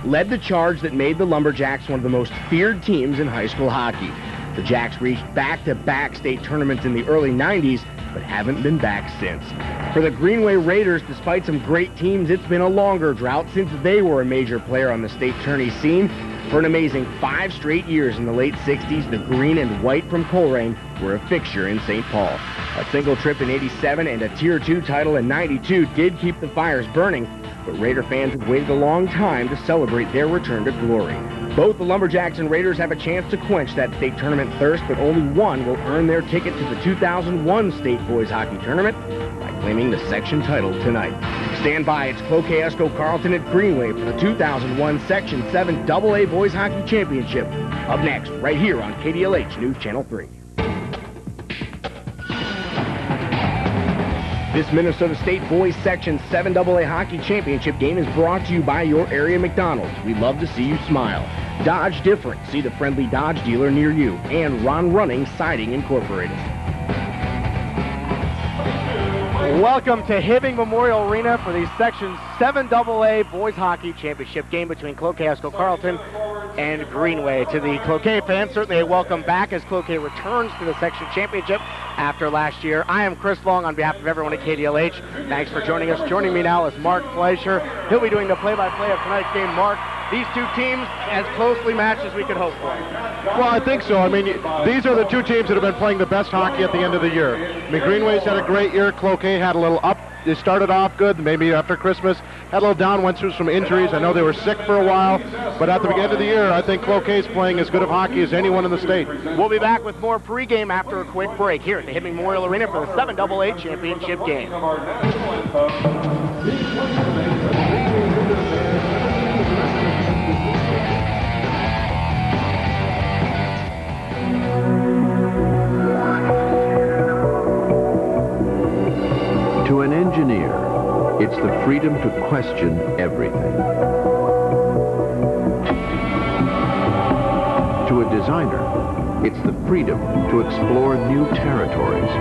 led the charge that made the Lumberjacks one of the most feared teams in high school hockey. The Jacks reached back-to-back state tournaments in the early 90s, but haven't been back since. For the Greenway Raiders, despite some great teams, it's been a longer drought since they were a major player on the state tourney scene. For an amazing 5 straight years in the late 60s, the green and white from Coleraine were a fixture in St. Paul. A single trip in '87 and a Tier 2 title in '92 did keep the fires burning, but Raider fans have waited a long time to celebrate their return to glory. Both the Lumberjacks and Raiders have a chance to quench that state tournament thirst, but only one will earn their ticket to the 2001 State Boys Hockey Tournament by claiming the section title tonight. Stand by, it's Cloquet Carleton at Greenway for the 2001 Section 7 AA Boys Hockey Championship. Up next, right here on KDLH News Channel 3. This Minnesota State Boys Section 7 AA Hockey Championship game is brought to you by your area McDonald's. We love to see you smile. Dodge different. See the friendly Dodge dealer near you. And Ron Running Siding Incorporated. Welcome to Hibbing Memorial Arena for the Section 7 AA Boys Hockey Championship game between Cloquet Carleton and Greenway. To the Cloquet fans, certainly a welcome back as Cloquet returns to the section championship after last year. I am Chris Long on behalf of everyone at KDLH. Thanks for joining us. Joining me now is Mark Fleischer. He'll be doing the play-by-play of tonight's game. Mark, these two teams as closely matched as we could hope for. Well, I think so. I mean, these are the two teams that have been playing the best hockey at the end of the year. I mean, Greenway's had a great year. Cloquet had a little up. They started off good, maybe after Christmas. Had a little down, went through some injuries. I know they were sick for a while, but at the beginning of the year, I think Cloquet's playing as good of hockey as anyone in the state. We'll be back with more pregame after a quick break here at the Hibbing Memorial Arena for the 7 AA Championship game. To an engineer, it's the freedom to question everything. To a designer, it's the freedom to explore new territories.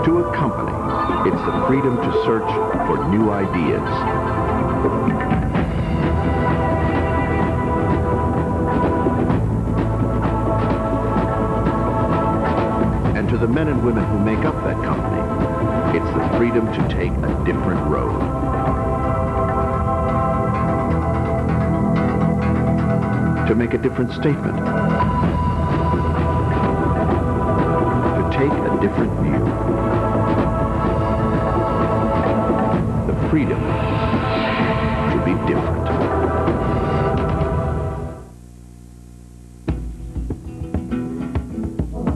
To a company, it's the freedom to search for new ideas. To the men and women who make up that company, it's the freedom to take a different road. To make a different statement. To take a different view. The freedom to be different.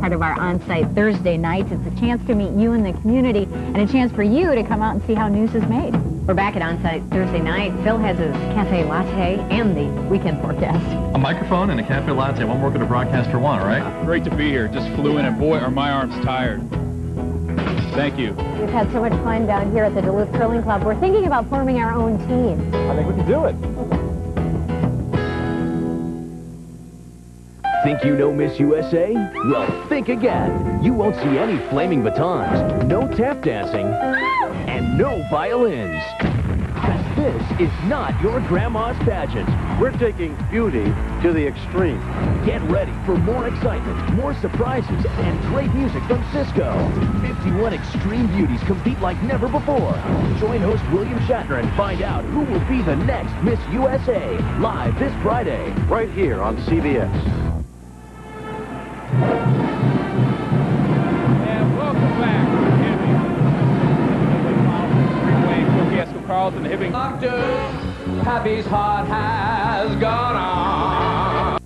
Part of our on-site Thursday nights. It's a chance to meet you in the community and a chance for you to come out and see how news is made. We're back at on-site Thursday night. Phil has his cafe latte and the weekend forecast. A microphone and a cafe latte. One more to broadcast for one, all right? Great to be here. Just flew in and boy, are my arms tired. Thank you. We've had so much fun down here at the Duluth Curling Club. We're thinking about forming our own team. I think we can do it. Think you know Miss USA? Well, think again. You won't see any flaming batons, no tap dancing, and no violins. Because this is not your grandma's pageant. We're taking beauty to the extreme. Get ready for more excitement, more surprises, and great music from Cisco. 51 extreme beauties compete like never before. Join host William Shatner and find out who will be the next Miss USA, live this Friday. Right here on CBS. And welcome back to Hibbing. Greenway, Cloquet Carleton, Hibbing. Happy's heart has gone on.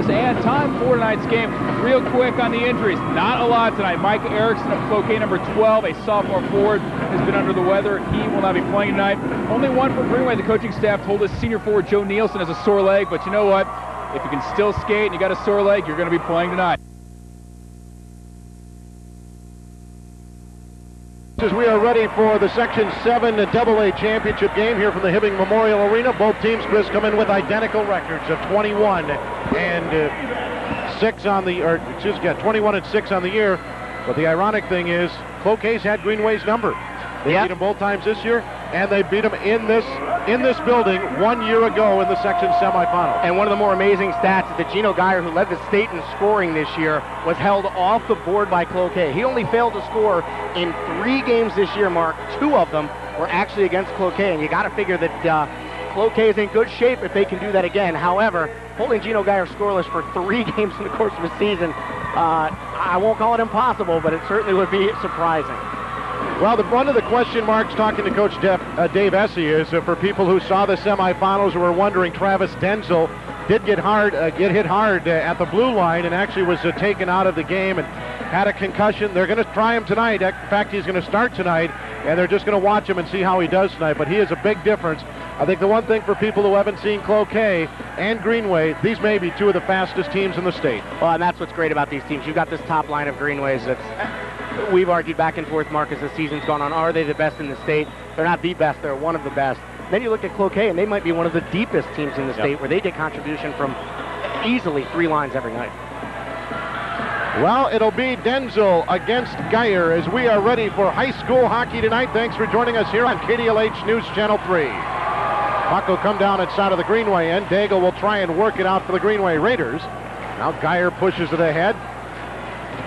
And time for tonight's game. Real quick on the injuries. Not a lot tonight. Mike Erickson of Cloquet, number 12, a sophomore forward, has been under the weather. He will not be playing tonight. Only one for Greenway. The coaching staff told us senior forward Joe Nielsen has a sore leg, but you know what? If you can still skate and you got a sore leg, you're going to be playing tonight. As we are ready for the Section 7 AA Championship game here from the Hibbing Memorial Arena. Both teams, Chris, come in with identical records of 21 and 6 on the, or excuse me, 21 and 6 on the year. But the ironic thing is, Cloquet's had Greenway's number. They beat them both times this year, and they beat them in this building 1 year ago in the section semifinal. And one of the more amazing stats is that Gino Geyer, who led the state in scoring this year, was held off the board by Cloquet. He only failed to score in 3 games this year, Mark. 2 of them were actually against Cloquet, and you got to figure that Cloquet is in good shape if they can do that again. However, holding Gino Geyer scoreless for 3 games in the course of a season, I won't call it impossible, but it certainly would be surprising. Well, one of the question marks talking to Coach Dave Essie is for people who saw the semifinals who were wondering, Travis Denzel did get hit hard at the blue line and actually was taken out of the game and had a concussion. They're going to try him tonight. In fact, he's going to start tonight, and they're just going to watch him and see how he does tonight. But he is a big difference. I think the one thing for people who haven't seen Cloquet and Greenway, these may be 2 of the fastest teams in the state. Well, and that's what's great about these teams. You've got this top line of Greenways that's, we've argued back and forth, Mark, as the season's gone on. Are they the best in the state? They're not the best. They're one of the best. Then you look at Cloquet, and they might be one of the deepest teams in the state, where they get contribution from easily 3 lines every night. Well, it'll be Denzel against Geyer as we are ready for high school hockey tonight. Thanks for joining us here on KDLH News Channel 3. Puck will come down inside of the Greenway end. Daigle will try and work it out for the Greenway Raiders. Now Geyer pushes it ahead.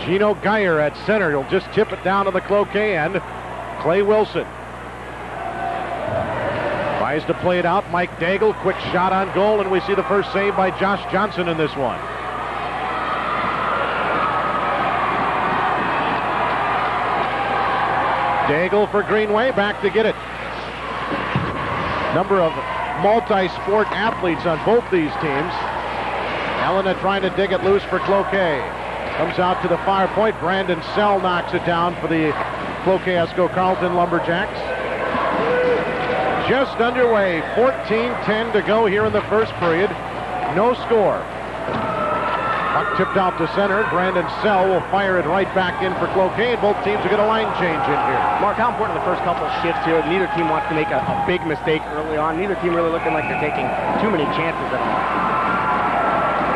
Gino Geyer at center. He'll just tip it down to the Cloquet end. Clay Wilson tries to play it out. Mike Daigle, quick shot on goal, and we see the first save by Josh Johnson in this one. Daigle for Greenway, back to get it. Number of multi-sport athletes on both these teams. Helena trying to dig it loose for Cloquet. Comes out to the far point. Brandon Sell knocks it down for the Cloquet Esco Carlton Lumberjacks. Just underway. 14-10 to go here in the first period. No score. Puck tipped out to center. Brandon Sell will fire it right back in for Cloquet, and both teams will get a line change in here. Mark, how important the first couple of shifts here. Neither team wants to make a big mistake early on. Neither team really looking like they're taking too many chances at all.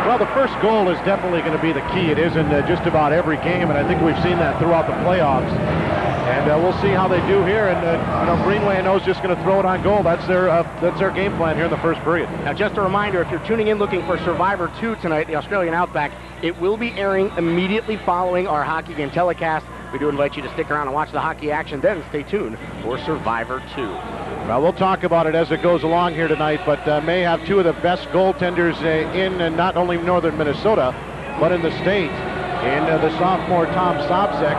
Well, the first goal is definitely going to be the key. It is in just about every game, and I think we've seen that throughout the playoffs. And we'll see how they do here. And Greenway, I know, is just going to throw it on goal. That's their game plan here in the first period. Now, just a reminder, if you're tuning in looking for Survivor 2 tonight, the Australian Outback, it will be airing immediately following our hockey game telecast. We do invite you to stick around and watch the hockey action, then stay tuned for Survivor 2. Well, we'll talk about it as it goes along here tonight, but may have 2 of the best goaltenders in not only northern Minnesota, but in the state, in the sophomore Tom Sobczak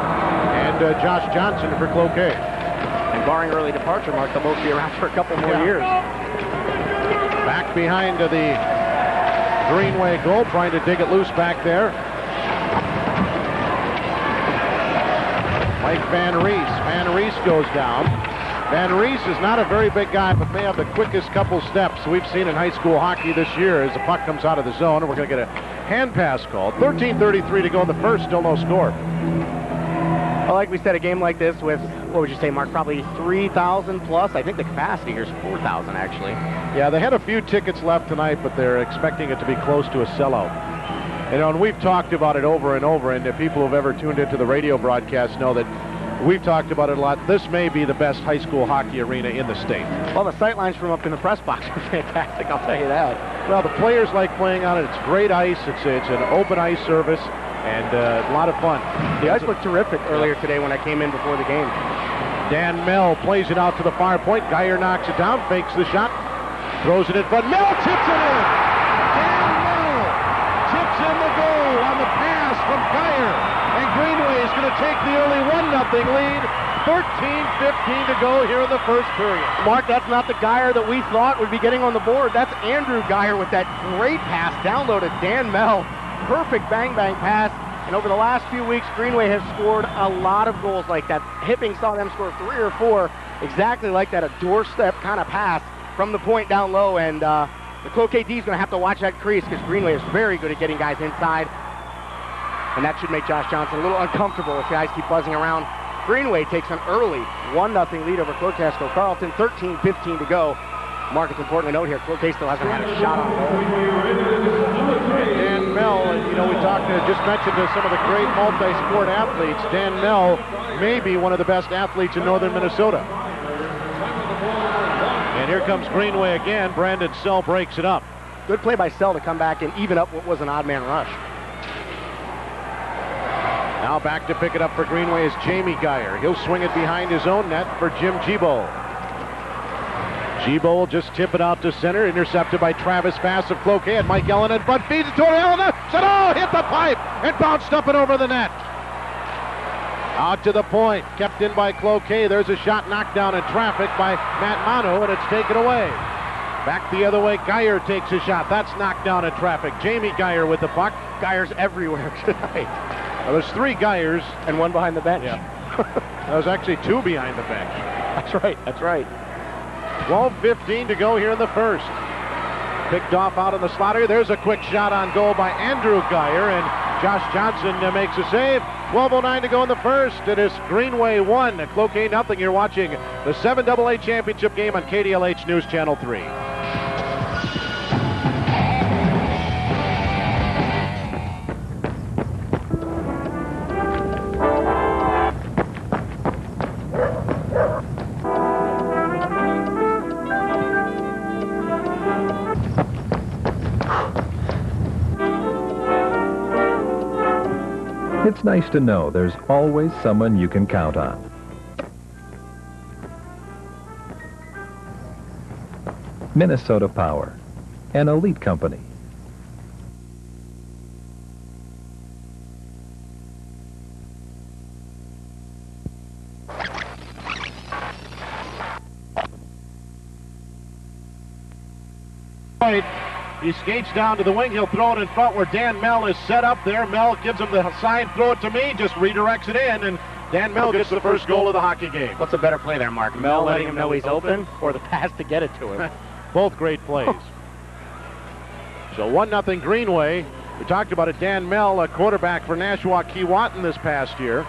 and Josh Johnson for Cloquet. And barring early departure, Mark, they'll both be around for a couple more years. Back behind the Greenway goal, trying to dig it loose back there. Mike Van Rees. Van Rees goes down. Van Rees is not a very big guy, but may have the quickest couple steps we've seen in high school hockey this year as the puck comes out of the zone, and we're going to get a hand pass called. 13:33 to go in the first, still no score. Well, like we said, a game like this with, what would you say, Mark, probably 3,000 plus? I think the capacity here is 4,000, actually. Yeah, they had a few tickets left tonight, but they're expecting it to be close to a sellout. You know, and we've talked about it over and over, and if people who've ever tuned into the radio broadcast know that we've talked about it a lot. This may be the best high school hockey arena in the state. Well, the sight lines from up in the press box are fantastic, I'll tell you that. Well, the players like playing on it. It's great ice. It's an open ice service, and a lot of fun. The ice looked terrific earlier today when I came in before the game. Dan Mell plays it out to the far point. Geyer knocks it down, fakes the shot, throws it in front. Mell tips it in. Dan Mell tips in the goal on the pass from Geyer. And Greenway is going to take the early 1-0 lead. 13:15 to go here in the first period. Mark, that's not the Geyer that we thought would be getting on the board. That's Andrew Geyer with that great pass down low to Dan Mell. Perfect bang-bang pass. And over the last few weeks, Greenway has scored a lot of goals like that. Hipping saw them score 3 or 4 exactly like that, a doorstep kind of pass from the point down low. And the Cloquet D is going to have to watch that crease because Greenway is very good at getting guys inside. And that should make Josh Johnson a little uncomfortable if guys keep buzzing around. Greenway takes an early 1-0 lead over Cloquet Esco Carlton. 13:15 to go. Mark, it's important to note here, Cloquet still hasn't had a shot on goal. Dan Mell, you know, we just mentioned some of the great multi-sport athletes. Dan Mell may be one of the best athletes in northern Minnesota. And here comes Greenway again. Brandon Sell breaks it up. Good play by Sell to come back and even up what was an odd man rush. Now back to pick it up for Greenway is Jamie Geyer. He'll swing it behind his own net for Jim Gibo. Gibo will just tip it out to center, intercepted by Travis Bass of Cloquet, and Mike Ellen in front, feeds it to Ellen, said, oh, hit the pipe, and bounced up and over the net. Out to the point, kept in by Cloquet. There's a shot knocked down in traffic by Matt Manu, and it's taken away. Back the other way, Geyer takes a shot. That's knocked down in traffic. Jamie Geyer with the puck. Geyer's everywhere tonight. Well, there's 3 Geyers. And 1 behind the bench. Yeah. There's actually 2 behind the bench. That's right, that's right. 12:15 to go here in the first. Picked off out in the slot here. There's a quick shot on goal by Andrew Geyer, and Josh Johnson makes a save. 12:09 to go in the first. It is Greenway 1, Cloquet nothing. You're watching the 7AA Championship game on KDLH News Channel 3. It's nice to know there's always someone you can count on. Minnesota Power, an elite company. He skates down to the wing. He'll throw it in front where Dan Mell is set up there. Mell gives him the sign, throw it to me, just redirects it in, and Dan Mell gets the first goal of the hockey game. What's a better play there, Mark? Mell letting him know he's open, or the pass to get it to him? Both great plays. So 1-0 Greenway. We talked about it. Dan Mell, a quarterback for Nashua-Keewatin this past year.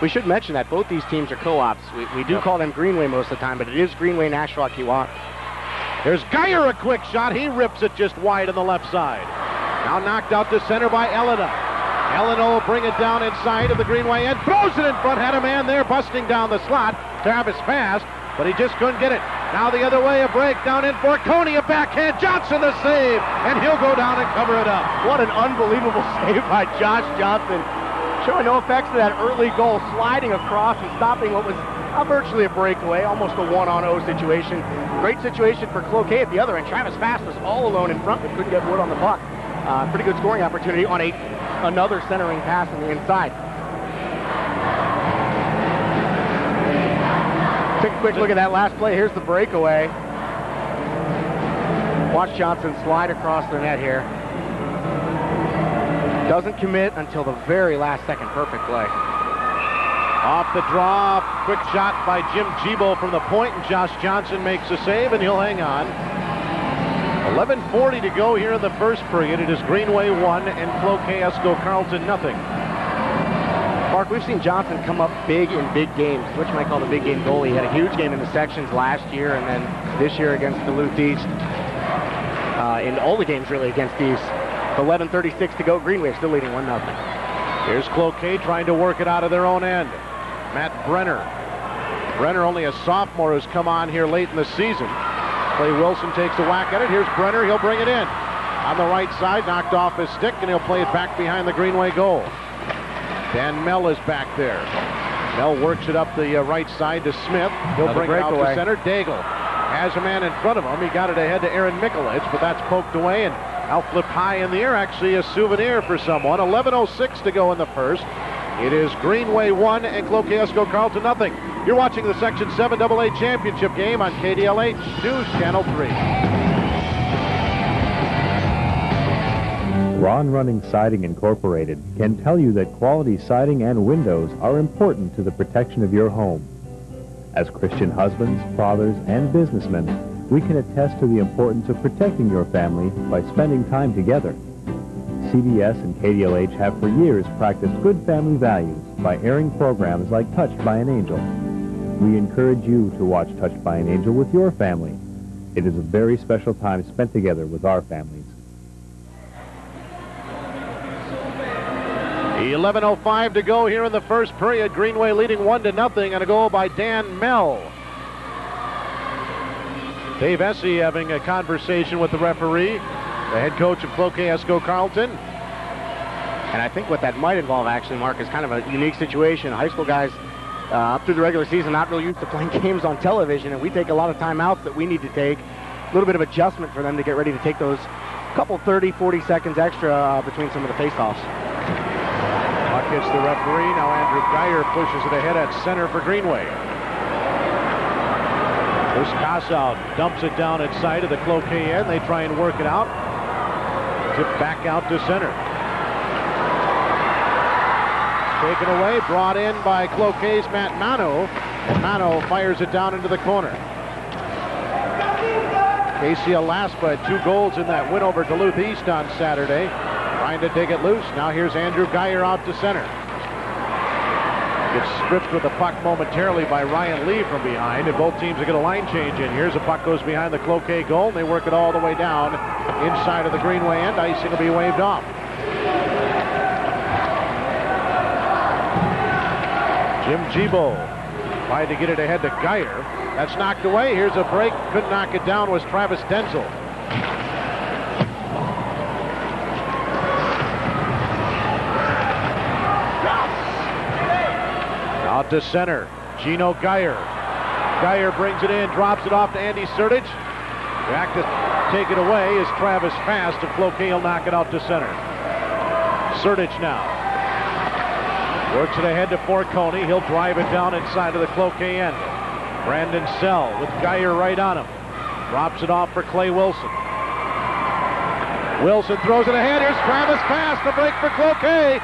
We should mention that both these teams are co-ops. We do call them Greenway most of the time, but it is Greenway Nashua-Keewatin. There's Geyer, a quick shot. He rips it just wide on the left side. Now knocked out to center by Elena. Elena will bring it down inside of the Greenway end. Throws it in front. Had a man there busting down the slot. Travis fast, but he just couldn't get it. Now the other way, a break down in for Coney. A backhand. Johnson the save. And he'll go down and cover it up. What an unbelievable save by Josh Johnson. Showing no effects to that early goal. Sliding across and stopping what was virtually a breakaway, almost a 1-on-0 situation. Great situation for Cloquet at the other end. Travis Fast was all alone in front, but couldn't get wood on the puck. Pretty good scoring opportunity on another centering pass on the inside. Take a quick look at that last play. Here's the breakaway. Watch Johnson slide across the net here. Doesn't commit until the very last second. Perfect play. Off the draw, quick shot by Jim Gibo from the point, and Josh Johnson makes a save, and he'll hang on. 11:40 to go here in the first period. It is Greenway 1 and Cloquet Esco Carlton nothing. Mark, we've seen Johnson come up big in big games, which you might call the big game goalie. He had a huge game in the sections last year, and then this year against Duluth East. In all the games really against East. 11:36 to go. Greenway still leading 1-0. Here's Cloquet trying to work it out of their own end. Matt Brenner. Brenner, only a sophomore, who's come on here late in the season. Clay Wilson takes a whack at it. Here's Brenner. He'll bring it in. On the right side, knocked off his stick, and he'll play it back behind the Greenway goal. Dan Mell is back there. Mell works it up the right side to Smith. He'll bring it out to center. Daigle has a man in front of him. He got it ahead to Aaron Mikulich, but that's poked away, and out flipped high in the air. Actually a souvenir for someone. 11:06 to go in the first. It is Greenway 1 and Cloquet Esco Carlton nothing. You're watching the Section 7AA Championship game on KDLH News Channel 3. Ron Running Siding Incorporated can tell you that quality siding and windows are important to the protection of your home. As Christian husbands, fathers, and businessmen, we can attest to the importance of protecting your family by spending time together. CBS and KDLH have for years practiced good family values by airing programs like Touched by an Angel. We encourage you to watch Touched by an Angel with your family. It is a very special time spent together with our families. 11:05 to go here in the first period. Greenway leading 1-0, and a goal by Dan Mell. Dave Essie having a conversation with the referee, the head coach of Cloquet Esco Carlton. And I think what that might involve, actually, Mark, is kind of a unique situation. High school guys, up through the regular season, not really used to playing games on television, and we take a lot of timeouts that we need to take. A little bit of adjustment for them to get ready to take those couple 30, 40 seconds extra between some of the faceoffs. Puck hits the referee. Now Andrew Geyer pushes it ahead at center for Greenway. Chris Kassow dumps it down inside of the Cloquet end. They try and work it out. Tip back out to center. Taken away, brought in by Cloquet's Matt Mano. And Mano fires it down into the corner. Casey Alaspa had 2 goals in that win over Duluth East on Saturday. Trying to dig it loose. Now here's Andrew Geyer out to center. Gets stripped with the puck momentarily by Ryan Lee from behind, and both teams will get a line change in. Here's a puck goes behind the Cloquet goal, and they work it all the way down inside of the Greenway end. Icing will be waved off. Jim Gibo tried to get it ahead to Geyer. That's knocked away. Here's a break. Couldn't knock it down was Travis Denzel. Out to center. Gino Geyer. Geyer brings it in, drops it off to Andy Sertich. Back to take it away is Travis Fast, and Cloquet will knock it out to center. Sertich now. Works it ahead to Forconi. He'll drive it down inside of the Cloquet end. Brandon Sell with Geyer right on him. Drops it off for Clay Wilson. Wilson throws it ahead. Here's Travis Fast. The break for Cloquet.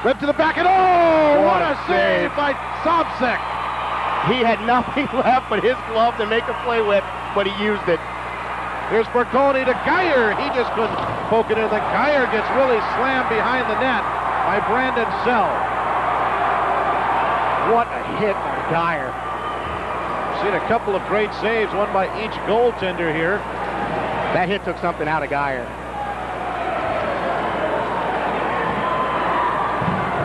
Ripped to the back, and what a save by Sobczak. He had nothing left but his glove to make a play with, but he used it. Here's Forconi to Geyer. He just couldn't poke it in. The Geyer gets really slammed behind the net by Brandon Sell. What a hit by Geyer. Seen a couple of great saves, one by each goaltender here. That hit took something out of Geyer.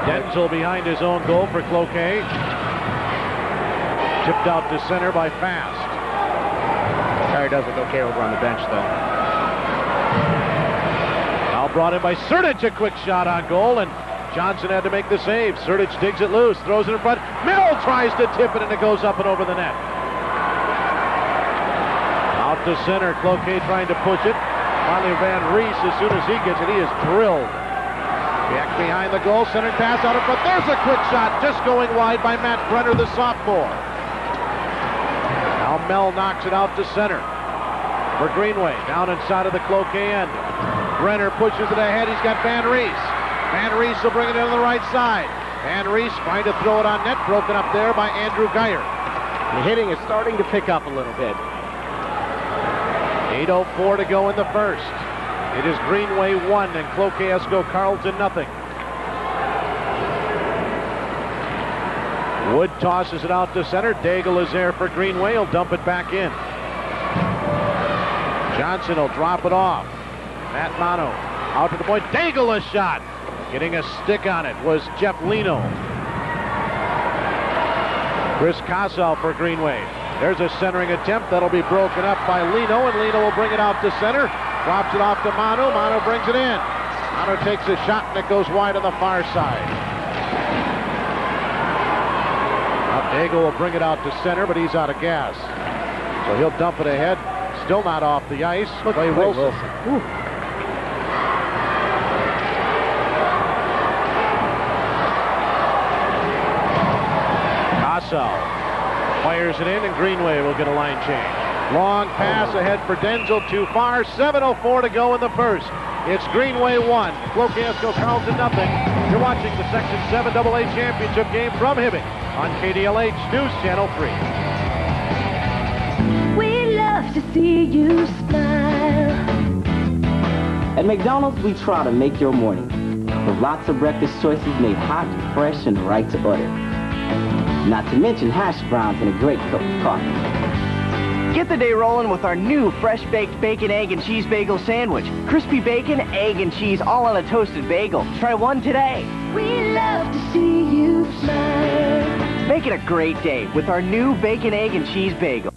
Denzel behind his own goal for Cloquet. Tipped out to center by Fast. Geyer does look okay over on the bench, though. Now brought in by Sertich, a quick shot on goal, and Johnson had to make the save. Sertich digs it loose, throws it in front. Mill tries to tip it, and it goes up and over the net. Out to center, Cloquet trying to push it. Finally, Van Rees, as soon as he gets it, he is drilled. Back behind the goal, center pass out in front. There's a quick shot, just going wide by Matt Brenner, the sophomore. Now Mel knocks it out to center for Greenway, down inside of the Cloquet end. Brenner pushes it ahead. He's got Van Rees. Van Rees will bring it in on the right side. Van Rees trying to throw it on net, broken up there by Andrew Geyer. The hitting is starting to pick up a little bit. 8:04 to go in the first. It is Greenway 1 and Cloquet Esco Carlton nothing. Wood tosses it out to center. Daigle is there for Greenway. He'll dump it back in. Johnson will drop it off. Matt Mano out to the point. Daigle a shot. Getting a stick on it was Jeff Lino. Chris Kassow for Greenway. There's a centering attempt that'll be broken up by Lino, and Lino will bring it out to center. Drops it off to Mano. Mano brings it in. Mano takes a shot, and it goes wide on the far side. Now Daigle will bring it out to center, but he's out of gas. So he'll dump it ahead. Still not off the ice. Clay Wilson. Kassow fires it in, and Greenway will get a line change. Long pass ahead for Denzel, too far. 7:04 to go in the first. It's Greenway 1, Cloquet Esco Carlton nothing. You're watching the Section 7 AA Championship game from Hibbing on KDLH News Channel 3. We love to see you smile. At McDonald's, we try to make your morning with lots of breakfast choices made hot, fresh, and right to order. Not to mention hash browns and a great cup of coffee. Get the day rolling with our new fresh-baked bacon, egg, and cheese bagel sandwich. Crispy bacon, egg, and cheese all on a toasted bagel. Try one today. We love to see you smile. Make it a great day with our new bacon, egg, and cheese bagel.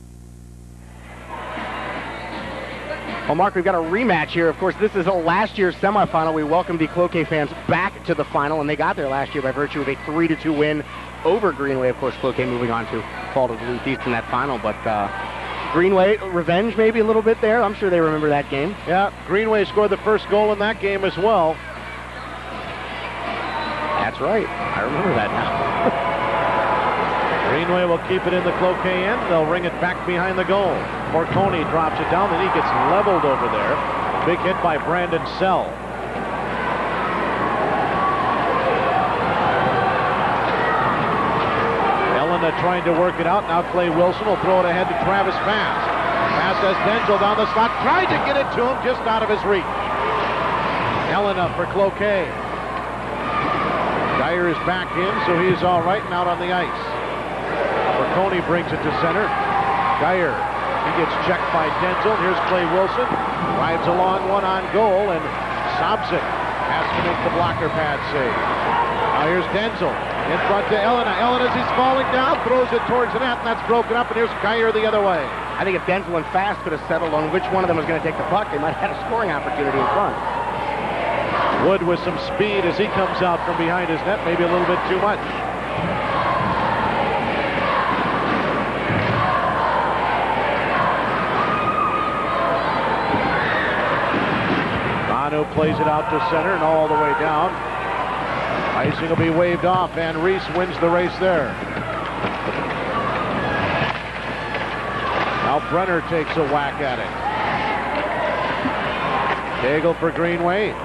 Well, Mark, we've got a rematch here. Of course, this is last year's semifinal. We welcome the Cloquet fans back to the final, and they got there last year by virtue of a 3-2 win over Greenway. Of course, Cloquet moving on to fall to Duluth East in that final, but Greenway, revenge maybe a little bit there. I'm sure they remember that game. Yeah, Greenway scored the first goal in that game as well. That's right. I remember that now. Greenway will keep it in the Cloquet end. They'll ring it back behind the goal. Morconi drops it down, and he gets leveled over there. Big hit by Brandon Sell. Elena trying to work it out. Now Clay Wilson will throw it ahead to Travis Fast. Fast has Denzel down the slot. Tried to get it to him, just out of his reach. Elena for Cloquet. Dyer is back in, so he's all right and out on the ice. Morconi brings it to center. Dyer, he gets checked by Denzel. Here's Clay Wilson. Drives along, one on goal, and Sobczyk has to make the blocker pad save. Now here's Denzel in front to Elena. Elena, as he's falling down, throws it towards the net, and that's broken up, and here's Dyer the other way. I think if Denzel and Fast could have settled on which one of them was going to take the puck, they might have had a scoring opportunity in front. Wood with some speed as he comes out from behind his net, maybe a little bit too much. Manu plays it out to center and all the way down. Icing will be waved off, and Reese wins the race there. Now Brenner takes a whack at it. Daigle for Greenway.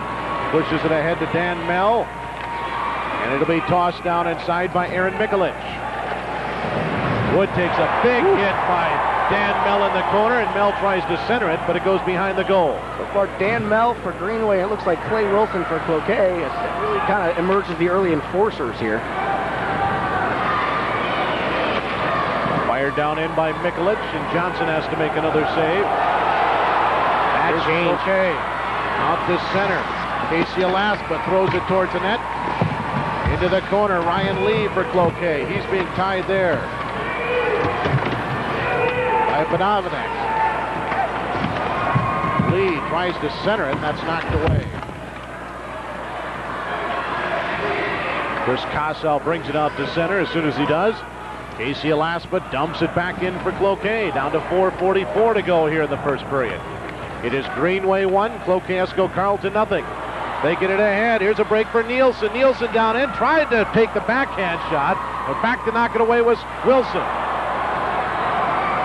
Pushes it ahead to Dan Mell. And it'll be tossed down inside by Aaron Mikulich. Wood takes a big hit by Dan Mell in the corner, and Mell tries to center it, but it goes behind the goal. So far, Dan Mell for Greenway. It looks like Clay Wilson for Cloquet. It really kind of emerges the early enforcers here. Fired down in by Mikulich, and Johnson has to make another save. That's Cloquet. Out to center. Casey Alaspa throws it towards the net. Into the corner, Ryan Lee for Cloquet. He's being tied there by Bonavinac. Lee tries to center it, and that's knocked away. Chris Kossow brings it out to center. As soon as he does, Casey Alaspa dumps it back in for Cloquet. Down to 4:44 to go here in the first period. It is Greenway 1, Cloquet Esco Carleton nothing. They get it ahead. Here's a break for Nielsen. Nielsen down in, tried to take the backhand shot, but back to knock it away was Wilson.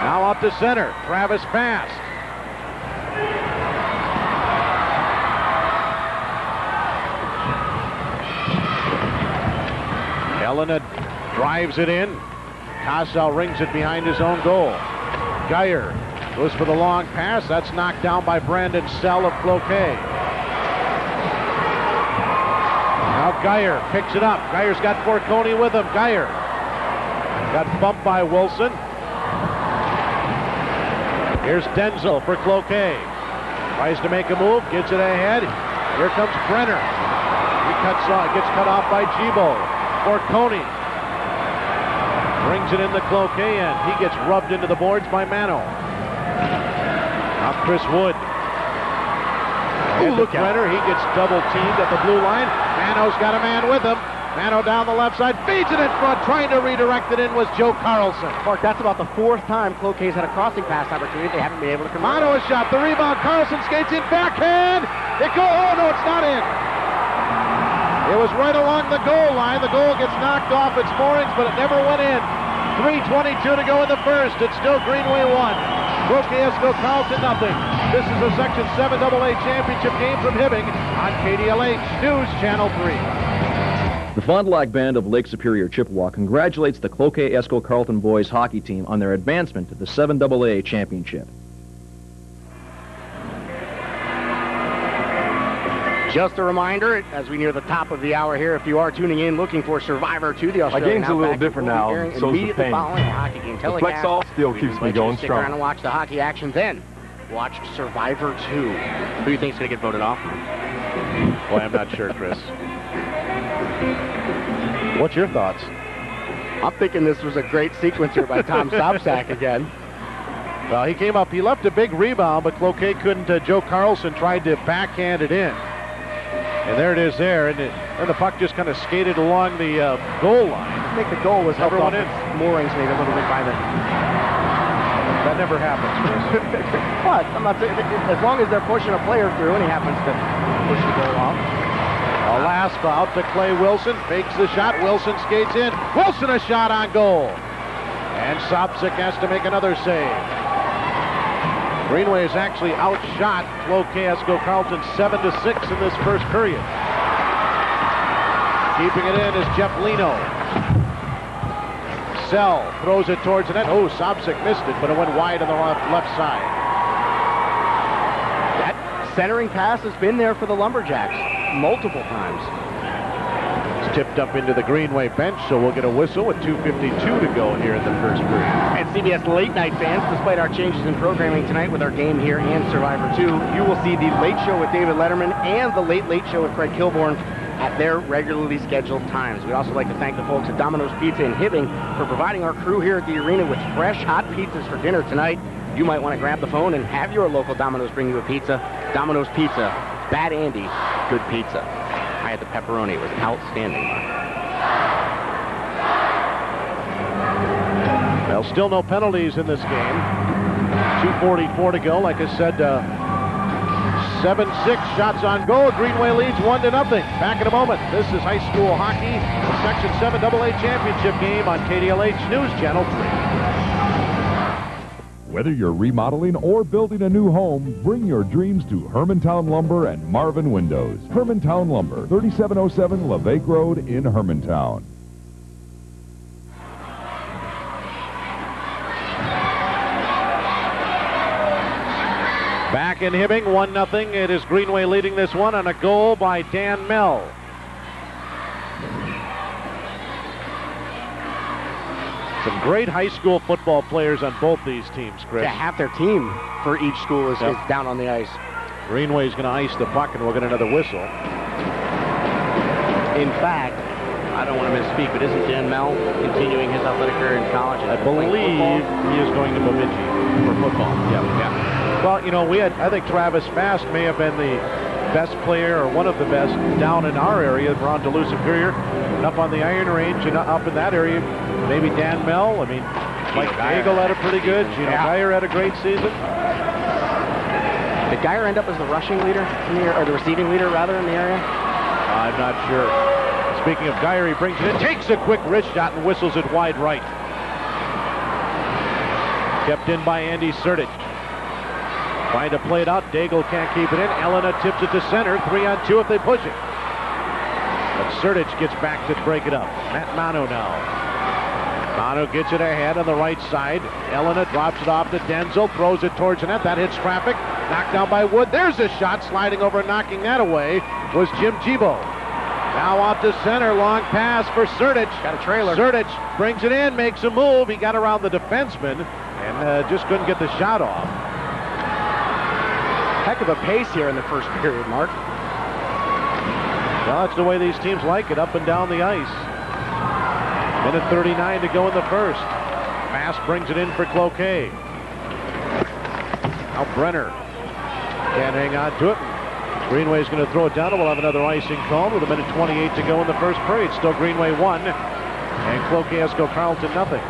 Now out to center, Travis Fast. Elena drives it in. Kossow rings it behind his own goal. Geyer goes for the long pass. That's knocked down by Brandon Sell of Cloquet. Now Geyer picks it up. Geyer's got Morconi with him. Geyer got bumped by Wilson. Here's Denzel for Cloquet. Tries to make a move, gets it ahead. Here comes Brenner. He gets cut off by Gibo. Morconi brings it in the Cloquet end. He gets rubbed into the boards by Mano. Now Chris Wood. Look at Brenner. He gets double teamed at the blue line. Mano's got a man with him. Mano down the left side, feeds it in front, trying to redirect it in was Joe Carlson. Mark, that's about the fourth time Cloquet's had a crossing pass opportunity. They haven't been able to convert. Mano has shot the rebound. Carlson skates in backhand. It goes. Oh no, it's not in. It was right along the goal line. The goal gets knocked off its moorings, but it never went in. 3:22 to go in the first. It's still Greenway 1. Cloquet Esco Carleton nothing. This is a Section 7 AA championship game from Hibbing on KDLH News Channel 3. The Fond du Lac Band of Lake Superior, Chippewa congratulates the Cloquet Esco Carleton boys hockey team on their advancement to the 7 AA championship. Just a reminder, as we near the top of the hour here, if you are tuning in looking for Survivor 2, the Australian My game's a little different now, so is the pain. Following the hockey game The telecast. Flexall still keeps me going Stick around strong. and watch the hockey action, then watch Survivor 2. Who do you think's going to get voted off? Boy, I'm not sure, Chris. What's your thoughts? I'm thinking this was a great sequence here by Tom Sobczak again. Well, he came up, he left a big rebound, but Cloquet couldn't. Joe Carlson tried to backhand it in. And there it is there, and the puck just kind of skated along the goal line. I think the goal was helped off its moorings maybe a little bit by the... That never happens, Chris. But I'm not saying, as long as they're pushing a player through and he happens to push the goal off. A last out to Clay Wilson, fakes the shot, Wilson skates in. Wilson a shot on goal. And Sopcich has to make another save. Greenway has actually outshot Cloquet Esco Carlton 7-6 in this first period. Keeping it in is Jeff Lino. Sell throws it towards the net. Oh, Sopcich missed it, but it went wide on the left side. That centering pass has been there for the Lumberjacks multiple times. It's tipped up into the Greenway bench, so we'll get a whistle with 2:52 to go here in the first period. And CBS Late Night fans, despite our changes in programming tonight with our game here and Survivor 2, you will see the Late Show with David Letterman and the Late Late Show with Craig Kilborn at their regularly scheduled times. We'd also like to thank the folks at Domino's Pizza in Hibbing for providing our crew here at the arena with fresh, hot pizzas for dinner tonight. You might want to grab the phone and have your local Domino's bring you a pizza. Domino's Pizza, Bad Andy, good pizza. I had the pepperoni. It was outstanding. Well, still no penalties in this game. 2:44 to go. Like I said, 7-6 shots on goal. Greenway leads 1-0. Back in a moment. This is high school hockey, the Section 7 AA championship game on KDLH News Channel 3. Whether you're remodeling or building a new home, bring your dreams to Hermantown Lumber and Marvin Windows. Hermantown Lumber, 3707 LeVake Road in Hermantown. Back in Hibbing, 1-0. It is Greenway leading this one on a goal by Dan Mell. Some great high school football players on both these teams, Chris. Yeah, half their team for each school is down on the ice. Greenway's going to ice the puck, and we'll get another whistle. In fact, I don't want to misspeak, but isn't Dan Mell continuing his athletic career in college? I believe he is going to Bemidji for football. Yeah. Well, you know, I think Travis Fast may have been the best player or one of the best down in our area around Duluth Superior, and up on the Iron Range and up in that area. Maybe Dan Mell. I mean, Mike Nagel had a pretty good. Gino Geyer had a great season. Did Geyer end up as the rushing leader in the, or the receiving leader rather in the area? I'm not sure. Speaking of Geyer, he brings it in, takes a quick wrist shot and whistles it wide right. Kept in by Andy Sertich. Trying to play it out. Daigle can't keep it in. Elena tips it to center. 3-on-2 if they push it. But Sertich gets back to break it up. Matt Mano now. Mano gets it ahead on the right side. Elena drops it off to Denzel. Throws it towards the net. That hits traffic. Knocked down by Wood. There's a shot. Sliding over and knocking that away was Jim Gibo. Now out to center. Long pass for Sertich. Got a trailer. Sertich brings it in. Makes a move. He got around the defenseman and just couldn't get the shot off. Heck of a pace here in the first period, Mark. Well, that's the way these teams like it, up and down the ice. Minute 39 to go in the first. Fast brings it in for Cloquet. Now Brenner can't hang on to it. Greenway's going to throw it down, and we'll have another icing call with a minute 28 to go in the first period. Still Greenway 1, and Cloquet Esco Carlton 0.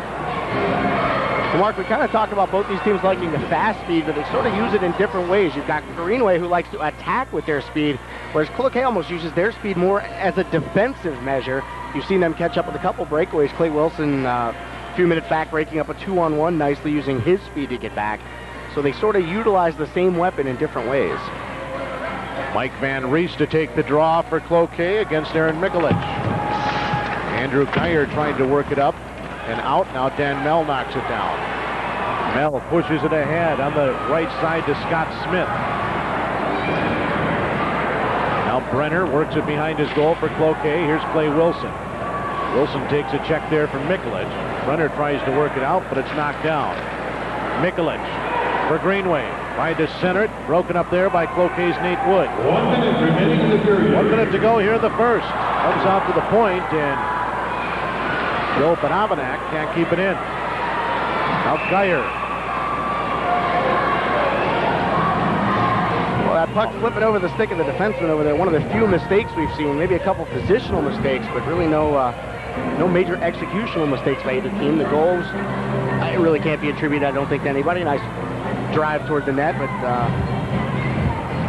Well, Mark, we kind of talked about both these teams liking the fast speed, but they sort of use it in different ways. You've got Greenway, who likes to attack with their speed, whereas Cloquet almost uses their speed more as a defensive measure. You've seen them catch up with a couple breakaways. Clay Wilson, a few minutes back, breaking up a 2-on-1 nicely, using his speed to get back. So they sort of utilize the same weapon in different ways. Mike Van Rees to take the draw for Cloquet against Aaron Mikulich. Andrew Geyer trying to work it up and out. Now Dan Mell knocks it down. Mell pushes it ahead on the right side to Scott Smith. Now Brenner works it behind his goal for Cloquet. Here's Clay Wilson. Wilson takes a check there from Mikulich. Brenner tries to work it out, but it's knocked down. Mikulich for Greenway. Tried to center it. Broken up there by Cloquet's Nate Wood. 1 minute remaining in the period. 1 minute to go here in the first. Comes out to the point, and Joe Panavanak can't keep it in. Now Geyer puck flipping over the stick of the defenseman over there. One of the few mistakes we've seen. Maybe a couple positional mistakes, but really no major executional mistakes by either team. The goals, it really can't be attributed, I don't think, to anybody. Nice drive toward the net, but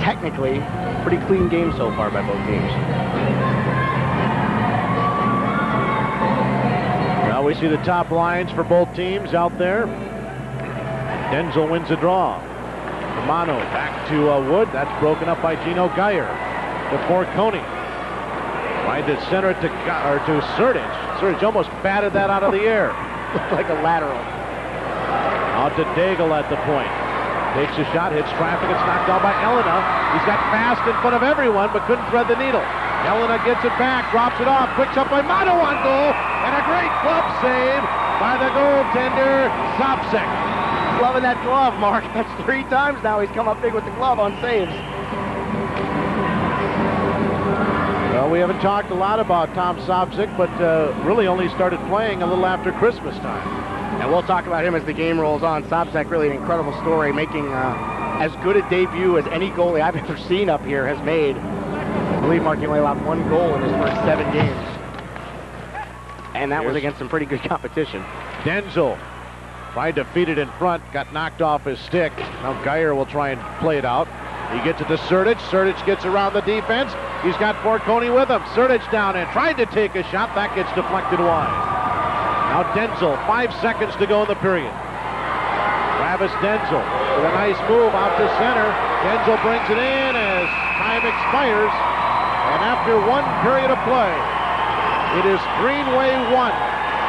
technically, pretty clean game so far by both teams. Now we see the top lines for both teams out there. Denzel wins a draw. Romano back to Wood. That's broken up by Gino Geyer. To Forconi. Right to center to Sertic. Sertic almost batted that out of the air. Looked like a lateral. Out to Daigle at the point. Takes a shot, hits traffic. It's knocked down by Elena. He's got fast in front of everyone, but couldn't thread the needle. Elena gets it back, drops it off, picks up by Mano on goal, and a great glove save by the goaltender, Sopcich. Loving that glove, Mark. That's 3 times now he's come up big with the glove on saves. Well, we haven't talked a lot about Tom Sopcich, but really only started playing a little after Christmas time. And we'll talk about him as the game rolls on. Sopcich, really an incredible story, making as good a debut as any goalie I've ever seen up here has made. I believe Mark only allowed 1 goal in his first 7 games. And that was against some pretty good competition. Denzel tried to feed it in front, got knocked off his stick. Now Geyer will try and play it out. He gets it to Sertic. Sertic gets around the defense. He's got Forconi with him. Sertic down and tried to take a shot. That gets deflected wide. Now Denzel, 5 seconds to go in the period. Travis Denzel with a nice move out to center. Denzel brings it in as time expires. And after 1 period of play, it is Greenway 1,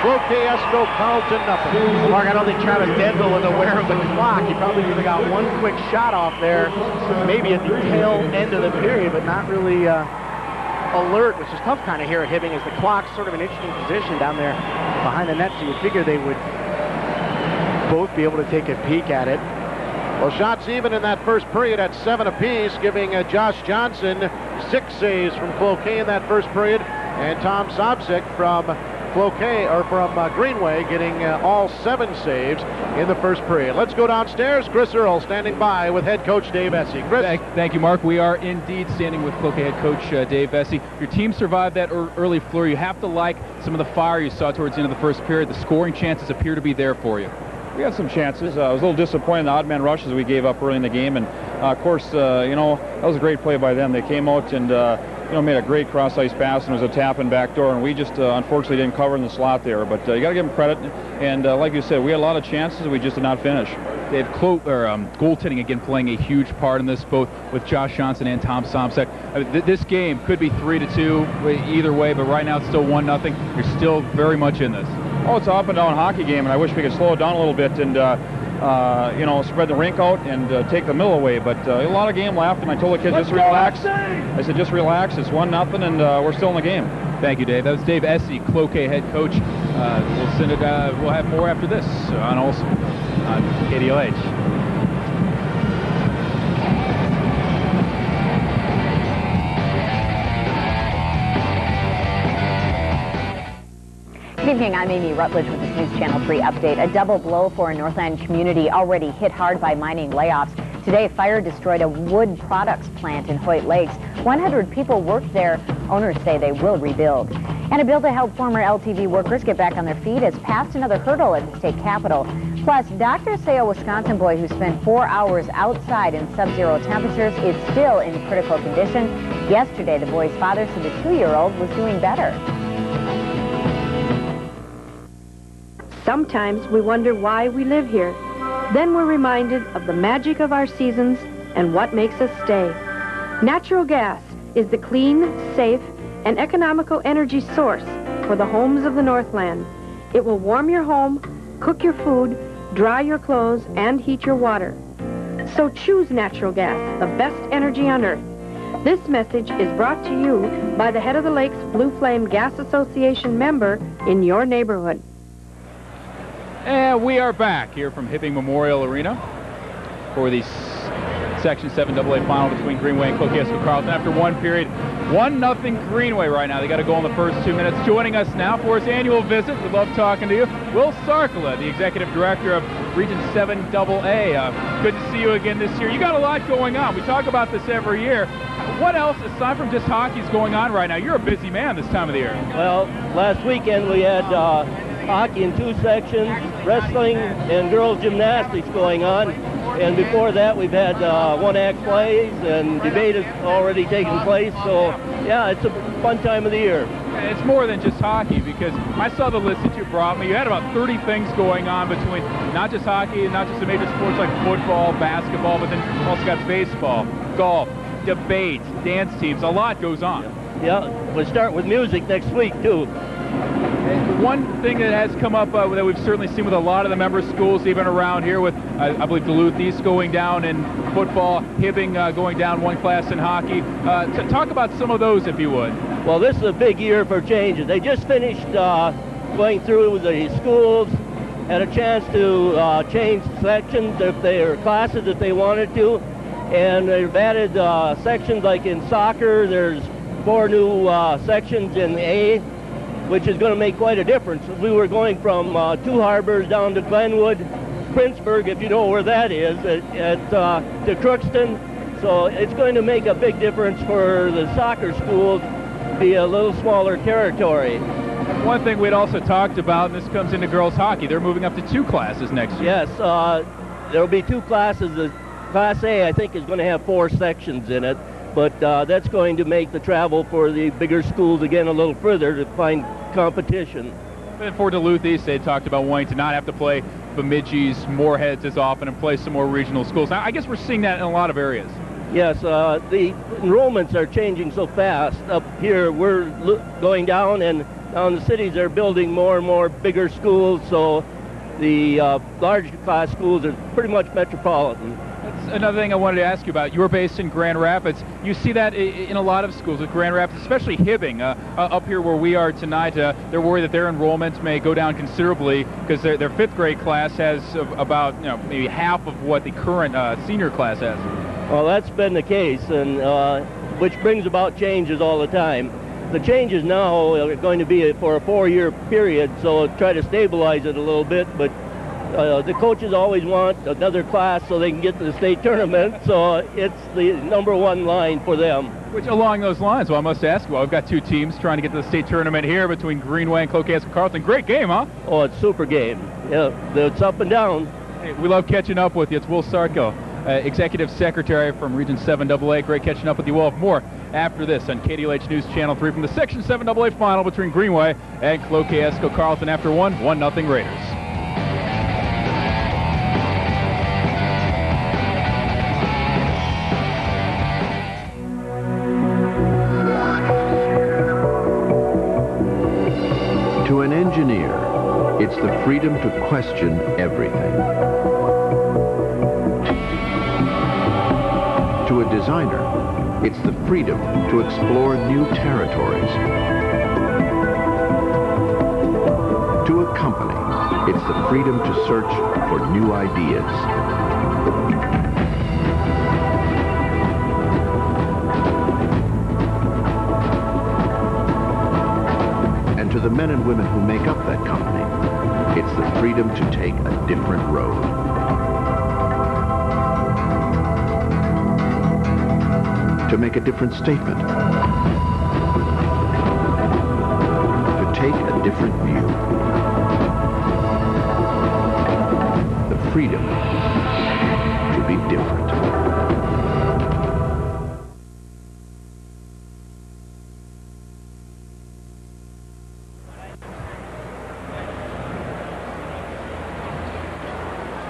Cloquet Carleton nothing. Mark, I don't think Travis Denzel was aware of the clock. He probably would have got 1 quick shot off there, maybe at the tail end of the period, but not really alert, which is tough kind of here at Hibbing, as the clock's sort of an interesting position down there behind the net, so you figure they would both be able to take a peek at it. Well, shots even in that first period at 7 apiece, giving Josh Johnson 6 saves from Cloquet in that first period, and Tom Sopcich from Cloquet, or from Greenway, getting all 7 saves in the first period. Let's go downstairs. Chris Earle standing by with head coach Dave Essy. Chris. Thank you, Mark. We are indeed standing with Cloquet head coach Dave Essy. Your team survived that early flurry. You have to like some of the fire you saw towards the end of the first period. The scoring chances appear to be there for you. We had some chances. I was a little disappointed in the odd man rushes we gave up early in the game, and of course, you know, that was a great play by them. They came out and you know, made a great cross-ice pass, and it was a tap in back door, and we just unfortunately didn't cover in the slot there. But you got to give them credit, and like you said, we had a lot of chances, we just did not finish. They have goaltending again playing a huge part in this, both with Josh Johnson and Tom Sopcich. I mean, this game could be 3-2 either way, but right now it's still 1-0. You're still very much in this. Oh, it's an up and down hockey game, and I wish we could slow it down a little bit and you know, spread the rink out and take the middle away. But a lot of game left, and I told the kids just relax. I said just relax. It's 1-0, and we're still in the game. Thank you, Dave. That was Dave Essy, Cloquet head coach. We'll send it. We'll have more after this on Olsen on KDLH. Good evening, I'm Amy Rutledge with this News Channel 3 update. A double blow for a Northland community already hit hard by mining layoffs. Today, fire destroyed a wood products plant in Hoyt Lakes. 100 people worked there. Owners say they will rebuild. And a bill to help former LTV workers get back on their feet has passed another hurdle at the state capitol. Plus, doctors say a Wisconsin boy who spent 4 hours outside in sub-zero temperatures is still in critical condition. Yesterday, the boy's father said the 2-year-old was doing better. Sometimes we wonder why we live here. Then we're reminded of the magic of our seasons and what makes us stay. Natural gas is the clean, safe, and economical energy source for the homes of the Northland. It will warm your home, cook your food, dry your clothes, and heat your water. So choose natural gas, the best energy on earth. This message is brought to you by the Head of the Lakes Blue Flame Gas Association member in your neighborhood. And we are back here from Hibbing Memorial Arena for the Section 7AA final between Greenway and Cloquet Carleton. After one period, 1-0 Greenway right now. They got a goal in the first 2 minutes. Joining us now for his annual visit, we love talking to you, Will Sarkala, the Executive Director of Region 7AA. Good to see you again this year. You got a lot going on. We talk about this every year. What else, aside from just hockey, is going on right now? You're a busy man this time of the year. Well, last weekend we had hockey in 2 sections, wrestling and girls gymnastics going on. And before that, we've had one-act plays, and debate has already taken place. So, yeah, it's a fun time of the year. It's more than just hockey, because I saw the list that you brought me. You had about 30 things going on between not just hockey and not just the major sports like football, basketball, but then you also got baseball, golf, debate, dance teams. A lot goes on. Yeah, we'll start with music next week, too. And one thing that has come up that we've certainly seen with a lot of the member schools, even around here with, I believe, Duluth East going down in football, Hibbing going down one class in hockey. Talk about some of those, if you would. Well, this is a big year for changes. They just finished going through the schools, had a chance to change sections if they or classes if they wanted to, and they've added sections like in soccer. There's 4 new sections in A, which is going to make quite a difference. We were going from 2 Harbors down to Glenwood, Princeburg, if you know where that is, to Crookston. So it's going to make a big difference for the soccer schools to be a little smaller territory. One thing we'd also talked about, and this comes into girls hockey, they're moving up to 2 classes next year. Yes, there'll be 2 classes. The Class A, I think, is going to have 4 sections in it. But that's going to make the travel for the bigger schools again a little further to find competition. And for Duluth East, they talked about wanting to not have to play Bemidji's, Moorheads as often and play some more regional schools. Now, I guess we're seeing that in a lot of areas. Yes, the enrollments are changing so fast. Up here, we're going down, and down the cities, they're building more and more bigger schools, so the large class schools are pretty much metropolitan. Another thing I wanted to ask you about, you're based in Grand Rapids. You see that in a lot of schools with Grand Rapids, especially Hibbing. Up here where we are tonight, they're worried that their enrollment may go down considerably because their 5th grade class has about maybe half of what the current senior class has. Well, that's been the case, and which brings about changes all the time. The changes now are going to be for a 4-year period, so try to stabilize it a little bit, but the coaches always want another class so they can get to the state tournament, so it's the #1 line for them. Which, along those lines, well, I must ask you, I've got 2 teams trying to get to the state tournament here between Greenway and Cloquet Carleton. Great game, huh? Oh, it's a super game. Yeah, it's up and down. Hey, we love catching up with you. It's Will Sarko, Executive Secretary from Region 7AA. Great catching up with you. We'll have more after this on KDLH News Channel 3 from the Section 7AA final between Greenway and Cloquet Carleton. After 1-0 Raiders. To an engineer, it's the freedom to question everything. To a designer, it's the freedom to explore new territories. To a company, it's the freedom to search for new ideas. And to the men and women who make up that company, it's the freedom to take a different road. To make a different statement. To take a different view. The freedom to be different.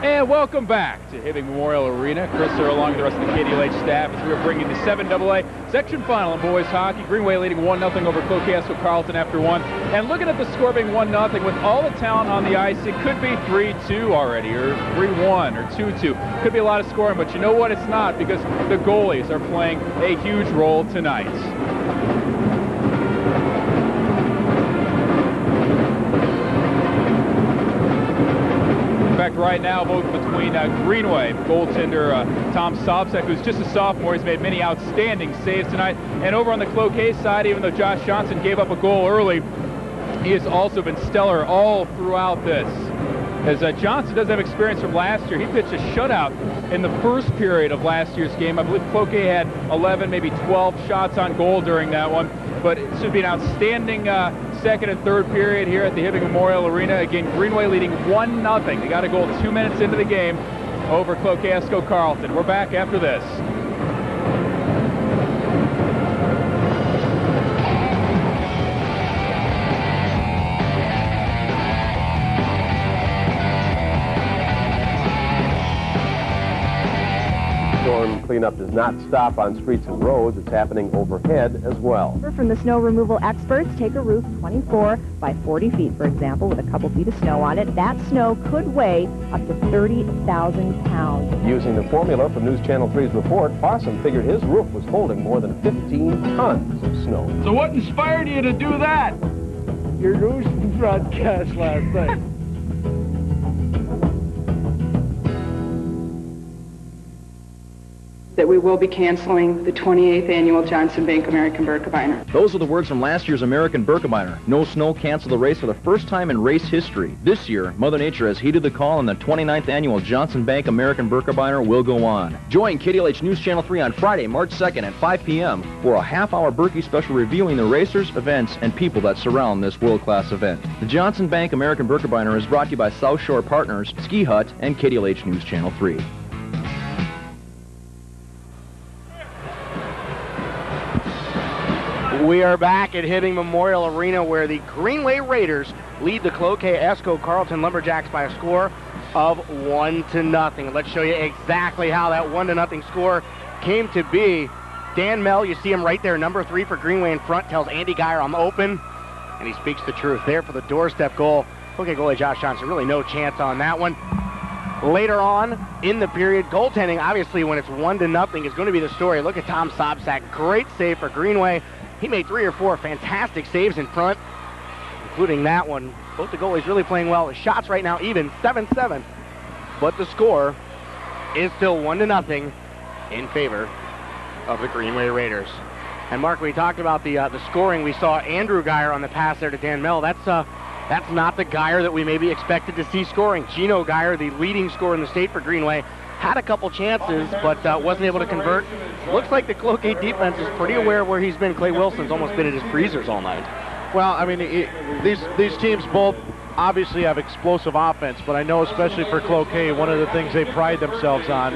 And welcome back to Hibbing Memorial Arena. Chris are along with the rest of the KDLH staff as we are bringing the 7AA section final in boys hockey. Greenway leading 1-0 over Cloquet Carleton after 1. And looking at the score being 1-0, with all the talent on the ice, it could be 3-2 already, or 3-1, or 2-2. Could be a lot of scoring, but you know what? It's not, because the goalies are playing a huge role tonight. right now, both between Greenway, goaltender Tom Sobczak, who's just a sophomore. He's made many outstanding saves tonight. And over on the Cloquet side, even though Josh Johnson gave up a goal early, he has also been stellar all throughout this. As Johnson does have experience from last year, he pitched a shutout in the first period of last year's game. I believe Cloquet had 11, maybe 12 shots on goal during that one. But it should be an outstanding second and third period here at the Hibbing Memorial Arena. Again, Greenway leading 1-0. They got a goal 2 minutes into the game over Cloquet Esco Carleton. We're back after this. Storm cleanup does not stop on streets and roads. It's happening overhead as well. From the snow removal experts, take a roof 24 by 40 feet, for example, with a couple feet of snow on it. That snow could weigh up to 30,000 pounds. Using the formula from News Channel 3's report, Fossum figured his roof was holding more than 15 tons of snow. So what inspired you to do that? Your news broadcast last night. That we will be canceling the 28th annual Johnson Bank American Birkebeiner. Those are the words from last year's American Birkebeiner. No snow canceled the race for the first time in race history. This year, Mother Nature has heeded the call, and the 29th annual Johnson Bank American Birkebeiner will go on. Join KDLH News Channel 3 on Friday, March 2nd at 5 p.m. for a half-hour Berkey special reviewing the racers, events, and people that surround this world-class event. The Johnson Bank American Birkebeiner is brought to you by South Shore Partners, Ski Hut, and KDLH News Channel 3. We are back at Hibbing Memorial Arena, where the Greenway Raiders lead the Cloquet Esco Carleton Lumberjacks by a score of 1-0. Let's show you exactly how that 1-0 score came to be. Dan Mell, you see him right there, number 3 for Greenway in front, tells Andy Geyer, I'm open, and he speaks the truth there for the doorstep goal. Cloquet goalie Josh Johnson, really no chance on that one. Later on in the period, goaltending, obviously, when it's 1-0, is going to be the story. Look at Tom Sobczak, great save for Greenway. He made 3 or 4 fantastic saves in front, including that one. Both the goalies really playing well. The shots right now even 7-7, but the score is still 1-0 in favor of the Greenway Raiders. And Mark, we talked about the scoring. We saw Andrew Geyer on the pass there to Dan Mell. That's not the Geyer that we maybe expected to see scoring. Gino Geyer, the leading scorer in the state for Greenway, had a couple chances, but wasn't able to convert. Looks like the Cloquet defense is pretty aware of where he's been. Clay Wilson's almost been at his freezers all night. Well, I mean, these teams both obviously have explosive offense, but I know especially for Cloquet, one of the things they pride themselves on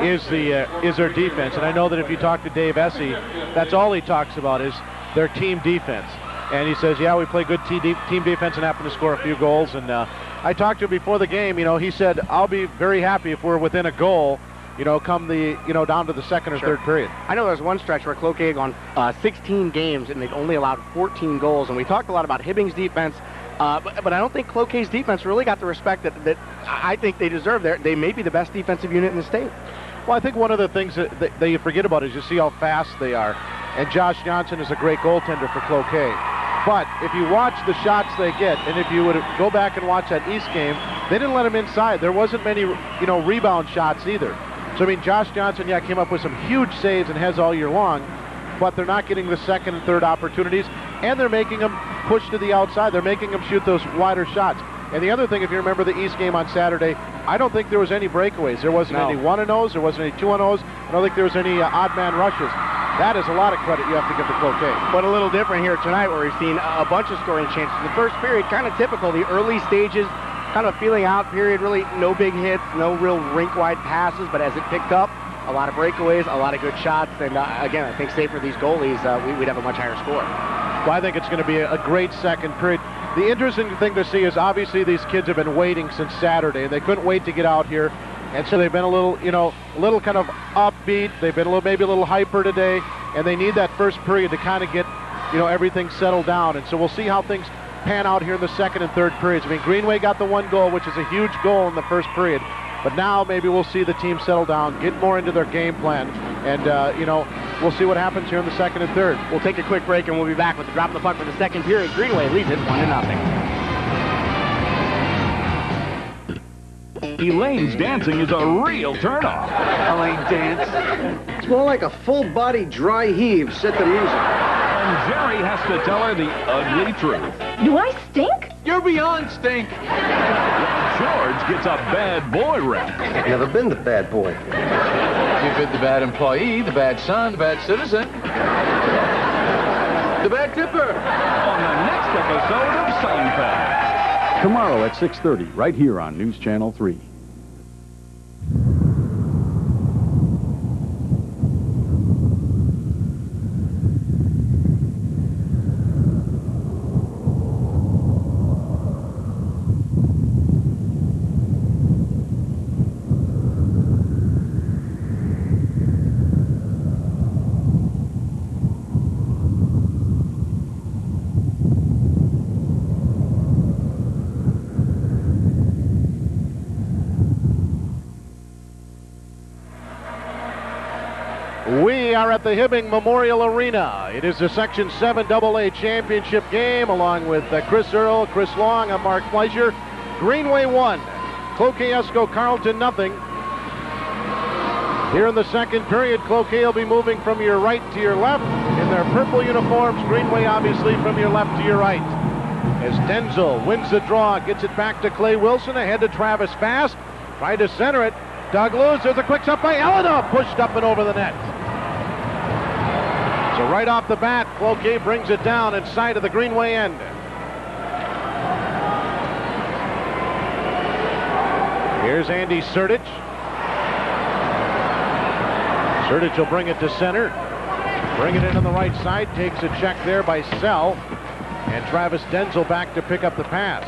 is their defense. And I know that if you talk to Dave Essie, that's all he talks about is their team defense. And he says, yeah, we play good team defense and happen to score a few goals. And I talked to him before the game. You know, he said, I'll be very happy if we're within a goal, you know, come the, you know, down to the second or third period. I know there's one stretch where Cloquet had gone 16 games and they've only allowed 14 goals. And we talked a lot about Hibbing's defense, but I don't think Cloquet's defense really got the respect that I think they deserve. They may be the best defensive unit in the state. Well, I think one of the things that you forget about is you see how fast they are. And Josh Johnson is a great goaltender for Cloquet. But if you watch the shots they get, and if you would go back and watch that East game, they didn't let him inside. There wasn't many, you know, rebound shots either. So, I mean, Josh Johnson, yeah, came up with some huge saves and has all year long, but they're not getting the second and third opportunities, and they're making them push to the outside. They're making them shoot those wider shots. And the other thing, if you remember the East game on Saturday, I don't think there was any breakaways. There wasn't any 1-0s. There wasn't any 2-0s. I don't think there was any odd man rushes. That is a lot of credit you have to give to Cloquet. But a little different here tonight, where we've seen a bunch of scoring chances. The first period, kind of typical. The early stages, kind of a feeling out period. Really no big hits, no real rink-wide passes. But as it picked up, a lot of breakaways, a lot of good shots. And again, I think save for these goalies, we'd have a much higher score. Well, I think it's going to be a great second period. The interesting thing to see is obviously these kids have been waiting since Saturday, and they couldn't wait to get out here. And so they've been a little, you know, a little kind of upbeat. They've been maybe a little hyper today, and they need that first period to kind of get, you know, everything settled down. And so we'll see how things pan out here in the second and third periods. I mean, Greenway got the one goal, which is a huge goal in the first period. But now maybe we'll see the team settle down, get more into their game plan, and, you know, we'll see what happens here in the second and third. We'll take a quick break, and we'll be back with the drop of the puck for the second period. Greenway leads it 1-0. Elaine's dancing is a real turnoff. Elaine dance. It's more like a full-body dry heave. Set the music. And Jerry has to tell her the ugly truth. Do I stink? You're beyond stink. George gets a bad boy rap. Never been the bad boy. You've been the bad employee, the bad son, the bad citizen, the bad tipper. On the next episode of Seinfeld. Tomorrow at 6:30, right here on News Channel 3. We are at the Hibbing Memorial Arena. It is the Section 7 AA Championship game, along with Chris Earl, Chris Long, I'm Mark Fleischer. Greenway 1, Cloquet Carleton nothing. Here in the second period, Cloquet will be moving from your right to your left in their purple uniforms. Greenway, obviously, from your left to your right. As Denzel wins the draw, gets it back to Clay Wilson, ahead to Travis Fast. Tried to center it. Doug Lewis, there's a quick shot by Elena, pushed up and over the net. So right off the bat, Cloquet brings it down inside of the Greenway end. Here's Andy Sertich. Sertich will bring it to center. Bring it in on the right side. Takes a check there by Sell. And Travis Denzel back to pick up the pass.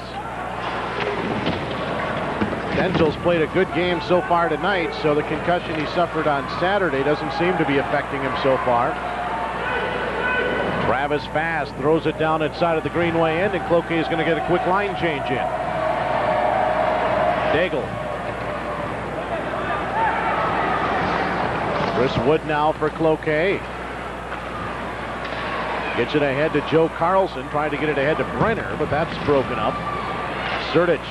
Denzel's played a good game so far tonight, so the concussion he suffered on Saturday doesn't seem to be affecting him so far. Travis Fast throws it down inside of the Greenway end, and Cloquet is going to get a quick line change in. Daigle. Chris Wood now for Cloquet. Gets it ahead to Joe Carlson, trying to get it ahead to Brenner, but that's broken up. Sertich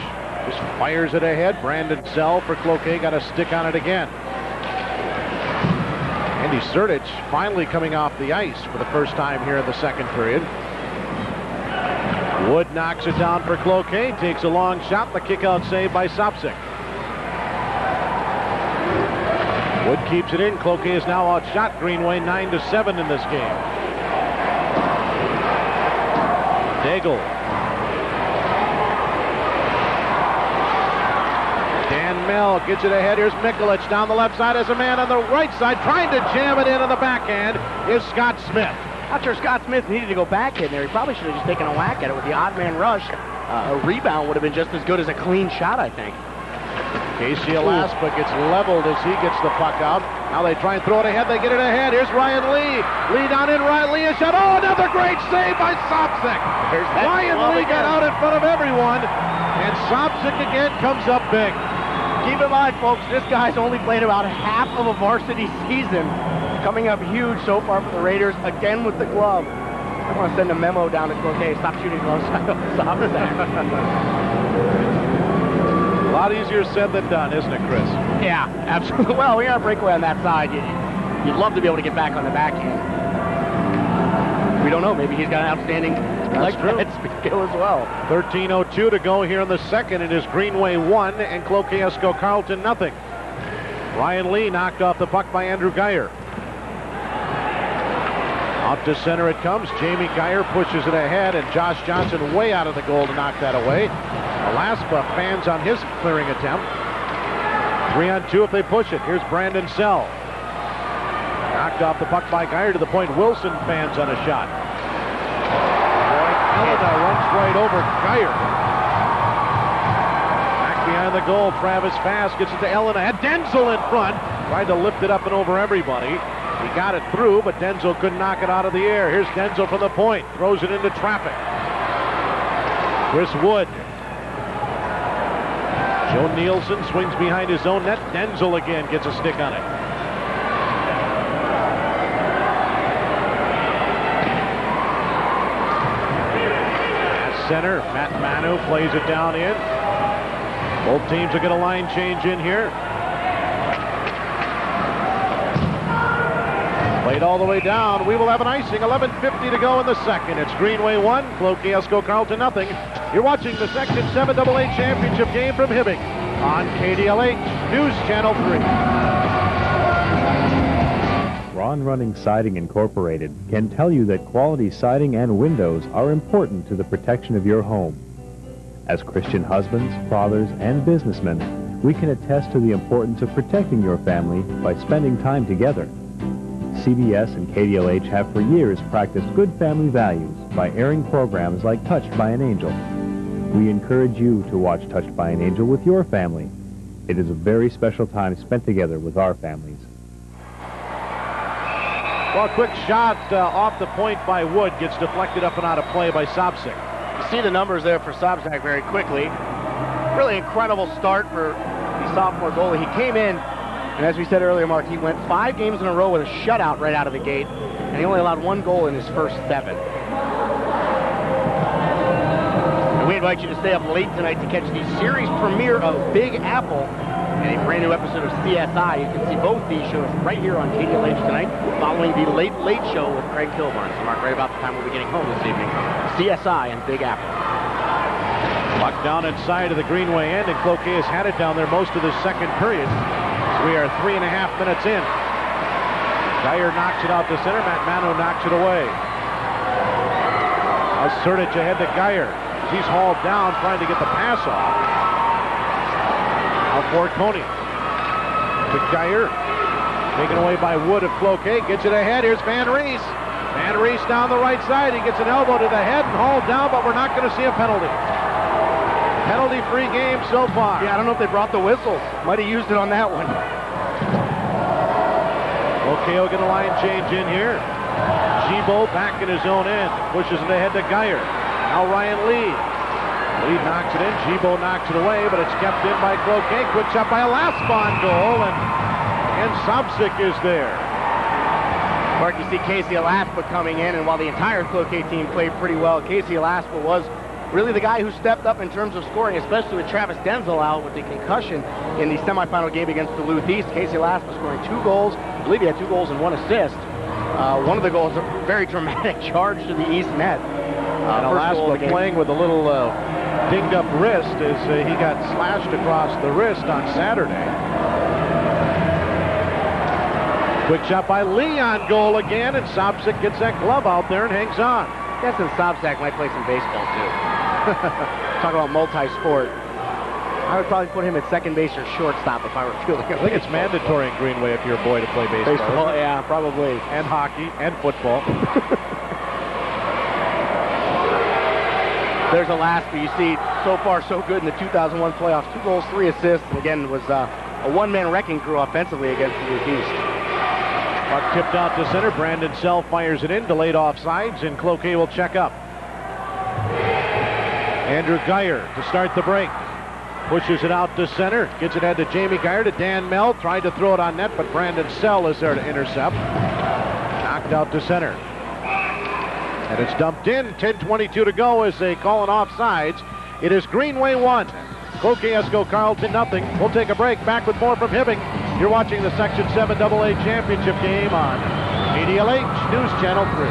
just fires it ahead. Brandon Sell for Cloquet, got a stick on it again. Andy Sertich finally coming off the ice for the first time here in the second period. Wood knocks it down for Cloquet, takes a long shot, the kick-out save by Sopcich. Wood keeps it in. Cloquet is now outshot Greenway 9-7 in this game. Daigle. Dan Mel gets it ahead. Here's Mikulich down the left side as a man on the right side. Trying to jam it in on the backhand is Scott Smith. Not sure Scott Smith needed to go back in there. He probably should have just taken a whack at it with the odd man rush. A rebound would have been just as good as a clean shot, I think. Casey Alaspa gets leveled as he gets the puck out. Now they try and throw it ahead. They get it ahead. Here's Ryan Lee. Lee down in. Ryan Lee is shot. Oh, another great save by Sopcich. Ryan Lee got out in front of everyone. And Sopcich again comes up big. Keep in mind, folks, this guy's only played about half of a varsity season. Coming up huge so far for the Raiders, again with the glove. I want to send a memo down to Cloquet. Stop shooting gloves on Sopcich. A lot easier said than done, isn't it, Chris? Yeah, absolutely. Well, we are a breakaway on that side. You'd love to be able to get back on the backhand. We don't know. Maybe he's got an outstanding skill as well. 13:02 to go here in the second. It is Greenway 1 and Cloquet Carleton nothing. Ryan Lee knocked off the puck by Andrew Geyer. Out to center it comes. Jamie Geyer pushes it ahead, and Josh Johnson way out of the goal to knock that away. Alaspa fans on his clearing attempt. 3-on-2 if they push it. Here's Brandon Sell. Knocked off the puck by Geyer to the point. Wilson fans on a shot. Elena runs right over Geyer. Back behind the goal. Travis Fast gets it to Elena. Had Denzel in front. Tried to lift it up and over everybody. He got it through, but Denzel couldn't knock it out of the air. Here's Denzel from the point. Throws it into traffic. Chris Wood. Joe Nielsen swings behind his own net. Denzel again gets a stick on it. At center, Matt Manu plays it down in. Both teams will get a line change in here. Played all the way down. We will have an icing. 11:50 to go in the second. It's Greenway 1, Cloquet Carlton nothing. You're watching the Section 7 AA Championship game from Hibbing on KDLH News Channel 3. Ron Running Siding Incorporated can tell you that quality siding and windows are important to the protection of your home. As Christian husbands, fathers, and businessmen, we can attest to the importance of protecting your family by spending time together. CBS and KDLH have for years practiced good family values by airing programs like Touched by an Angel. We encourage you to watch Touched by an Angel with your family. It is a very special time spent together with our families. Well, a quick shot off the point by Wood gets deflected up and out of play by Sobczyk. You see the numbers there for Sobczyk very quickly. Really incredible start for the sophomore goalie. He came in, and as we said earlier, Mark, he went 5 games in a row with a shutout right out of the gate, and he only allowed 1 goal in his first 7. And we invite you to stay up late tonight to catch the series premiere of Big Apple and a brand new episode of CSI. You can see both these shows right here on KDLH tonight, following the Late Late Show with Craig Kilborn. So Mark, right about the time we'll be getting home this evening, CSI and Big Apple. Puck down inside of the Greenway end, and Cloquet has had it down there most of the second period. We are 3.5 minutes in. Geyer knocks it out to center. Matt Mano knocks it away. Sertic ahead to Geyer. He's hauled down trying to get the pass off. Out for Coney. To Geyer. Taken away by Wood of Cloquet. Gets it ahead. Here's Van Rees. Van Rees down the right side. He gets an elbow to the head and hauled down, but we're not going to see a penalty. Penalty-free game so far. Yeah, I don't know if they brought the whistles. Might have used it on that one. Okay, we'll get a line change in here. Gibault back in his own end. Pushes it ahead to Geyer. Now Ryan Lee. Lee knocks it in. Gibault knocks it away, but it's kept in by Cloquet. Quick shot by Alaspa on goal, and Sobczyk is there. Mark, you see Casey Alaspa coming in, and while the entire Cloquet team played pretty well, Casey Alaspa was really the guy who stepped up in terms of scoring, especially with Travis Denzel out with the concussion in the semifinal game against Duluth East. Casey Alaspa scoring 2 goals. I believe he had 2 goals and 1 assist. One of the goals, a very dramatic charge to the East net. And Alaspa playing with a little dinged up wrist as he got slashed across the wrist on Saturday. Quick shot by Lee on goal again, and Sobczyk gets that glove out there and hangs on. Guess Sobczyk might play some baseball too. Talk about multi-sport. I would probably put him at second base or shortstop if I were fielding. I think it's mandatory in Greenway if you're a boy to play baseball. Baseball, yeah, probably. And hockey and football. There's Alaspa. You see, so far so good in the 2001 playoffs. 2 goals, 3 assists, and again was a one-man wrecking crew offensively against the East. Puck tipped out to center. Brandon Sell fires it in. Delayed offsides, and Cloquet will check up. Andrew Geyer to start the break. Pushes it out to center. Gets it ahead to Jamie Geyer to Dan Mell. Tried to throw it on net, but Brandon Sell is there to intercept. Knocked out to center. And it's dumped in. 10:22 to go as they call an offsides. It is Greenway 1. Cloquet Carlton nothing. We'll take a break. Back with more from Hibbing. You're watching the Section 7 AA Championship game on KDLH News Channel 3.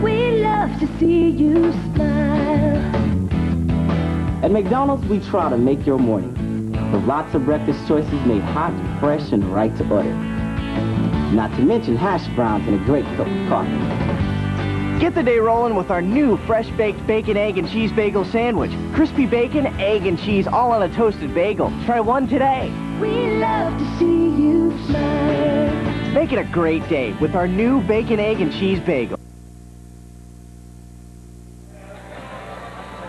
We love to see you smile. At McDonald's, we try to make your morning with lots of breakfast choices made hot, fresh, and right to order. Not to mention hash browns and a great cup of coffee. Get the day rolling with our new fresh-baked bacon, egg, and cheese bagel sandwich. Crispy bacon, egg, and cheese all on a toasted bagel. Try one today. We love to see you smile. Make it a great day with our new bacon, egg, and cheese bagel.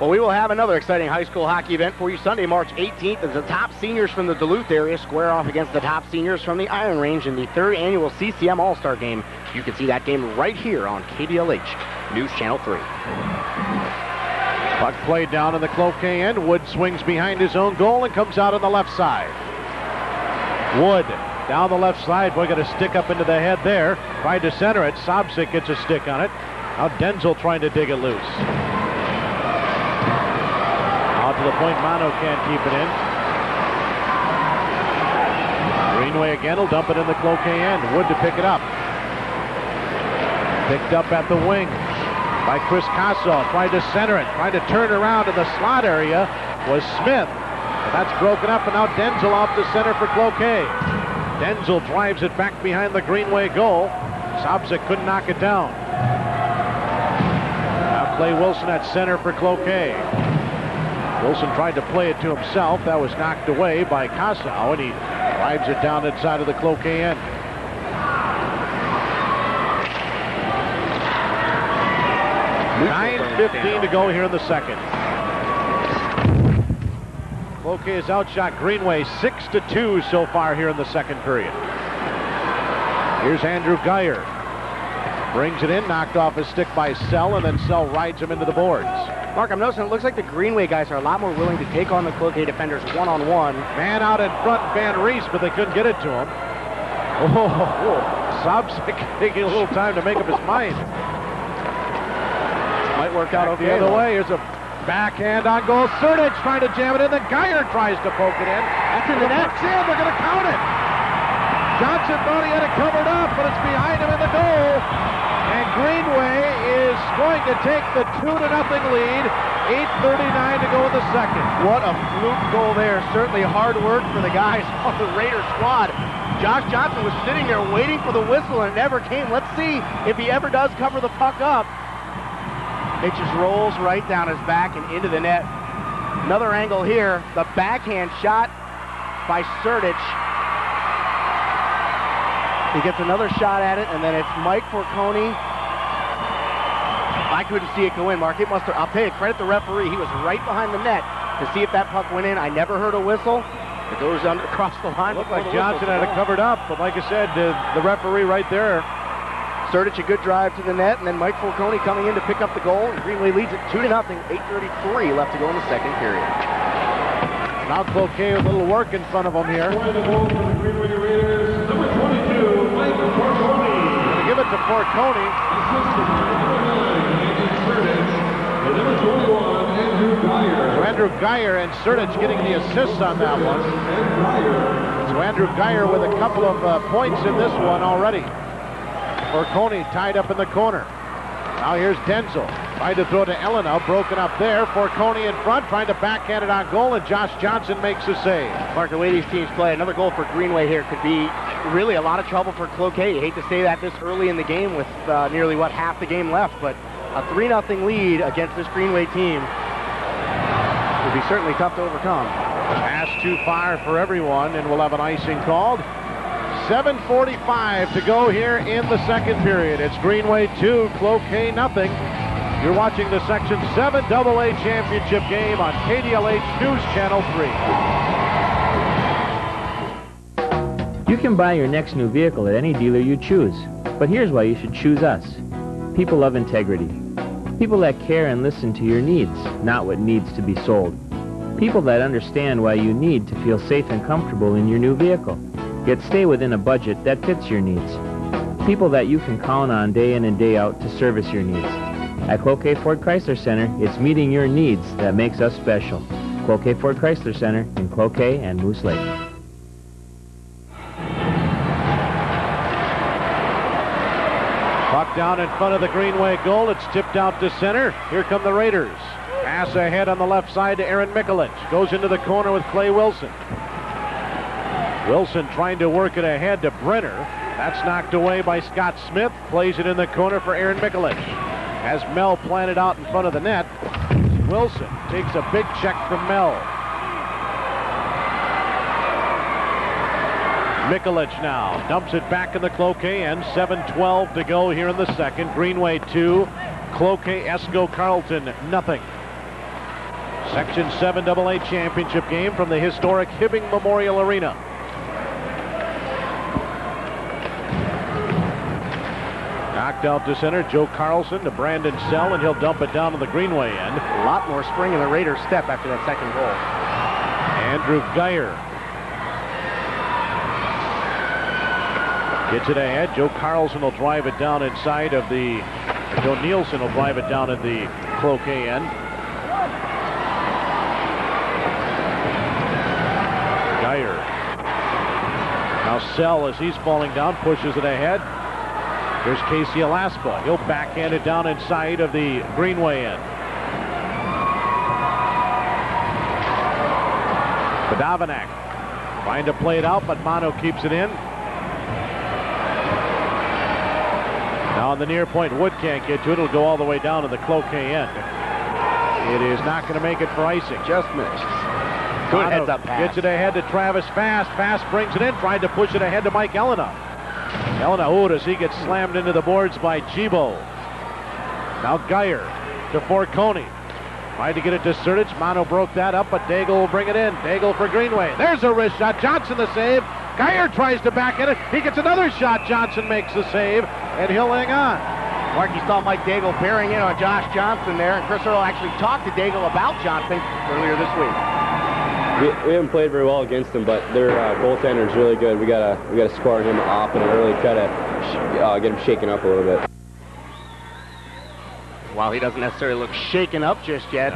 Well, we will have another exciting high school hockey event for you Sunday, March 18th, as the top seniors from the Duluth area square off against the top seniors from the Iron Range in the 3rd annual CCM All-Star Game. You can see that game right here on KDLH News Channel 3. Puck played down in the Cloquet end. Wood swings behind his own goal and comes out on the left side. Wood down the left side. Boy, got a stick up into the head there. Tried to center it. Sobczyk gets a stick on it. Now Denzel trying to dig it loose. Now Out to the point, Mano can't keep it in. Greenway again will dump it in the Cloquet end. Wood to pick it up. Picked up at the wing by Chris Casal. Tried to center it. Tried to turn around in the slot area was Smith. But that's broken up, and now Denzel off the center for Cloquet. Denzel drives it back behind the Greenway goal. Sobczyk couldn't knock it down. Now Clay Wilson at center for Cloquet. Wilson tried to play it to himself. That was knocked away by Casal, and he drives it down inside of the Cloquet end. .9:15 to go here in the second. Cloquet has outshot Greenway 6-2 so far here in the second period. Here's Andrew Geyer. Brings it in, knocked off his stick by Sell, and then Sell rides him into the boards. Mark, I'm noticing it looks like the Greenway guys are a lot more willing to take on the Cloquet defenders one-on-one. Man out in front, Van Rees, but they couldn't get it to him. Sobczyk taking a little time to make up his mind. Might work out okay. The other way, here's a backhand on goal. Srdych trying to jam it in. Then Geyer tries to poke it in. That's in the net. They're going to count it. Johnson thought he had it covered up, but it's behind him in the goal. And Greenway is going to take the 2-0 lead. 8:39 to go in the second. What a fluke goal there. Certainly hard work for the guys on the Raider squad. Josh Johnson was sitting there waiting for the whistle, and it never came. Let's see if he ever does cover the puck up. It just rolls right down his back and into the net. Another angle here. The backhand shot by Srdych. He gets another shot at it, and then it's Mike Forconi. I couldn't see it go in, Mark. It must have, I'll tell you, credit the referee. He was right behind the net to see if that puck went in. I never heard a whistle. It goes across the line. Looked like Johnson had it covered up, but like I said, the referee right there. Srdych, a good drive to the net, and then Mike Forconi coming in to pick up the goal, and Greenway leads it 2-0. 8:33 left to go in the second period. Now Cloquet with a little work in front of him here. Give it to Forconi. So Andrew Geyer and Srdych getting the assists on that one. So Andrew Geyer with a couple of points in this one already. Forconi tied up in the corner. Now here's Denzel. Tried to throw to Elena, broken up there. Forconi in front, trying to backhand it on goal, and Josh Johnson makes a save. Mark, the way these teams play, another goal for Greenway here could be really a lot of trouble for Cloquet. You hate to say that this early in the game with nearly, half the game left, but a 3-0 lead against this Greenway team would be certainly tough to overcome. Pass too far for everyone, and we'll have an icing called. 7:45 to go here in the second period. It's Greenway 2, Cloquet nothing. You're watching the Section 7 AA Championship game on KDLH News Channel 3. You can buy your next new vehicle at any dealer you choose. But here's why you should choose us. People of integrity. People that care and listen to your needs, not what needs to be sold. People that understand why you need to feel safe and comfortable in your new vehicle, yet stay within a budget that fits your needs. People that you can count on day in and day out to service your needs. At Cloquet Ford Chrysler Center, it's meeting your needs that makes us special. Cloquet Ford Chrysler Center in Cloquet and Moose Lake. Puck down in front of the Greenway goal. It's tipped out to center. Here come the Raiders. Pass ahead on the left side to Aaron Mikulich. Goes into the corner with Clay Wilson. Wilson trying to work it ahead to Brenner. That's knocked away by Scott Smith. Plays it in the corner for Aaron Mikulich. Has Mel planted out in front of the net. Wilson takes a big check from Mel. Mikulich now dumps it back in the Cloquet end. 7:12 to go here in the second. Greenway 2, Cloquet Esco Carlton nothing. Section 7 AA Championship game from the historic Hibbing Memorial Arena. Knocked out to center, Joe Carlson to Brandon Sell, and he'll dump it down to the Greenway end. A lot more spring in the Raiders' step after that second goal. Andrew Geyer gets it ahead. Joe Carlson will drive it down inside of the, Joe Nielsen will drive it down at the Cloquet end. Now Sell, as he's falling down, pushes it ahead. Here's Casey Alaspa. He'll backhand it down inside of the Greenway end. Badavanak trying to play it out, but Mono keeps it in. Now on the near point, Wood can't get to it. It'll go all the way down to the Cloquet end. It is not going to make it for icing. Just missed. Good heads-up pass. Gets it ahead to Travis Fast. Fast brings it in, tried to push it ahead to Mike Elena. Elena, does he get slammed into the boards by Gibo. Now Geyer to Forconi. Tried to get it to Sertic. Mono broke that up, but Daigle will bring it in. Daigle for Greenway. There's a wrist shot. Johnson the save. Geyer tries to back at it. He gets another shot. Johnson makes the save, and he'll hang on. Marky saw Mike Daigle bearing in on Josh Johnson there, and Chris Earl actually talked to Daigle about Johnson earlier this week. We haven't played very well against them, but their goaltender is really good. We gotta score him off and really try to get him shaken up a little bit. While he doesn't necessarily look shaken up just yet,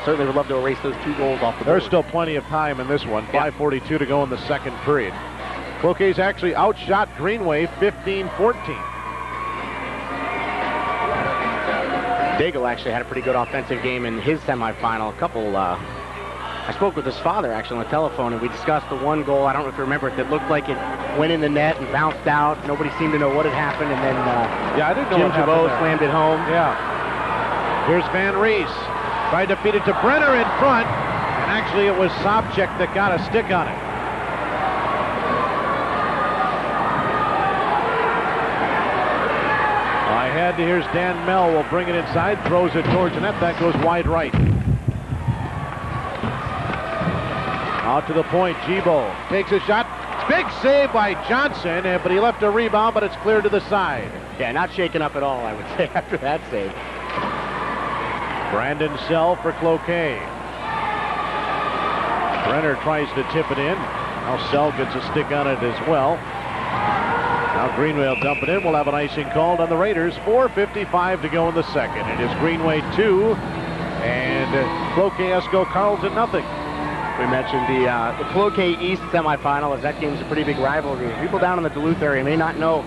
certainly would love to erase those 2 goals off the board. There's still plenty of time in this one. 5:42 to go in the second period. Cloquet's actually outshot Greenway 15-14. Daigle actually had a pretty good offensive game in his semifinal. I spoke with his father actually on the telephone, and we discussed the one goal. I don't know if you remember it. That looked like it went in the net and bounced out. Nobody seemed to know what had happened, and then I didn't know Jim what happened Jabot there. slammed it home. Yeah. Here's Van Rees. Tried to feed it to Brenner in front, and actually it was Sobchak that got a stick on it. Ahead, here's Dan Mell, will bring it inside, throws it towards the net, that goes wide right. Out to the point, Gibo takes a shot. Big save by Johnson, but he left a rebound, but it's cleared to the side. Yeah, not shaken up at all, I would say, after that save. Brandon Sell for Cloquet. Brenner tries to tip it in. Now Sell gets a stick on it as well. Now Greenway will dump it in. We'll have an icing called on the Raiders. 4:55 to go in the second. It is Greenway 2 and Cloquet Esco Carlton nothing. We mentioned the Cloquet East semifinal, as that game's a pretty big rivalry. People down in the Duluth area may not know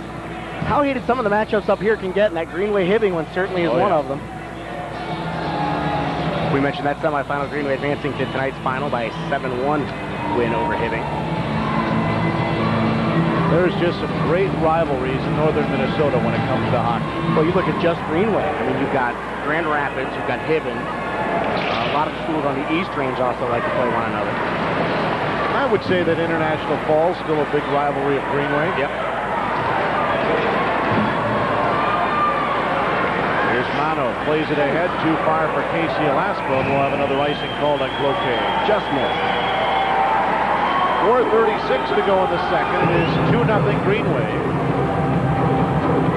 how heated some of the matchups up here can get, and that Greenway-Hibbing one certainly is one of them. We mentioned that semifinal, Greenway advancing to tonight's final by a 7-1 win over Hibbing. There's just some great rivalries in northern Minnesota when it comes to hockey. Well, you look at just Greenway. I mean, you've got Grand Rapids, you've got Hibbing. A lot of schools on the East Range also like to play one another. I would say that International Falls still a big rivalry of Greenway. Yep. Here's Mono, plays it ahead, too far for Casey Alaspa, and we'll have another icing called on Cloquet. Just missed. 4:36 to go in the second. It is 2-0 Greenway.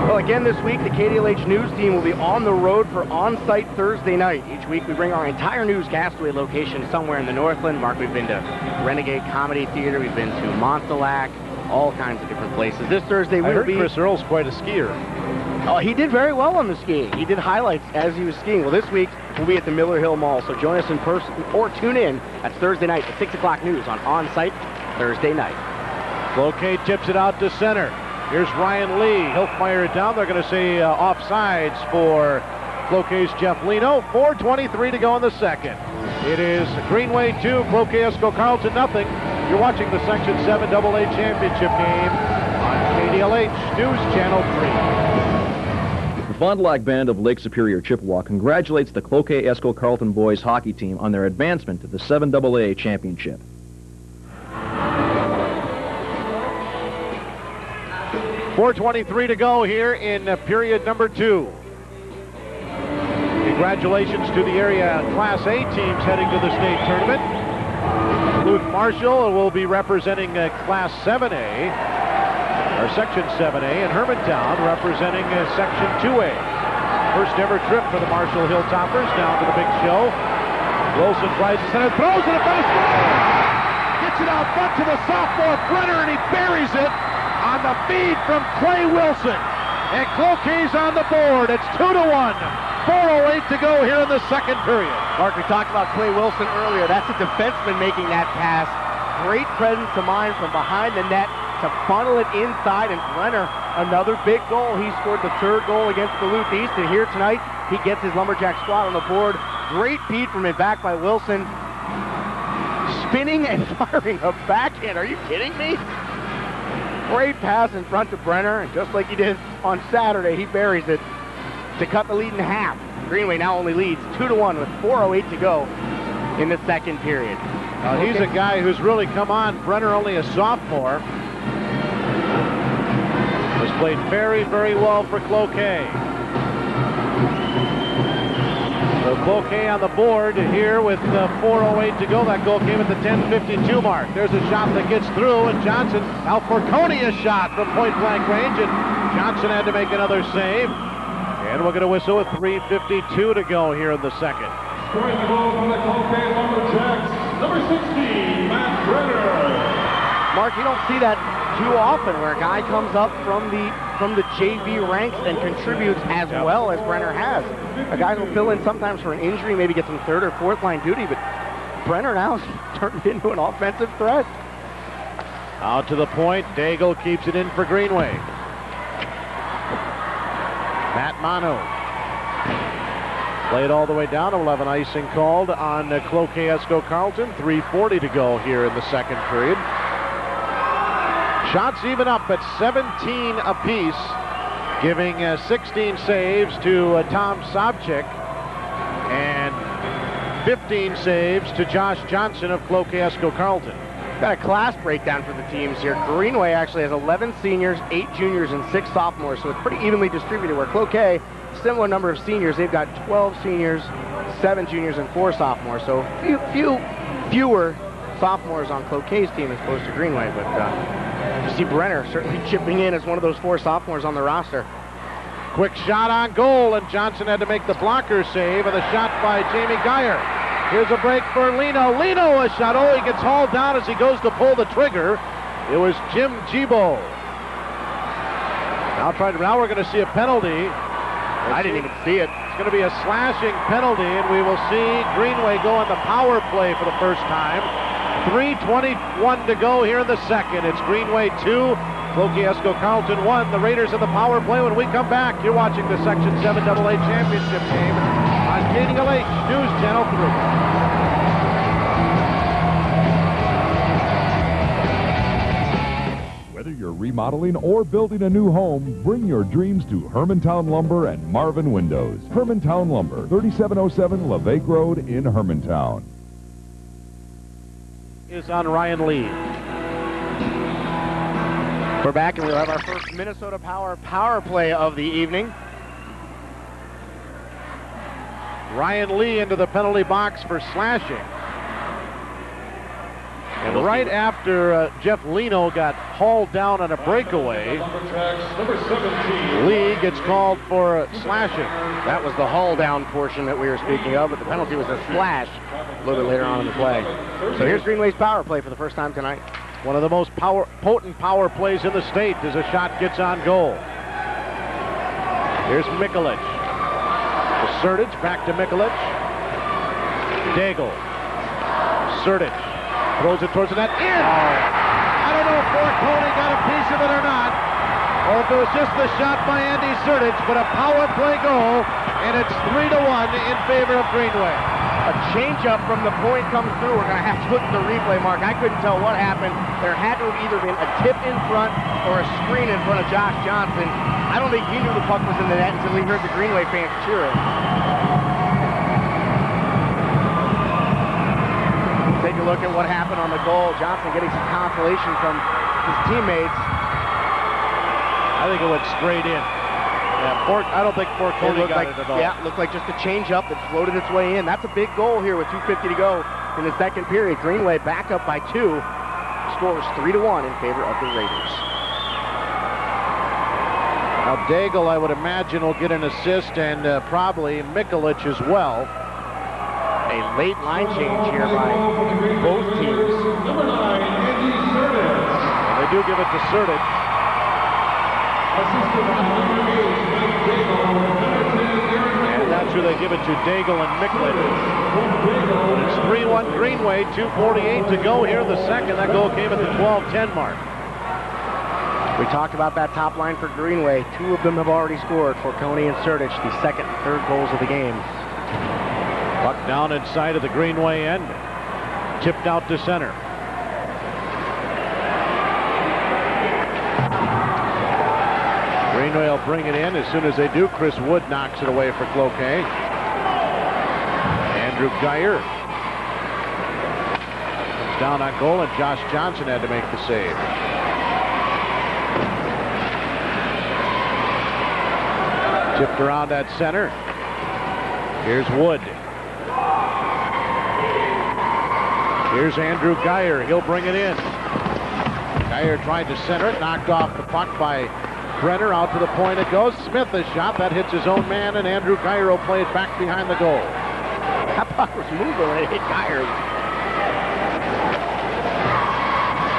Well, again this week, the KDLH news team will be on the road for on-site Thursday night. Each week, we bring our entire newscast to a location somewhere in the Northland. Mark, we've been to Renegade Comedy Theater. We've been to Montelac, all kinds of different places. This Thursday, I heard Chris Earl's quite a skier. Oh, he did very well on the skiing. He did highlights as he was skiing. Well, this week, we'll be at the Miller Hill Mall, so join us in person or tune in. That's Thursday night, the 6 o'clock news on-site Thursday night. Cloquet tips it out to center. Here's Ryan Lee. He'll fire it down. They're going to say offsides for Cloquet's Jeff Lino. 4:23 to go in the second. It is Greenway 2, Cloquet Esco Carlton nothing. You're watching the Section 7 AA Championship game on KDLH News Channel 3. The Fond du Lac Band of Lake Superior, Chippewa congratulates the Cloquet Esco Carlton boys hockey team on their advancement to the 7 AA Championship. .423 to go here in period number 2. Congratulations to the area Class A teams heading to the state tournament. Duluth Marshall will be representing Class 7A, or Section 7A, and Hermantown representing Section 2A. First ever trip for the Marshall Hilltoppers down to the big show. Wilson tries to center, throws it, gets it out front to the sophomore Brenner, and he buries it on the feed from Clay Wilson. And Cloquet's on the board. It's 2-1. 4:08 to go here in the second period. Mark, we talked about Clay Wilson earlier. That's a defenseman making that pass. Great presence of mind from behind the net. to funnel it inside, and Brenner, another big goal. He scored the third goal against Duluth East, and here tonight, he gets his Lumberjack squad on the board. Great feed from it, back by Wilson. Spinning and firing a backhand. Are you kidding me? Great pass in front to Brenner, and just like he did on Saturday, he buries it to cut the lead in half. Greenway now only leads 2-1 with 4:08 to go in the second period. He's a guy who's really come on. Brenner, only a sophomore, has played very, very well for Cloquet. So Cloquet on the board here with 4:08 to go. That goal came at the 10:52 mark. There's a shot that gets through, and Johnson, Al Forconi, a shot from point-blank range, and Johnson had to make another save. And we're going to whistle with 3:52 to go here in the second. Scoring the goal from the Cloquet Lumberjacks, number 16, Matt Brenner. Mark, you don't see that too often where a guy comes up from the JV ranks and contributes as well as Brenner has. A guy will fill in sometimes for an injury, maybe get some third or fourth line duty, but Brenner now has turned into an offensive threat. Out to the point, Daigle keeps it in for Greenway. Matt Manu. Played all the way down. 11 icing called on Cloquet Esco Carleton. 3:40 to go here in the second period. Shots even up at 17 apiece, giving 16 saves to Tom Sobchik and 15 saves to Josh Johnson of Cloquet Esco Carleton. Got a class breakdown for the teams here. Greenway actually has 11 seniors, 8 juniors, and 6 sophomores, so it's pretty evenly distributed, where Cloquet, similar number of seniors. They've got 12 seniors, 7 juniors, and 4 sophomores, so fewer sophomores on Cloquet's team as opposed to Greenway, but you see Brenner certainly chipping in as one of those 4 sophomores on the roster. Quick shot on goal, and Johnson had to make the blocker save, and the shot by Jamie Geyer. Here's a break for Lino. Lino, a shot. Oh, he gets hauled down as he goes to pull the trigger. It was Jim Gibo. Now we're going to see a penalty. I didn't even see it. It's going to be a slashing penalty, and we will see Greenway go on the power play for the first time. 3:21 to go here in the second. It's Greenway 2, Cloquet Esco Carleton 1. The Raiders in the power play. When we come back, you're watching the Section 7 AA Championship game on KDLH News Channel 3. Whether you're remodeling or building a new home, bring your dreams to Hermantown Lumber and Marvin Windows. Hermantown Lumber, 3707 LaVake Road in Hermantown. Is on Ryan Lee. We're back, and we'll have our first Minnesota power play of the evening. Ryan Lee into the penalty box for slashing. And right after Jeff Lino got hauled down on a breakaway, Lee gets called for slashing. That was the haul down portion that we were speaking of, but the penalty was a slash a little bit later on in the play. So here's Greenway's power play for the first time tonight. One of the most potent power plays in the state as a shot gets on goal. Here's Mikulich. Sertic, back to Mikulich. Daigle. Sertic throws it towards the net. In! I don't know if Forconi got a piece of it or not, or if it was just the shot by Andy Sertic, but a power play goal, and it's 3-1 in favor of Greenway. A change-up from the point comes through. We're going to have to look at the replay, Mark. I couldn't tell what happened. There had to have either been a tip in front or a screen in front of Josh Johnson. I don't think he knew the puck was in the net until he heard the Greenway fans cheering. Take a look at what happened on the goal. Johnson getting some consolation from his teammates. I think it went straight in. Yeah, I don't think Forconi got it at all. Yeah, it looked like just a change-up that floated its way in. That's a big goal here with 2:50 to go in the second period. Greenway back up by 2. Scores 3-1 in favor of the Raiders. Now Daigle, I would imagine, will get an assist, and probably Mikulich as well. A late line change here by both teams. Number 9, Andy Sertic. And they do give it to Sertic. And that's who they give it to, Daigle and Mikulich. It's 3-1 Greenway, 2:48 to go here in the second. That goal came at the 12:10 mark. We talked about that top line for Greenway. 2 of them have already scored for Coney and Sertich, the second and third goals of the game. Puck down inside of the Greenway end. Tipped out to center. Greenway will bring it in. As soon as they do, Chris Wood knocks it away for Cloquet. Andrew Geyer comes down on goal, and Josh Johnson had to make the save. Tipped around at center. Here's Wood. Here's Andrew Geyer. He'll bring it in. Geyer tried to center it, knocked off the puck by Brenner. Out to the point it goes. Smith a shot that hits his own man, and Andrew Geyer will play it back behind the goal. That puck was moving when it hit Geyer.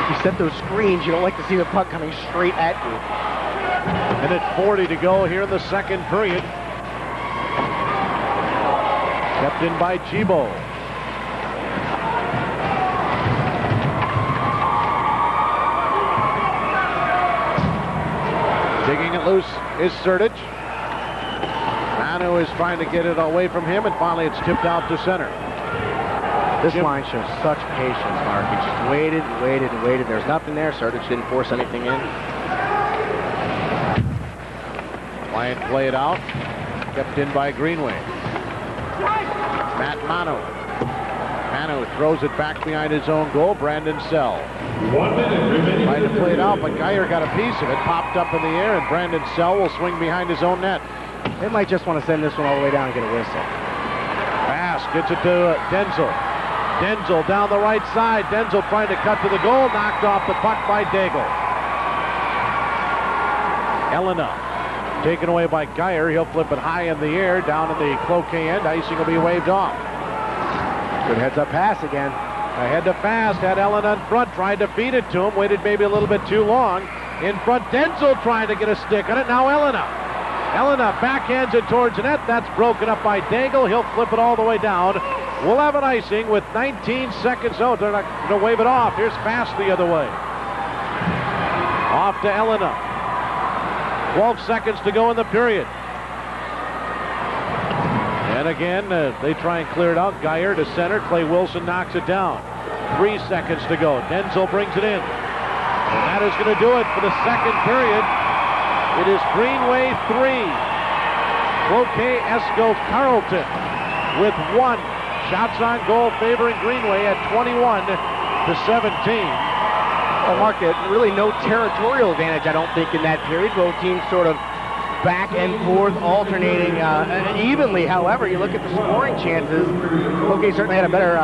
You set those screens, you don't like to see the puck coming straight at you. Minute 40 to go here in the second period. Kept in by Chibo. Digging it loose is Sertich. Manu is trying to get it away from him, and finally it's tipped out to center. This line shows such patience, Mark. He just waited and waited and waited. There's nothing there. Sertich didn't force anything in. Lion play it out. Kept in by Greenway. Matt Manu. Manu throws it back behind his own goal. Brandon Sell. 1 minute remaining. Tried to play it out, but Geyer got a piece of it. Popped up in the air, and Brandon Sell will swing behind his own net. They might just want to send this one all the way down and get a whistle. Pass gets it to Denzel. Denzel down the right side. Denzel trying to cut to the goal. Knocked off the puck by Daigle. Elena taken away by Geyer. He'll flip it high in the air down in the Cloquet end. Icing will be waved off. Good heads-up pass again. Ahead to fast. Had Elena in front. Tried to feed it to him. Waited maybe a little bit too long. In front, Denzel trying to get a stick on it. Now Elena. Elena backhands it towards the net. That's broken up by Daigle. He'll flip it all the way down. We'll have an icing with 19 seconds. Oh, they're not going to wave it off. Here's Fast the other way. Off to Elena. 12 seconds to go in the period. And again, they try and clear it out. Geyer to center. Clay Wilson knocks it down. 3 seconds to go. Denzel brings it in. And that is going to do it for the second period. It is Greenway 3. Cloquet Esco Carleton with 1. Shots on goal favoring Greenway at 21 to 17. Well, Mark, really no territorial advantage, I don't think, in that period. Both teams sort of back and forth, alternating evenly. However, you look at the scoring chances. Cloquet certainly had a better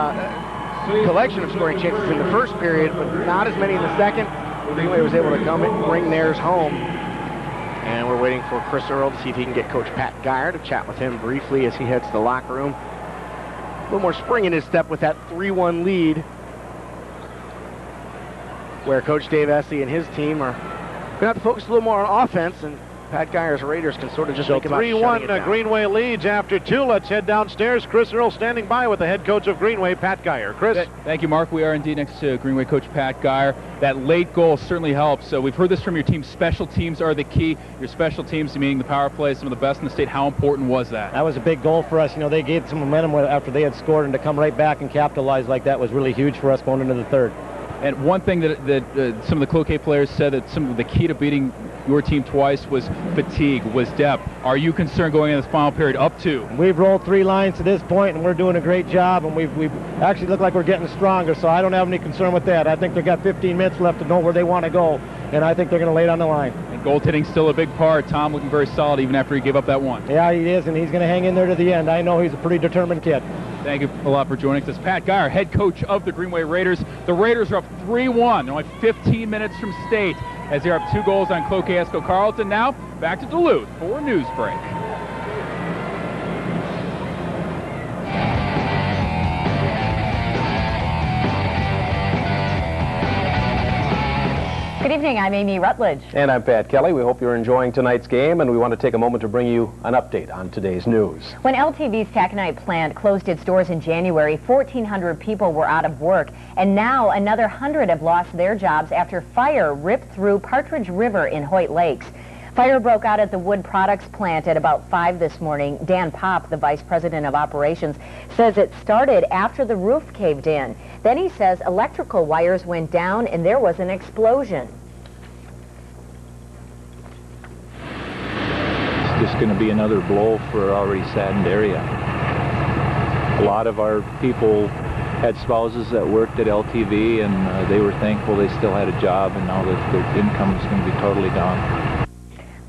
collection of scoring chances in the first period, but not as many in the second. Greenway was able to come and bring theirs home. And we're waiting for Chris Earl to see if he can get Coach Pat Geyer to chat with him briefly as he heads to the locker room. A little more spring in his step with that 3-1 lead, where Coach Dave Essie and his team are going to have to focus a little more on offense, and Pat Geyer's Raiders can sort of just think about 3-1 Greenway leads after 2. Let's head downstairs. Chris Earl standing by with the head coach of Greenway, Pat Geyer. Chris? Thank you, Mark. We are indeed next to Greenway coach Pat Geyer. That late goal certainly helps. So we've heard this from your team. Special teams are the key. Your special teams, meaning the power play, some of the best in the state. How important was that? That was a big goal for us. You know, they gave some momentum after they had scored, and to come right back and capitalize like that was really huge for us going into the third. And one thing that some of the Cloquet players said that some of the key to beating your team twice was fatigue, was depth. Are you concerned going into this final period up to? We've rolled 3 lines to this point, and we're doing a great job, and we've actually looked like we're getting stronger, so I don't have any concern with that. I think they've got 15 minutes left to know where they want to go, and I think they're going to lay it on the line. And goaltending's still a big part. Tom looking very solid even after he gave up that one. Yeah, he is, and he's going to hang in there to the end. I know he's a pretty determined kid. Thank you a lot for joining us. Pat Geyer, head coach of the Greenway Raiders. The Raiders are up 3-1. They're only 15 minutes from state as they're up 2 goals on Cloquet Esco Carleton. Now, back to Duluth for a news break. Good evening, I'm Amy Rutledge. And I'm Pat Kelly. We hope you're enjoying tonight's game, and we want to take a moment to bring you an update on today's news. When LTV's taconite plant closed its doors in January, 1,400 people were out of work, and now another 100 have lost their jobs after fire ripped through Partridge River in Hoyt Lakes. Fire broke out at the wood products plant at about 5 this morning. Dan Popp, the vice president of operations, says it started after the roof caved in. Then he says electrical wires went down and there was an explosion. It's just going to be another blow for our already saddened area. A lot of our people had spouses that worked at LTV, and they were thankful they still had a job, and now that their income is going to be totally down.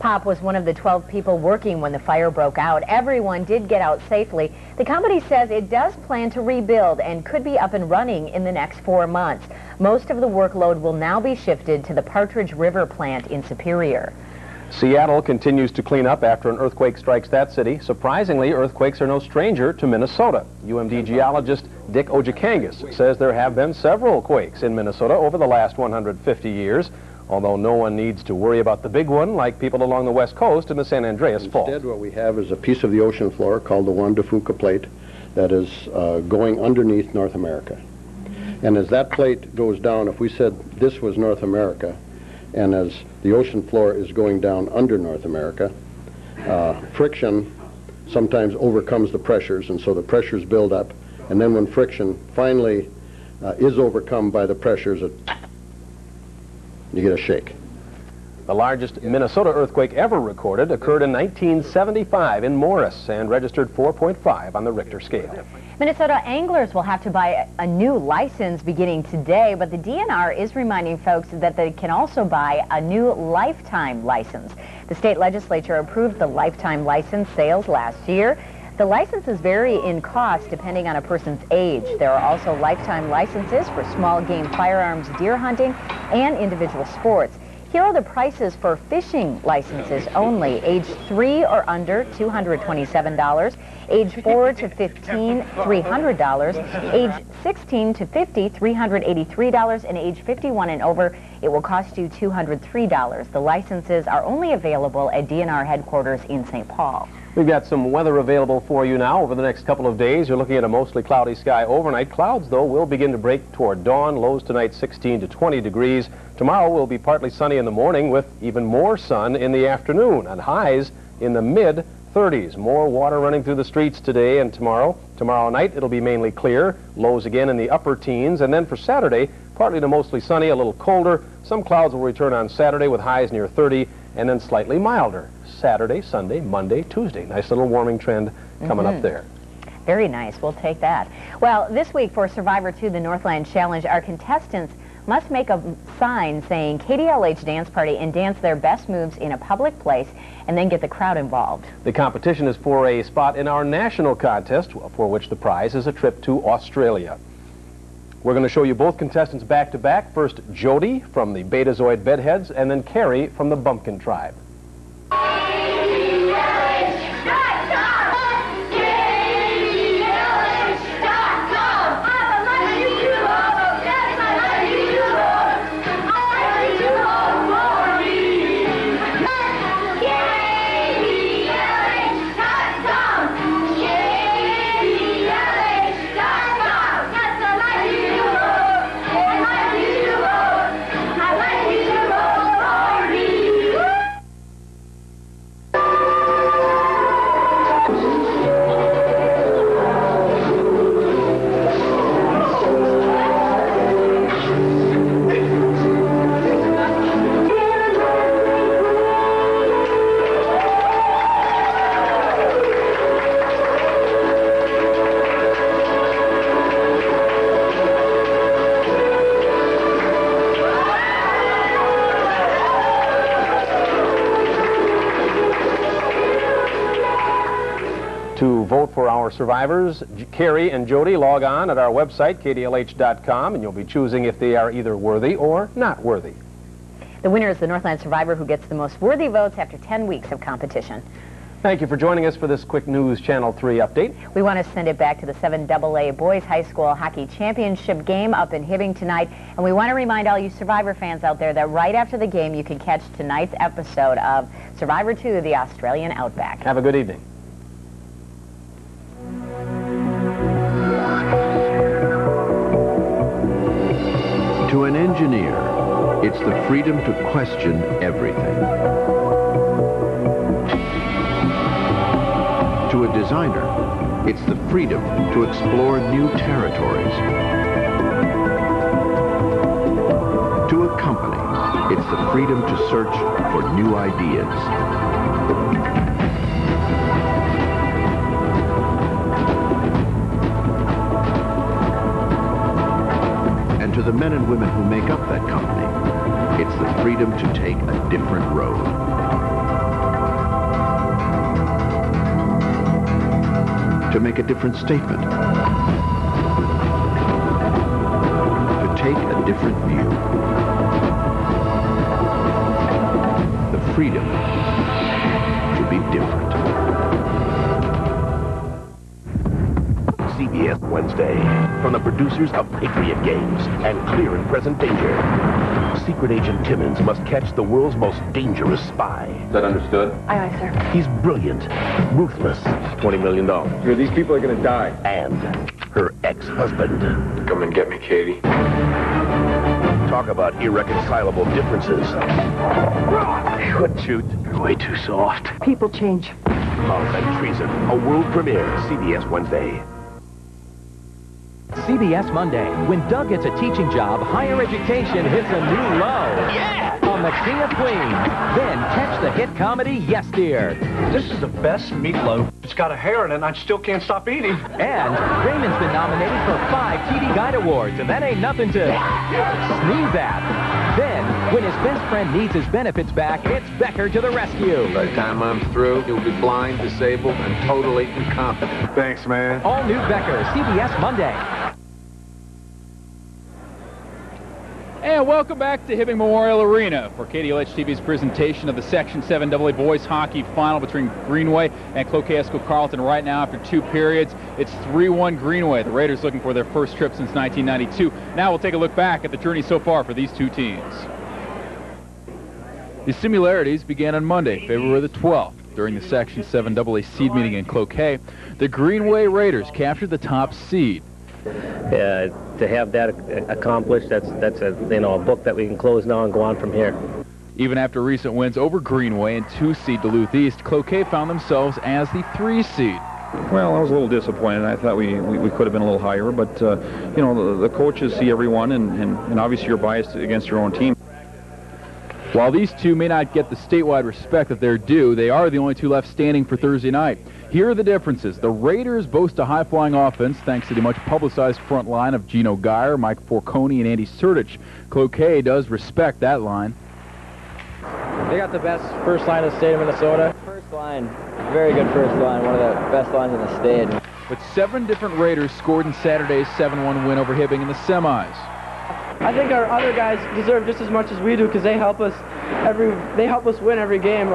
Popp was one of the 12 people working when the fire broke out. Everyone did get out safely. The company says it does plan to rebuild and could be up and running in the next 4 months. Most of the workload will now be shifted to the Partridge River plant in Superior. Seattle continues to clean up after an earthquake strikes that city. Surprisingly, earthquakes are no stranger to Minnesota. UMD geologist Dick Ojikangas says there have been several quakes in Minnesota over the last 150 years. Although no one needs to worry about the big one like people along the west coast in the San Andreas Fault. Instead, what we have is a piece of the ocean floor called the Juan de Fuca plate that is going underneath North America. And as that plate goes down, if we said this was North America, and as the ocean floor is going down under North America, friction sometimes overcomes the pressures, and so the pressures build up. And then when friction finally is overcome by the pressures, you get a shake. The largest Minnesota earthquake ever recorded occurred in 1975 in Morris and registered 4.5 on the Richter scale. Minnesota anglers will have to buy a new license beginning today, but the DNR is reminding folks that they can also buy a new lifetime license. The state legislature approved the lifetime license sales last year. The licenses vary in cost depending on a person's age. There are also lifetime licenses for small game firearms, deer hunting, and individual sports. Here are the prices for fishing licenses only. Age 3 or under, $227. Age 4 to 15, $300. Age 16 to 50, $383. And age 51 and over, it will cost you $203. The licenses are only available at DNR headquarters in St. Paul. We've got some weather available for you now over the next couple of days. You're looking at a mostly cloudy sky overnight. Clouds, though, will begin to break toward dawn. Lows tonight 16 to 20 degrees. Tomorrow will be partly sunny in the morning with even more sun in the afternoon and highs in the mid-30s. More water running through the streets today and tomorrow. Tomorrow night it'll be mainly clear. Lows again in the upper teens. And then for Saturday, partly to mostly sunny, a little colder. Some clouds will return on Saturday with highs near 30 and then slightly milder. Saturday, Sunday, Monday, Tuesday. Nice little warming trend coming up there. Very nice. We'll take that. Well, this week for Survivor 2, the Northland Challenge, our contestants must make a sign saying KDLH Dance Party and dance their best moves in a public place and then get the crowd involved. The competition is for a spot in our national contest, for which the prize is a trip to Australia. We're going to show you both contestants back to back. First, Jody from the Betazoid Bedheads, and then Carrie from the Bumpkin Tribe. To vote for our survivors, Carrie and Jody, log on at our website, kdlh.com, and you'll be choosing if they are either worthy or not worthy. The winner is the Northland Survivor who gets the most worthy votes after 10 weeks of competition. Thank you for joining us for this quick News Channel 3 update. We want to send it back to the 7AA Boys High School Hockey Championship game up in Hibbing tonight. And we want to remind all you Survivor fans out there that right after the game, you can catch tonight's episode of Survivor 2, the Australian Outback. Have a good evening. To an engineer, it's the freedom to question everything. To a designer, it's the freedom to explore new territories. To a company, it's the freedom to search for new ideas. And to the men and women who make up that company, it's the freedom to take a different road. To make a different statement. To take a different view. The freedom to be different. CBS Wednesday. From the producers of Patriot Games and Clear and Present Danger. Secret Agent Timmons must catch the world's most dangerous spy. Is that understood? Aye, aye, sir. He's brilliant, ruthless. $20 million. These people are going to die. And her ex-husband. Come and get me, Katie. Talk about irreconcilable differences. You wouldn't shoot. You're way too soft. People change. Love and Treason, a world premiere, CBS Wednesday. CBS Monday. When Doug gets a teaching job, higher education hits a new low. Yeah! On The King of Queens. Then catch the hit comedy Yes Dear. This is the best meatloaf. It's got a hair in it and I still can't stop eating. And Raymond's been nominated for 5 TV Guide Awards, and that ain't nothing to sneeze at. Then, when his best friend needs his benefits back, it's Becker to the rescue. By the time I'm through, you'll be blind, disabled, and totally incompetent. Thanks, man. All new Becker, CBS Monday. And welcome back to Hibbing Memorial Arena for KDLH-TV's presentation of the Section 7AA Boys Hockey Final between Greenway and Cloquet Carleton. Right now, after 2 periods, it's 3-1 Greenway. The Raiders looking for their first trip since 1992. Now we'll take a look back at the journey so far for these two teams. The similarities began on Monday, February the 12th. During the Section 7AA seed meeting in Cloquet, the Greenway Raiders captured the top seed. To have that accomplished, that's a a book that we can close now and go on from here. Even after recent wins over Greenway and 2-seed Duluth East, Cloquet found themselves as the 3-seed. Well, I was a little disappointed. I thought we could have been a little higher, but the coaches see everyone, and obviously you're biased against your own team. While these two may not get the statewide respect that they're due, they are the only two left standing for Thursday night. Here are the differences. The Raiders boast a high-flying offense thanks to the much-publicized front line of Gino Geyer, Mike Forconi, and Andy Sertich. Cloquet does respect that line. They got the best first line of the state of Minnesota. First line, very good first line, one of the best lines in the state. But 7 different Raiders scored in Saturday's 7-1 win over Hibbing in the semis. I think our other guys deserve just as much as we do because they help us win every game.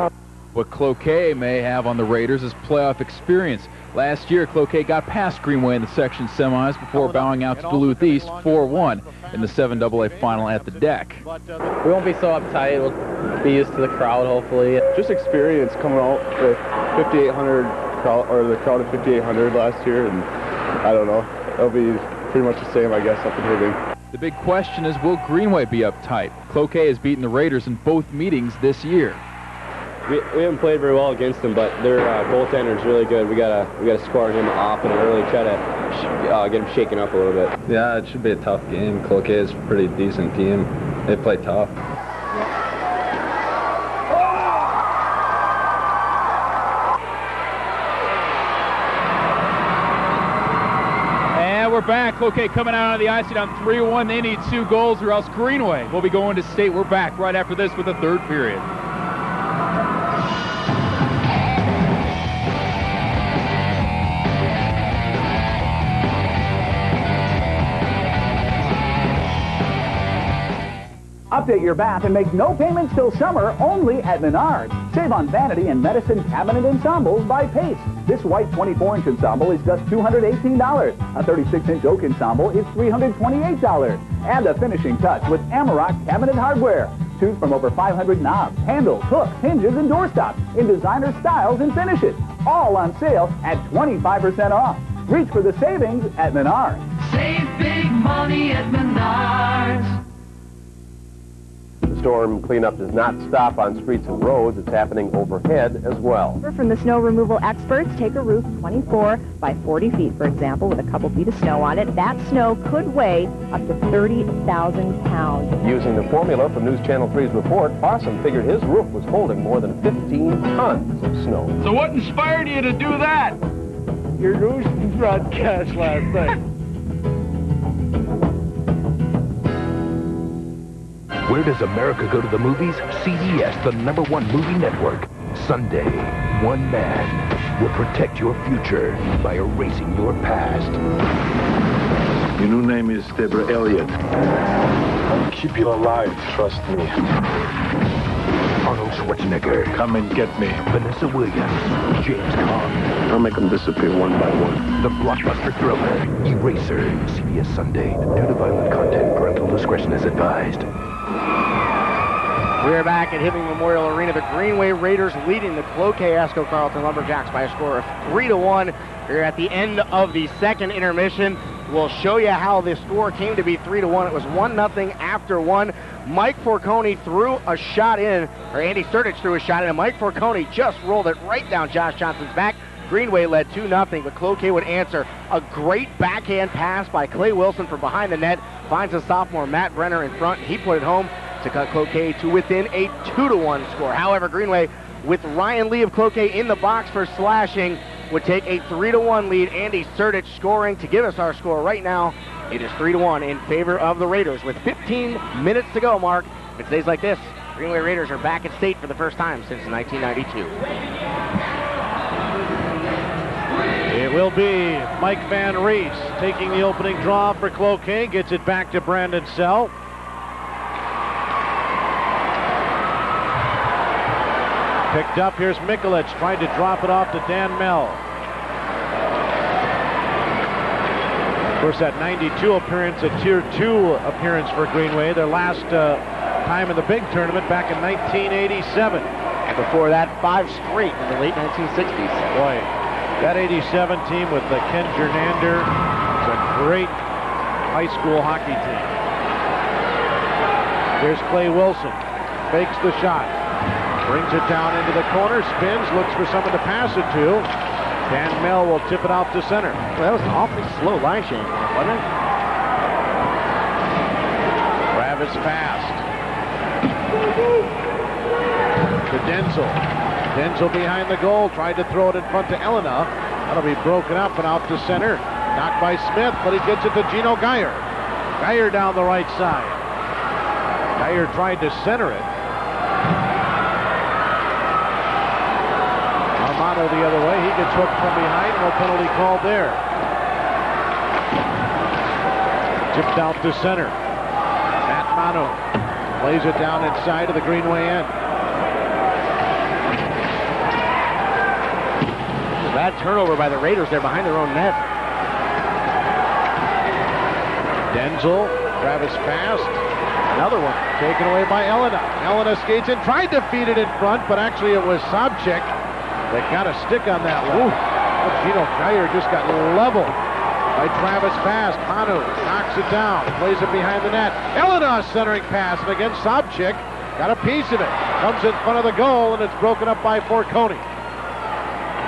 What Cloquet may have on the Raiders is playoff experience. Last year, Cloquet got past Greenway in the section semis before bowing out to Duluth East 4-1 in the 7AA final at the deck. We won't be so uptight. We'll be used to the crowd, hopefully. Just experience coming out with 5,800 crowd, or the crowd of 5,800 last year, and I don't know. It'll be pretty much the same, I guess, up in Hibbing. The big question is, will Greenway be uptight? Cloquet has beaten the Raiders in both meetings this year. We haven't played very well against them, but their goaltender is really good. We gotta score him off and really try to get him shaken up a little bit. Yeah, it should be a tough game. Cloquet is a pretty decent team. They play tough. And we're back. Cloquet coming out on the ice down 3-1. They need 2 goals or else Greenway will be going to state. We're back right after this with the 3rd period. Update your bath and make no payments till summer only at Menards. Save on vanity and medicine cabinet ensembles by Pace. This white 24-inch ensemble is just $218. A 36-inch oak ensemble is $328. And a finishing touch with Amarok cabinet hardware. Choose from over 500 knobs, handles, hooks, hinges, and doorstops in designer styles and finishes. All on sale at 25% off. Reach for the savings at Menards. Save big money at Menards. The storm cleanup does not stop on streets and roads. It's happening overhead as well. From the snow removal experts, take a roof 24 by 40 feet, for example, with a couple feet of snow on it. That snow could weigh up to 30,000 pounds. Using the formula from News Channel 3's report, Parson figured his roof was holding more than 15 tons of snow. So what inspired you to do that? Your news broadcast last night. Where does America go to the movies? CBS, the #1 movie network. Sunday, one man will protect your future by erasing your past. Your new name is Deborah Elliott. I'll keep you alive, trust me. Arnold Schwarzenegger. Come and get me. Vanessa Williams. James Caan. I'll make them disappear one by one. The blockbuster thriller, Eraser. CBS Sunday. Due to violent content, parental discretion is advised. We're back at Hibbing Memorial Arena. The Greenway Raiders leading the Cloquet Esco Carlton Lumberjacks by a score of 3-1. We're at the end of the second intermission. We'll show you how the score came to be 3-1. It was 1-0 after one. Mike Forconi threw a shot in, or Andy Sturdich threw a shot in, and Mike Forconi just rolled it right down Josh Johnson's back. Greenway led 2-0, but Cloquet would answer. A great backhand pass by Clay Wilson from behind the net. Finds the sophomore Matt Brenner in front. He put it home to cut Cloquet to within a 2-1 score. However, Greenway, with Ryan Lee of Cloquet in the box for slashing, would take a 3-1 lead. Andy Sturdich scoring to give us our score right now. It is 3-1 in favor of the Raiders with 15 minutes to go, Mark. If it stays like this, Greenway Raiders are back at state for the first time since 1992. It will be Mike Van Rees taking the opening draw for Cloquet. Gets it back to Brandon Sell. Picked up, here's Mikulich, trying to drop it off to Dan Mell. Of course, that 92 appearance, a Tier 2 appearance for Greenway, their last time in the big tournament back in 1987. And before that, 5 straight in the late 1960s. Boy, that 87 team with Ken Jernander is a great high school hockey team. Here's Clay Wilson, fakes the shot. Brings it down into the corner, spins, looks for someone to pass it to. Dan Mell will tip it out to center. Well, that was an awfully slow line change, wasn't it? Travis Fast. To Denzel. Denzel behind the goal, tried to throw it in front to Elena. That'll be broken up and out to center. Knocked by Smith, but he gets it to Gino Geyer. Geyer down the right side. Geyer tried to center it. Armano the other way. He gets hooked from behind. No penalty called there. Tipped out to center. Matt Mano plays it down inside of the Greenway end. Bad turnover by the Raiders there behind their own net. Denzel, Travis Fast. Another one taken away by Elena. Elena skates in, tried to feed it in front, but actually it was Sobchik that got a stick on that one. Gino Geyer just got leveled by Travis Fast. Manu knocks it down, plays it behind the net. Elena centering pass, and again Sobchik got a piece of it. Comes in front of the goal, and it's broken up by Forconi.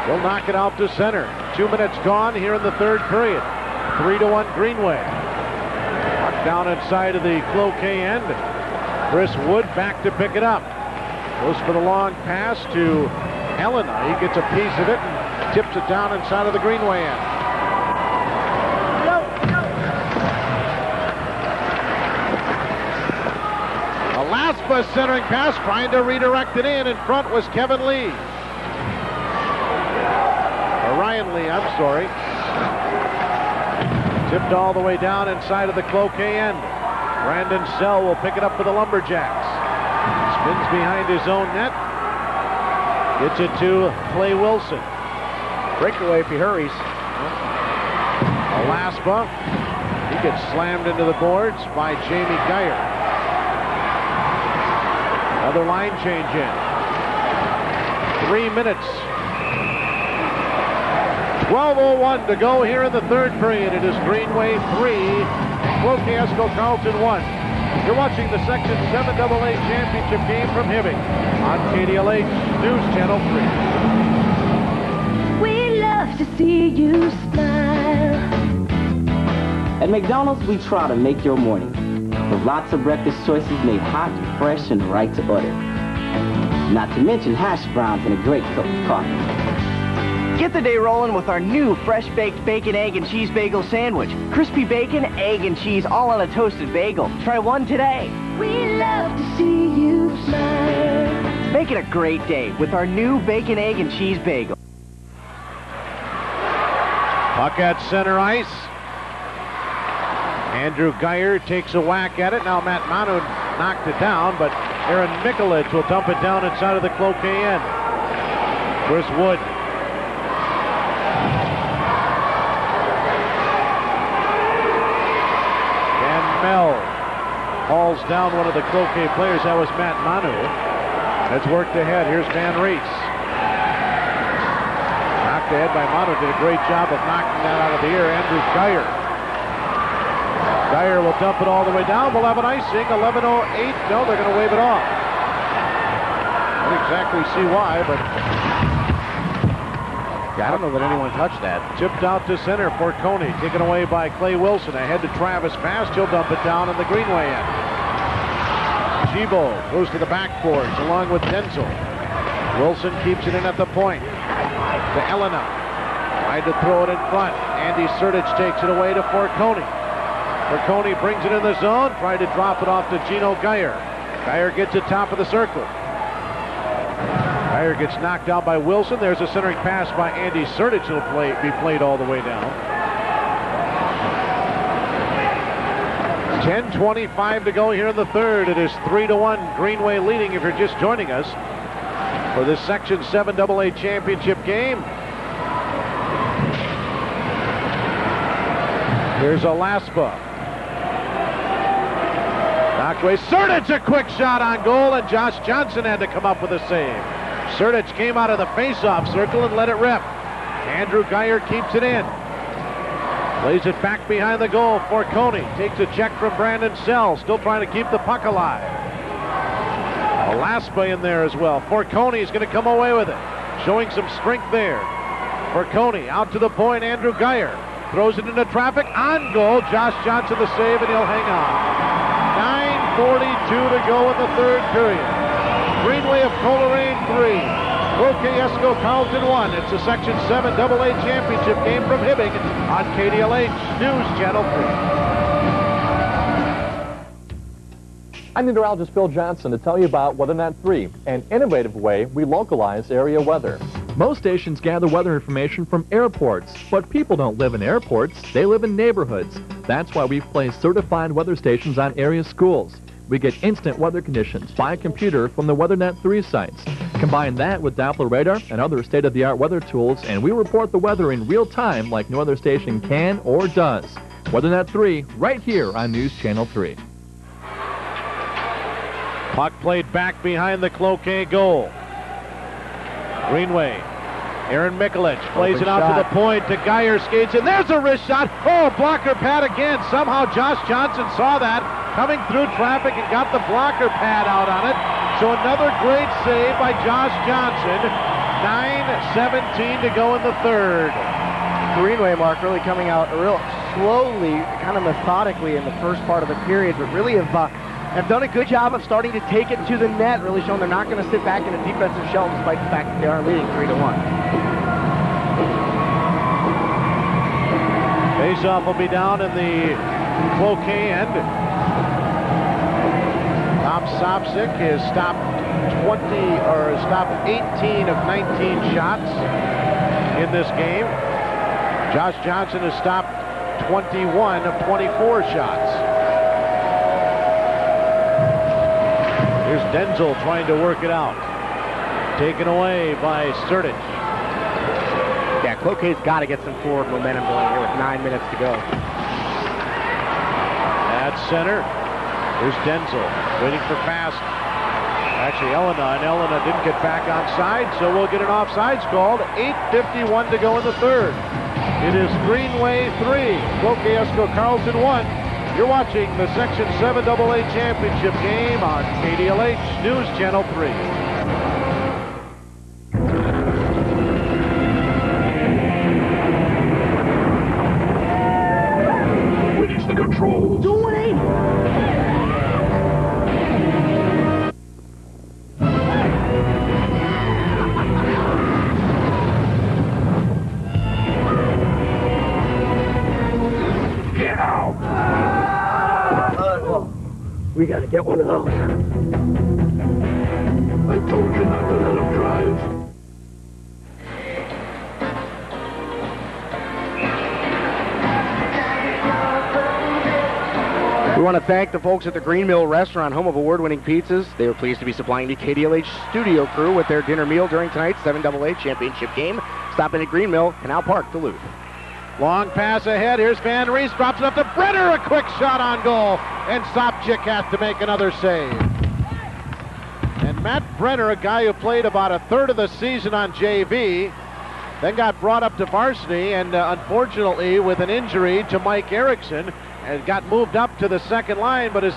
He'll knock it out to center. 2 minutes gone here in the third period. 3-1 Greenway. Down inside of the Cloquet end. Chris Wood back to pick it up. Goes for the long pass to Elena. He gets a piece of it and tips it down inside of the Greenway end. Alaspa centering pass, trying to redirect it in. In front was Kevin Lee. Or Ryan Lee, I'm sorry. Tipped all the way down inside of the Cloquet end. Brandon Sell will pick it up for the Lumberjacks. Spins behind his own net. Gets it to Clay Wilson. Breakaway if he hurries. Alaspa. He gets slammed into the boards by Jamie Geyer. Another line change in. 3 minutes. 12:01 to go here in the third period. It is Greenway 3 and Cloquet Carleton 1. You're watching the Section 7 AA Championship game from Hibbing on KDLH News Channel 3. We love to see you smile. At McDonald's, we try to make your morning with lots of breakfast choices made hot, fresh, and right to order. Not to mention hash browns and a great cup of coffee. Get the day rolling with our new fresh-baked bacon, egg, and cheese bagel sandwich. Crispy bacon, egg, and cheese all on a toasted bagel. Try one today. We love to see you smile. Make it a great day with our new bacon, egg, and cheese bagel. Puck at center ice. Andrew Geyer takes a whack at it. Now Matt Manu knocked it down, but Aaron Mikulich will dump it down inside of the Cloquet end. Chris Wood. Dan Mel hauls down one of the Cloquet players. That was Matt Manu. That's worked ahead. Here's Van Rees. Knocked ahead by Manu. Did a great job of knocking that out of the air. Andrew Geyer. Geyer will dump it all the way down. We'll have an icing. 11:08. No, they're going to wave it off. Don't exactly see why, but I don't know that anyone touched that. Tipped out to center for Coney. Taken away by Clay Wilson. Ahead to Travis Fast. He'll dump it down in the Greenway end. Gibo goes to the backboards along with Denzel. Wilson keeps it in at the point. To Elena. Tried to throw it in front. Andy Sertich takes it away to Forconi. Forconi brings it in the zone. Tried to drop it off to Gino Geyer. Geyer gets it top of the circle. Geyer gets knocked out by Wilson. There's a centering pass by Andy Sertich. It'll be played all the way down. 10:25 to go here in the third. It is 3-1. Greenway leading if you're just joining us for this Section 7 AA Championship game. Here's Alaspa. Knocked away. Sertich, a quick shot on goal, and Josh Johnson had to come up with a save. Sertich came out of the face-off circle and let it rip. Andrew Geyer keeps it in. Plays it back behind the goal for Coney. Takes a check from Brandon Sell. Still trying to keep the puck alive. Alaspa in there as well. Forconi is going to come away with it. Showing some strength there. Forconi out to the point. Andrew Geyer throws it into traffic. On goal. Josh Johnson the save, and he'll hang on. 9:42 to go in the third period. Greenway of Coleraine 3. Cloquet Carleton 1. It's a Section 7 AA Championship game from Hibbing on KDLH News Channel 3. I'm meteorologist Phil Johnson to tell you about WeatherNet 3, an innovative way we localize area weather. Most stations gather weather information from airports, but people don't live in airports, they live in neighborhoods. That's why we've placed certified weather stations on area schools. We get instant weather conditions by computer from the WeatherNet 3 sites. Combine that with Doppler radar and other state-of-the-art weather tools, and we report the weather in real time like no other station can or does. WeatherNet 3, right here on News Channel 3. Puck played back behind the Cloquet goal. Greenway. Aaron Mikulich plays it out to the point to Geyer, skates in. There's a wrist shot. Oh, blocker pad again. Somehow Josh Johnson saw that coming through traffic and got the blocker pad out on it. So another great save by Josh Johnson. 9:17 to go in the third. Greenway, Mark, really coming out real slowly, kind of methodically in the first part of the period, but really have done a good job of starting to take it to the net, really showing they're not going to sit back in a defensive shell despite the fact that they are leading 3-1. Faceoff will be down in the Cloquet end. Tom Sopcich has stopped 18 of 19 shots in this game. Josh Johnson has stopped 21 of 24 shots. Here's Denzel trying to work it out. Taken away by Sertic. Yeah, Cloquet's got to get some forward momentum going here with 9 minutes to go. At center, here's Denzel waiting for pass. Actually, Elena didn't get back onside, so we'll get an offsides called. 8:51 to go in the third. It is Greenway 3, Cloquet Esco Carlton 1. You're watching the Section 7 AA Championship game on KDLH News Channel 3. Release the controls. Do 180. Get out. We gotta get one of those. I told you not to let him drive. We want to thank the folks at the Green Mill Restaurant, home of award-winning pizzas. They were pleased to be supplying the KDLH studio crew with their dinner meal during tonight's 7AA championship game. Stop in at Green Mill, Canal Park, Duluth. Long pass ahead. Here's Van Rees. Drops it up to Brenner. A quick shot on goal. And Sopcich has to make another save. And Matt Brenner, a guy who played about a third of the season on JV, then got brought up to varsity, and unfortunately with an injury to Mike Erickson, and got moved up to the second line, but has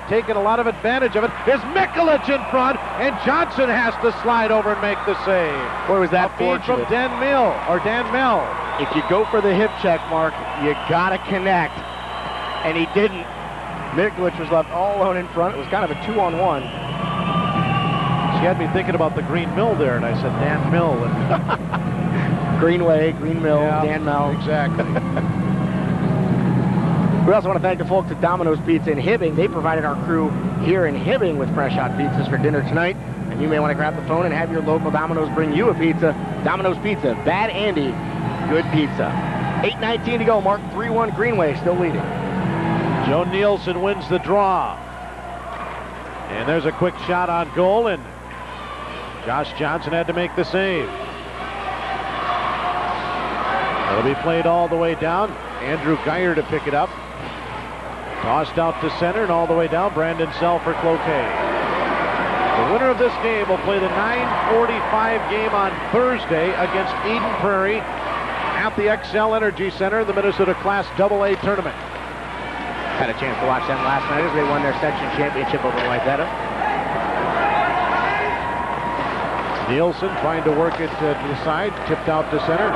taken a lot of advantage of it. Here's Mikulich in front, and Johnson has to slide over and make the save. Boy, was that a feed from fortunate. Dan Mell. If you go for the hip check, Mark, you gotta connect. And he didn't. Mikulich was left all alone in front. It was kind of a 2-on-1. She had me thinking about the Green Mill there, and I said Dan Mill. Greenway, Green Mill, Yeah, Dan Mill. Exactly. We also want to thank the folks at Domino's Pizza in Hibbing. They provided our crew here in Hibbing with fresh hot pizzas for dinner tonight. And you may want to grab the phone and have your local Domino's bring you a pizza. Domino's Pizza, Bad Andy, good pizza. 8:19 to go, Mark. 3-1 Greenway, still leading. Joe Nielsen wins the draw. And there's a quick shot on goal, and Josh Johnson had to make the save. It'll be played all the way down. Andrew Geyer to pick it up. Tossed out to center and all the way down. Brandon Sell for Cloquet. The winner of this game will play the 9:45 game on Thursday against Eden Prairie at the XL Energy Center in the Minnesota Class AA tournament. Had a chance to watch them last night as they won their section championship over Wayzata. Nielsen trying to work it to the side. Tipped out to center.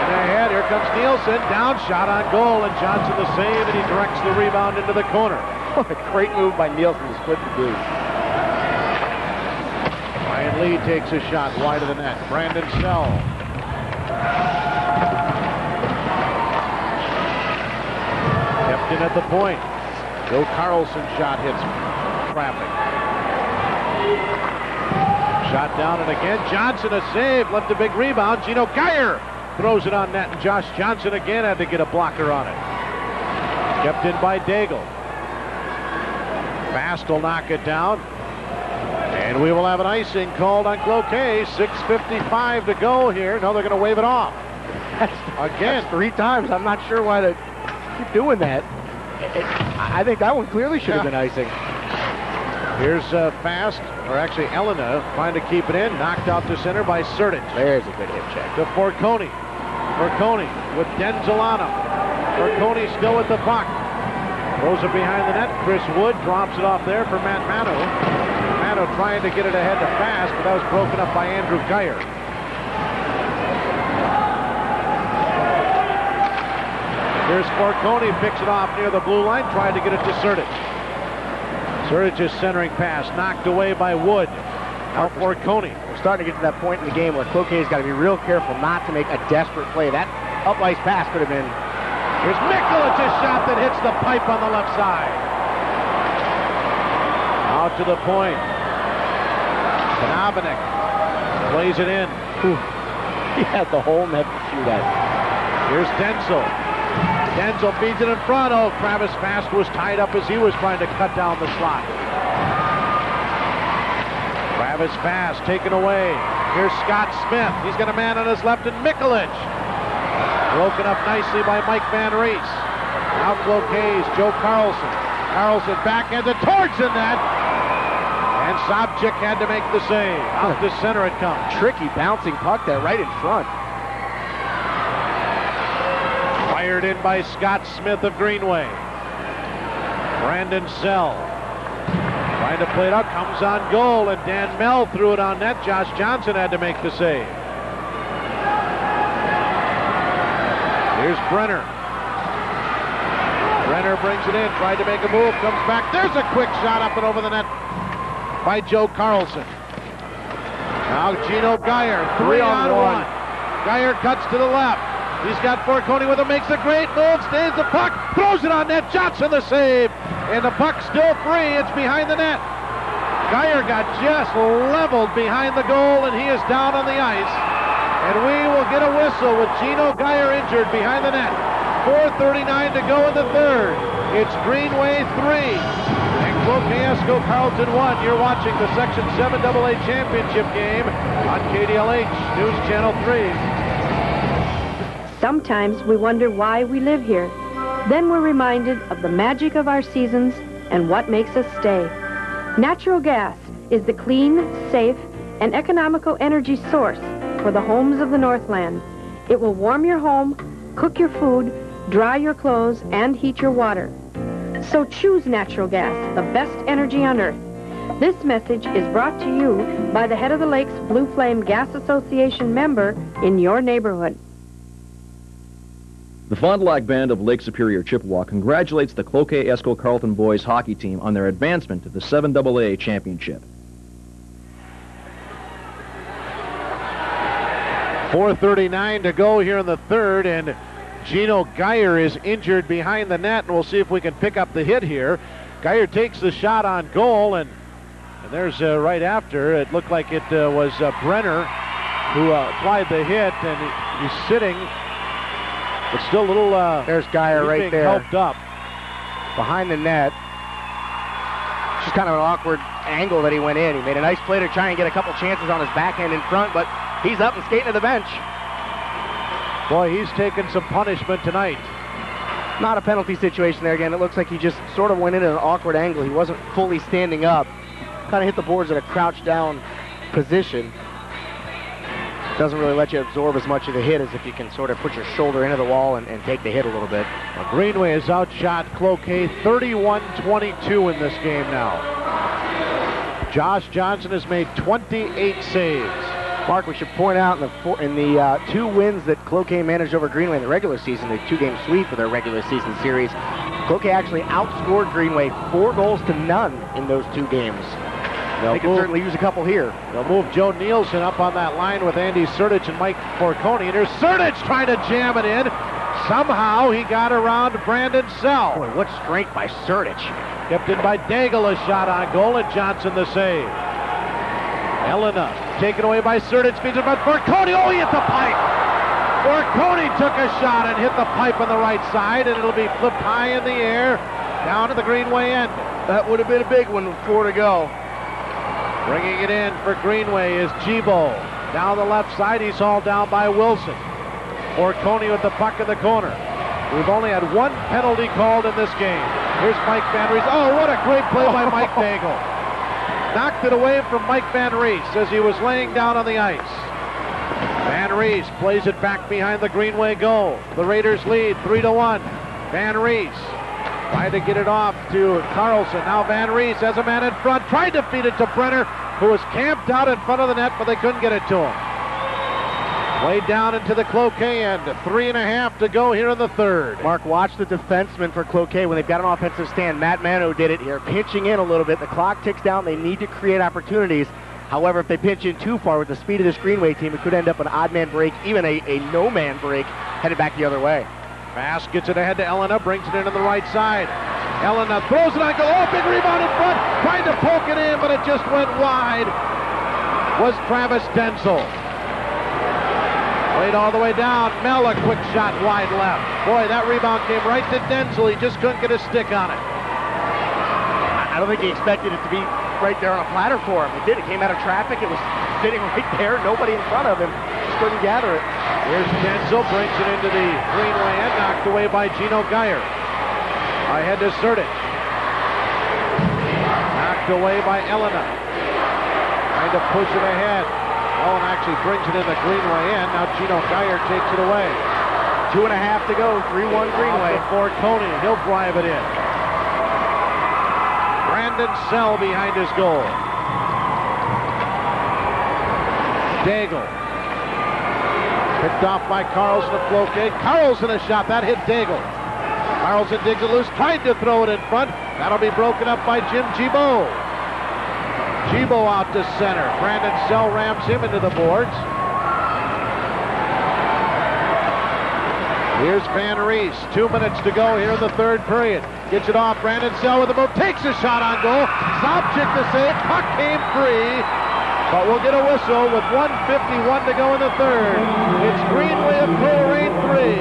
And ahead, here comes Nielsen. Down shot on goal, and Johnson the save, and he directs the rebound into the corner. What a great move by Nielsen to split the blue. Ryan Lee takes a shot wide of the net. Brandon Sell. Kept in at the point. Joe Carlson shot hits traffic. Shot down and again. Johnson a save. Left a big rebound. Gino Geyer throws it on net, and Josh Johnson again had to get a blocker on it. Kept in by Daigle. Fast will knock it down. And we will have an icing called on Cloquet. 6:55 to go here. No, they're going to wave it off. Again. That's 3 times. I'm not sure why they keep doing that. I think that one clearly should have been icing. Here's Fast, or actually Elena, trying to keep it in. Knocked out to center by Sertic. There's a good hip check. To Forconi. Forconi with Denzel on him. Forconi still with the puck. Throws it behind the net. Chris Wood drops it off there for Matt Mano. Mano trying to get it ahead to Fast, but that was broken up by Andrew Geyer. Here's Forconi, picks it off near the blue line, trying to get it to Sertic. Sertic is centering pass, knocked away by Wood. Now Forconi. We're starting to get to that point in the game where Cloquet's got to be real careful not to make a desperate play. That up-ice pass could have been... Here's Mikulich's shot that hits the pipe on the left side. Out to the point. Knabenek plays it in. Ooh. He had the whole net to shoot at. Here's Denzel. Denzel feeds it in front. Oh, Travis Fast was tied up as he was trying to cut down the slot. Travis pass taken away. Here's Scott Smith. He's got a man on his left and Mikulich. Broken up nicely by Mike Van Rees. Now Cloquet's Joe Carlson. Carlson backhanded towards the net. And Sobchik had to make the save. Out to center it comes. Tricky bouncing puck there right in front. Fired in by Scott Smith of Greenway. Brandon Zell trying to play it out, comes on goal, and Dan Mell threw it on net. Josh Johnson had to make the save. Here's Brenner. Brenner brings it in, tried to make a move, comes back. There's a quick shot up and over the net by Joe Carlson. Now Gino Geyer, 3-on-1. Geyer cuts to the left. He's got Forconi with him, makes a great move, stays the puck, throws it on net, Johnson the save, and the puck's still free, it's behind the net. Geyer got just leveled behind the goal, and he is down on the ice. And we will get a whistle with Gino Geyer injured behind the net. 4:39 to go in the third. It's Greenway 3 and Cloquet Carleton 1. You're watching the Section 7 AA Championship game on KDLH News Channel 3. Sometimes we wonder why we live here. Then we're reminded of the magic of our seasons and what makes us stay. Natural gas is the clean, safe, and economical energy source for the homes of the Northland. It will warm your home, cook your food, dry your clothes, and heat your water. So choose natural gas, the best energy on earth. This message is brought to you by the Head of the Lakes Blue Flame Gas Association member in your neighborhood. The Fond du Lac Band of Lake Superior Chippewa congratulates the Cloquet Esco Carleton boys hockey team on their advancement to the 7AA Championship. 4:39 to go here in the third, and Gino Geyer is injured behind the net, and we'll see if we can pick up the hit here. Geyer takes the shot on goal, and there's right after, it looked like it was Brenner who applied the hit, and he's sitting, but still a little... there's Geyer right there. Helped up. Behind the net. Just kind of an awkward angle that he went in. He made a nice play to try and get a couple chances on his backhand in front, but he's up and skating to the bench. Boy, he's taken some punishment tonight. Not a penalty situation there again. It looks like he just sort of went in at an awkward angle. He wasn't fully standing up. Kind of hit the boards at a crouched down position. Doesn't really let you absorb as much of the hit as if you can sort of put your shoulder into the wall and take the hit a little bit. Well, Greenway has outshot Cloquet 31-22 in this game now. Josh Johnson has made 28 saves. Mark, we should point out in the 2 wins that Cloquet managed over Greenway in the regular season, the 2-game sweep of their regular season series, Cloquet actually outscored Greenway 4-0 in those 2 games. They could certainly use a couple here. They'll move Joe Nielsen up on that line with Andy Sertich and Mike Forconi. And there's Sertich trying to jam it in. Somehow he got around Brandon Zell. Boy, what strength by Sertich. Kept in by Daigle, a shot on goal, and Johnson the save. Elena taken away by Sertich, feeds it by Forconi. Oh, he hit the pipe. Forconi took a shot and hit the pipe on the right side, and it'll be flipped high in the air down to the Greenway end. That would have been a big one with 4 to go. Bringing it in for Greenway is Gibo. Down the left side, he's hauled down by Wilson. Forconi with the puck in the corner. We've only had 1 penalty called in this game. Here's Mike Van Rees. Oh, what a great play by Mike Daigle. Knocked it away from Mike Van Rees as he was laying down on the ice. Van Rees plays it back behind the Greenway goal. The Raiders lead 3-1. Van Rees tried to get it off to Carlson. Now Van Rees has a man in front. Tried to feed it to Brenner, who was camped out in front of the net, but they couldn't get it to him. Played down into the Cloquet end. 3.5 to go here in the third. Mark, watch the defenseman for Cloquet when they've got an offensive stand. Matt Mano did it here, pinching in a little bit. The clock ticks down. They need to create opportunities. However, if they pinch in too far with the speed of this Greenway team, it could end up an odd man break, even a no-man break, headed back the other way. Fast gets it ahead to Elena, brings it in on the right side. Elena throws it on goal. Oh, big rebound in front. Trying to poke it in, but it just went wide. Was Travis Denzel. Played all the way down. Mel, a quick shot wide left. Boy, that rebound came right to Denzel. He just couldn't get a stick on it. I don't think he expected it to be right there on a platter for him. It did. It came out of traffic. It was sitting right there. Nobody in front of him. Just couldn't gather it. Here's Denzel, brings it into the Greenway end, knocked away by Gino Geyer. Ahead to Sertic. Knocked away by Elena. Trying to push it ahead. Ellen actually brings it in the Greenway end. Now Gino Geyer takes it away. 2.5 to go. 3-1 Greenway. For Coney. He'll drive it in. Brandon Sell behind his goal. Daigle. Picked off by Carlson of Cloquet. Carlson a shot. That hit Daigle. Carlson digs it loose. Tried to throw it in front. That'll be broken up by Jim Gibault. Gibault out to center. Brandon Sell rams him into the boards. Here's Van Rees. 2 minutes to go here in the third period. Gets it off. Brandon Sell with the move. Takes a shot on goal. Sobchik to save. Puck came free. But we'll get a whistle with 1:51 to go in the third. It's Greenway of Coleraine 3.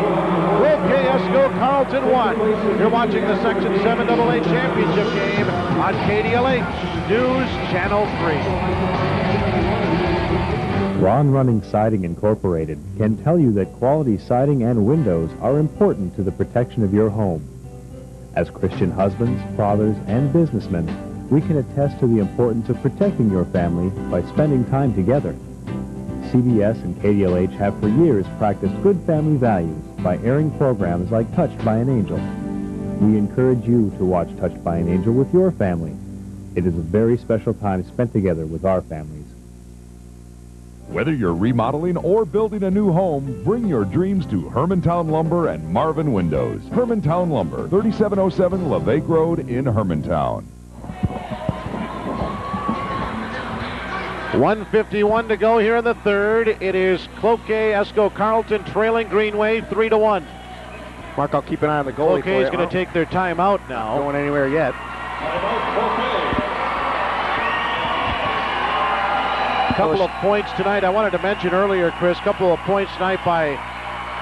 Cloquet Esco Carleton 1. You're watching the Section 7 AA Championship game on KDLH News Channel 3. Ron Running Siding Incorporated can tell you that quality siding and windows are important to the protection of your home. As Christian husbands, fathers, and businessmen, we can attest to the importance of protecting your family by spending time together. CBS and KDLH have for years practiced good family values by airing programs like Touched by an Angel. We encourage you to watch Touched by an Angel with your family. It is a very special time spent together with our families. Whether you're remodeling or building a new home, bring your dreams to Hermantown Lumber and Marvin Windows. Hermantown Lumber, 3707 LeVake Road in Hermantown. 1:51 to go here in the third. It is Cloquet Esco Carleton trailing Greenway 3-1. Mark, I'll keep an eye on the goalie. Cloquet is going to take their time out now. Not going anywhere yet. A couple of points tonight. I wanted to mention earlier, Chris, a couple of points tonight by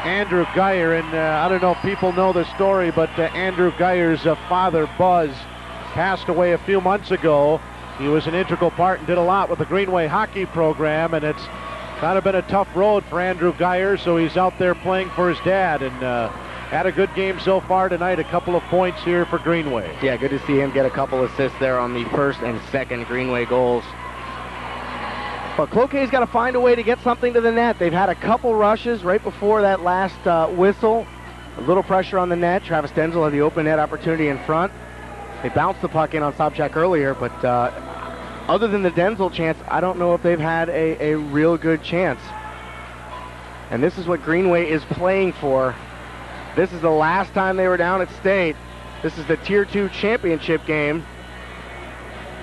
Andrew Geyer. And I don't know if people know the story, but Andrew Geyer's father, Buzz, passed away a few months ago. He was an integral part and did a lot with the Greenway hockey program, and it's kind of been a tough road for Andrew Geyer, so he's out there playing for his dad, and had a good game so far tonight. A couple of points here for Greenway. Yeah, good to see him get a couple assists there on the first and second Greenway goals. But Cloquet's got to find a way to get something to the net. They've had a couple rushes right before that last whistle. A little pressure on the net. Travis Denzel had the open net opportunity in front. They bounced the puck in on Sobchak earlier, but other than the Denzel chance, I don't know if they've had a real good chance. And this is what Greenway is playing for. This is the last time they were down at state. This is the Tier 2 championship game.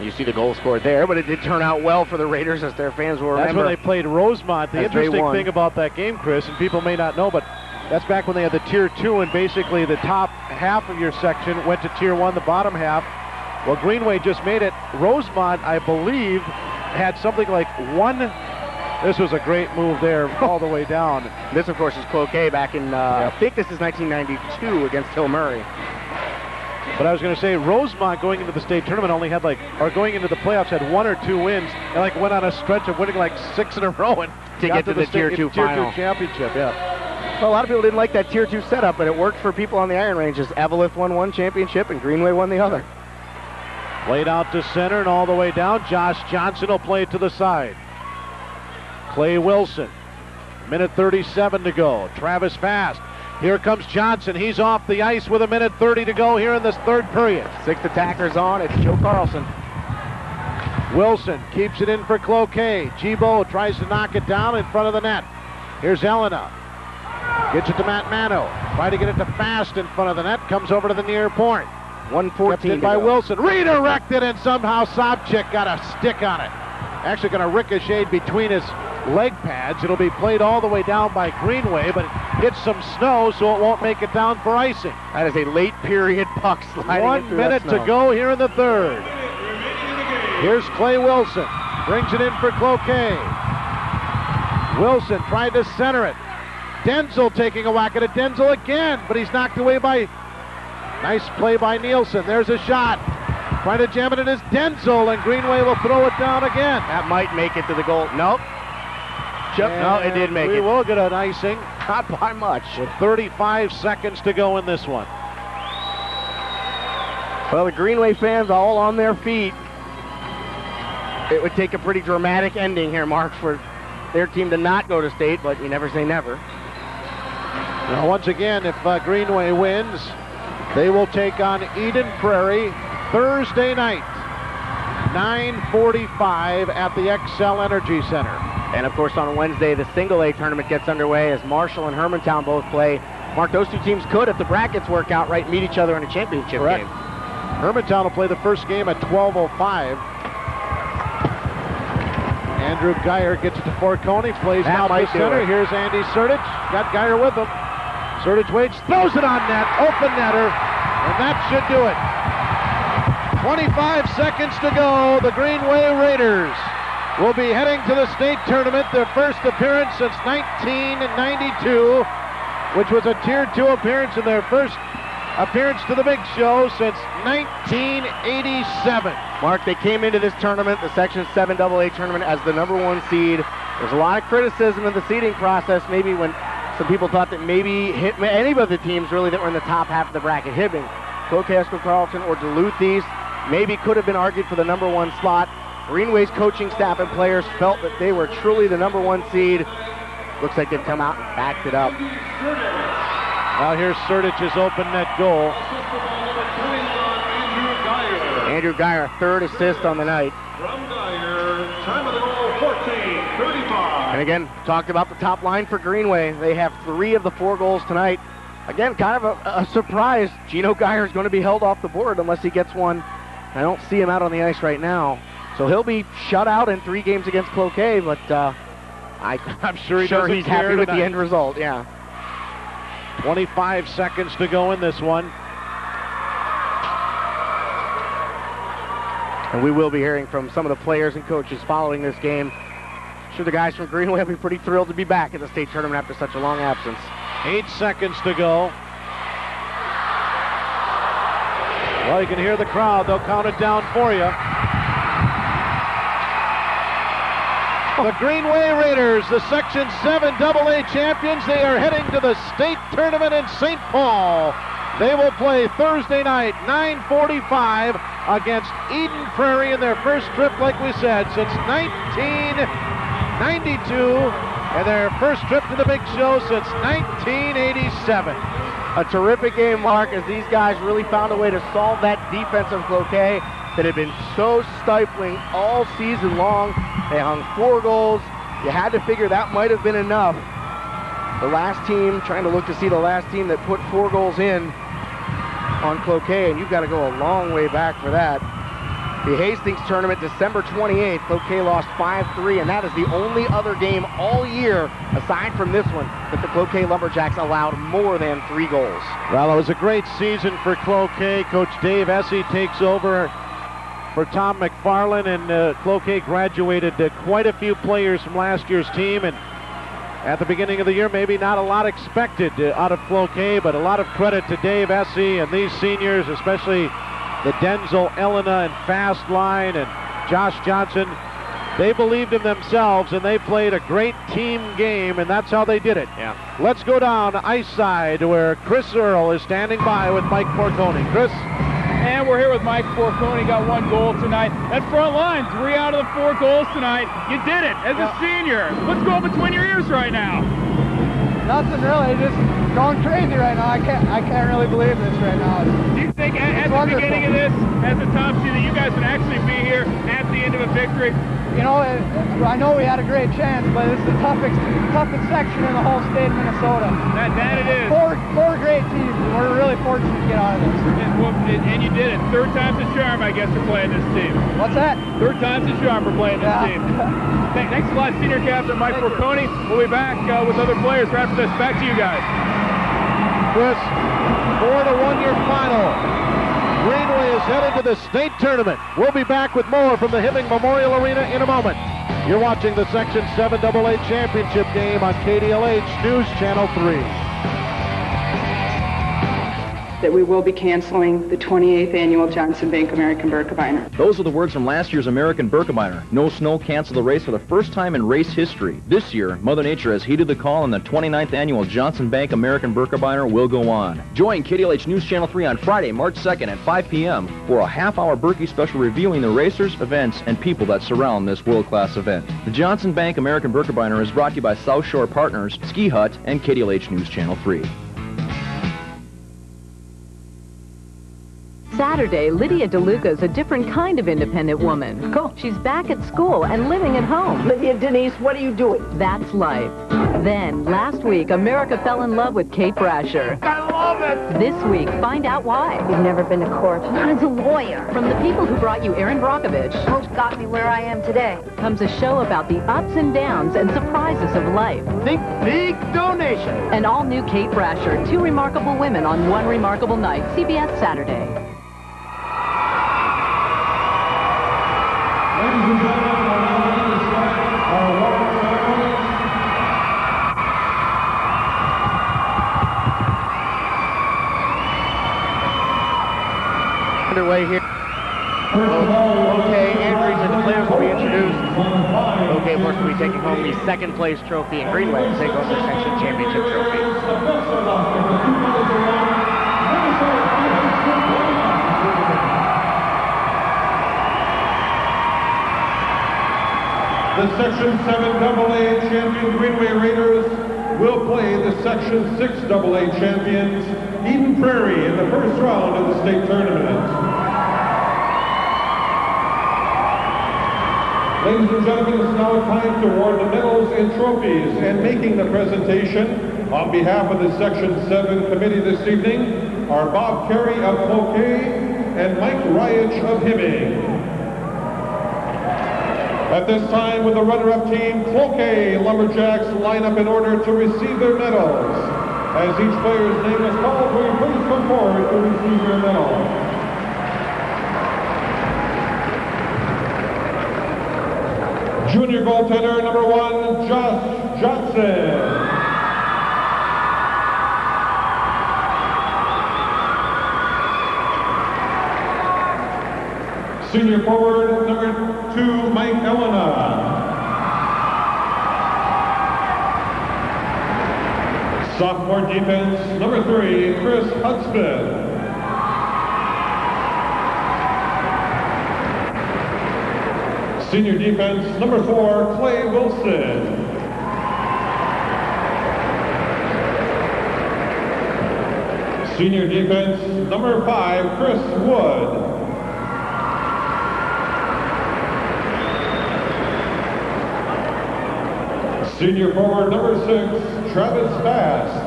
You see the goal scored there, but it did turn out well for the Raiders, as their fans will remember. That's when they played Rosemont. The interesting thing about that game, Chris, and people may not know, but that's back when they had the Tier 2, and basically the top half of your section went to Tier 1, the bottom half. Well, Greenway just made it. Rosemont, I believe, had something like one. This was a great move there all the way down. This, of course, is Cloquet back in, I think this is 1992 against Hill Murray. But I was going to say, Rosemont going into the state tournament only had going into the playoffs had 1 or 2 wins, and went on a stretch of winning 6 in a row and to get to the Tier 2 final. Tier 2 championship, yeah. Well, a lot of people didn't like that Tier 2 setup, but it worked for people on the Iron Ranges. Eveleth won one championship, and Greenway won the other. Played out to center and all the way down. Josh Johnson will play it to the side. Clay Wilson. Minute 37 to go. Travis Fast. Here comes Johnson. He's off the ice with 1:30 to go here in this third period. 6th attackers on. It's Joe Carlson. Wilson keeps it in for Cloquet. Gibault tries to knock it down in front of the net. Here's Elena. Gets it to Matt Mano. Try to get it to Fast in front of the net. Comes over to the near point. 1:14 by Wilson. Redirected, and somehow Sobchik got a stick on it. Actually going to ricochet between his leg pads. It'll be played all the way down by Greenway, but it hits some snow, so it won't make it down for icing. That is a late period puck sliding. 1 minute to go here in the third. Here's Clay Wilson. Brings it in for Cloquet. Wilson tried to center it. Denzel taking a whack at it. Denzel again, but he's knocked away by... Nice play by Nielsen. There's a shot Trying to jam it in is Denzel, and Greenway will throw it down again. That might make it to the goal. Nope. No, it did make it. We will get an icing. Not by much. With 35 seconds to go in this one. Well, the Greenway fans all on their feet. It would take a pretty dramatic ending here, Mark, for their team to not go to state, but you never say never. Now, once again, if Greenway wins, they will take on Eden Prairie Thursday night, 9:45 at the Xcel Energy Center. And, of course, on Wednesday, the Single A tournament gets underway as Marshall and Hermantown both play. Mark, those two teams could, if the brackets work out right, meet each other in a championship Correct. game. Hermantown will play the first game at 12:05. Andrew Geyer gets it to Forconi, plays down the center. Here's Andy Sertich, got Geyer with him. Sertich waits, throws it on net, open netter, and that should do it. 25 seconds to go. The Greenway Raiders will be heading to the state tournament, their first appearance since 1992, which was a Tier 2 appearance in their first appearance to the big show since 1987. Mark, they came into this tournament, the Section 7 AA tournament, as the #1 seed. There's a lot of criticism in the seeding process, maybe when some people thought that maybe any of the teams really that were in the top half of the bracket, Hibbing, Cloquet, Carleton, or Duluth East, maybe could have been argued for the #1 slot. Greenway's coaching staff and players felt that they were truly the #1 seed. Looks like they've come out and backed it up. Now here's Sertich's open net goal. Andrew Geyer, third assist on the night. Time of the goal, 14:35. And again, talked about the top line for Greenway. They have 3 of the 4 goals tonight. Again, kind of a surprise. Gino Geyer is going to be held off the board unless he gets one. I don't see him out on the ice right now. So he'll be shut out in 3 games against Cloquet, but I'm sure he's happy with the end result, yeah. 25 seconds to go in this one. And we will be hearing from some of the players and coaches following this game. I'm sure the guys from Greenway will be pretty thrilled to be back at the state tournament after such a long absence. 8 seconds to go. Well, you can hear the crowd. They'll count it down for you. The Greenway Raiders, the Section 7 AA champions, they are heading to the state tournament in St. Paul. They will play Thursday night, 9:45, against Eden Prairie in their first trip, like we said, since 1992, and their first trip to the big show since 1987. A terrific game, Mark, as these guys really found a way to solve that defense of Cloquet that had been so stifling all season long. They hung 4 goals. You had to figure that might have been enough. The last team, trying to look to see the last team that put 4 goals in on Cloquet, and you've got to go a long way back for that. The Hastings tournament, December 28th, Cloquet lost 5-3, and that is the only other game all year, aside from this one, that the Cloquet Lumberjacks allowed more than 3 goals. Well, it was a great season for Cloquet. Coach Dave Essie takes over for Tom McFarland, and Cloquet graduated quite a few players from last year's team, and at the beginning of the year, maybe not a lot expected out of Cloquet, but a lot of credit to Dave Essie and these seniors, especially the Denzel, Elena, and Fast Line, and Josh Johnson. They believed in themselves, and they played a great team game, and that's how they did it. Yeah. Let's go down ice side where Chris Earle is standing by with Mike Forconi. Chris? And we're here with Mike Forconi, got 1 goal tonight. That front line, 3 out of the 4 goals tonight. You did it as a senior. What's going between your ears right now? Nothing really, just going crazy right now. I can't really believe this right now. Do you think at the beginning of this, as a top seed, that you guys would actually be here at the end of a victory? You know, I know we had a great chance, but it's the toughest section in the whole state of Minnesota. That it is. Four great teams, and we're really fortunate to get out of this. And you did it. 3rd time's a charm, I guess, for playing this team. What's that? 3rd time's a charm for playing this team. Thanks a lot, Senior Captain Mike Forconi. We'll be back with other players right after this. Back to you guys. Chris, for the 1-year final, Greenway is headed to the state tournament. We'll be back with more from the Hibbing Memorial Arena in a moment. You're watching the Section 7 AA Championship game on KDLH News Channel 3. that we will be canceling the 28th annual Johnson Bank American Birkebeiner. Those are the words from last year's American Birkebeiner. No snow canceled the race for the first time in race history. This year, Mother Nature has heeded the call, and the 29th annual Johnson Bank American Birkebeiner will go on. Join KDLH News Channel 3 on Friday, March 2nd at 5 p.m. for a half-hour Berkey special reviewing the racers, events, and people that surround this world-class event. The Johnson Bank American Birkebeiner is brought to you by South Shore Partners, Ski Hut, and KDLH News Channel 3. Saturday, Lydia DeLuca's a different kind of independent woman. Cool. She's back at school and living at home. Lydia Denise, what are you doing? That's life. Then, last week, America fell in love with Kate Brasher. I love it! This week, find out why. You've never been to court. Not as a lawyer. From the people who brought you Erin Brockovich. Coach got me where I am today. Comes a show about the ups and downs and surprises of life. Think big donation. An all-new Kate Brasher, two remarkable women on one remarkable night. CBS Saturday. Ladies and gentlemen, we're now going to start our award ceremony. Underway here. Cloquet entries and the players will be introduced. Cloquet, of course, will be taking home the second place trophy, and Greenway will take home the section championship trophy. The Section 7AA champion Greenway Raiders will play the Section 6AA champions Eden Prairie in the first round of the state tournament. Ladies and gentlemen, it's now time to award the medals and trophies, and making the presentation on behalf of the Section 7 committee this evening are Bob Carey of Cloquet and Mike Ryich of Hibbing. At this time, with the runner-up team, Cloquet Lumberjacks line up in order to receive their medals. As each player's name is called, will you please come forward to receive your medal. Junior goaltender number 1, Josh Johnson. Senior forward number 2, Mike Elena. Sophomore defense number 3, Chris Hudspeth. Senior defense number 4, Clay Wilson. Senior defense number 5, Chris Wood. Senior forward number 6, Travis Fast.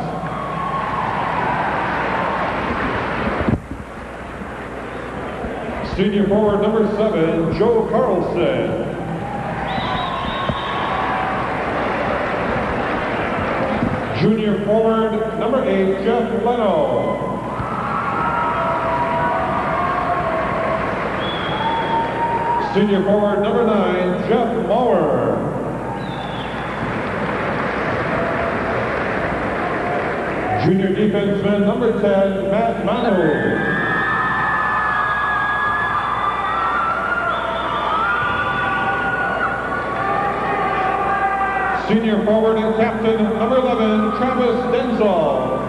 Senior forward number 7, Joe Carlson. Junior forward number 8, Jeff Leno. Senior forward number 9, Jeff Maurer. Junior defenseman number 10, Matt Manu. Senior forward and captain number 11, Travis Denzel.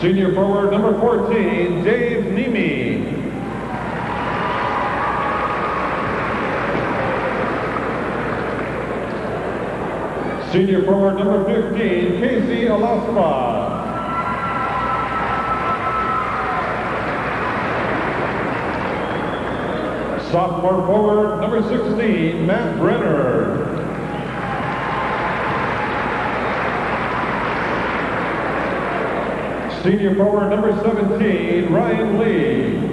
Senior forward number 14, Dave Nemi. Senior forward number 15, Casey Alaspa. Sophomore forward number 16, Matt Brenner. Senior forward number 17, Ryan Lee.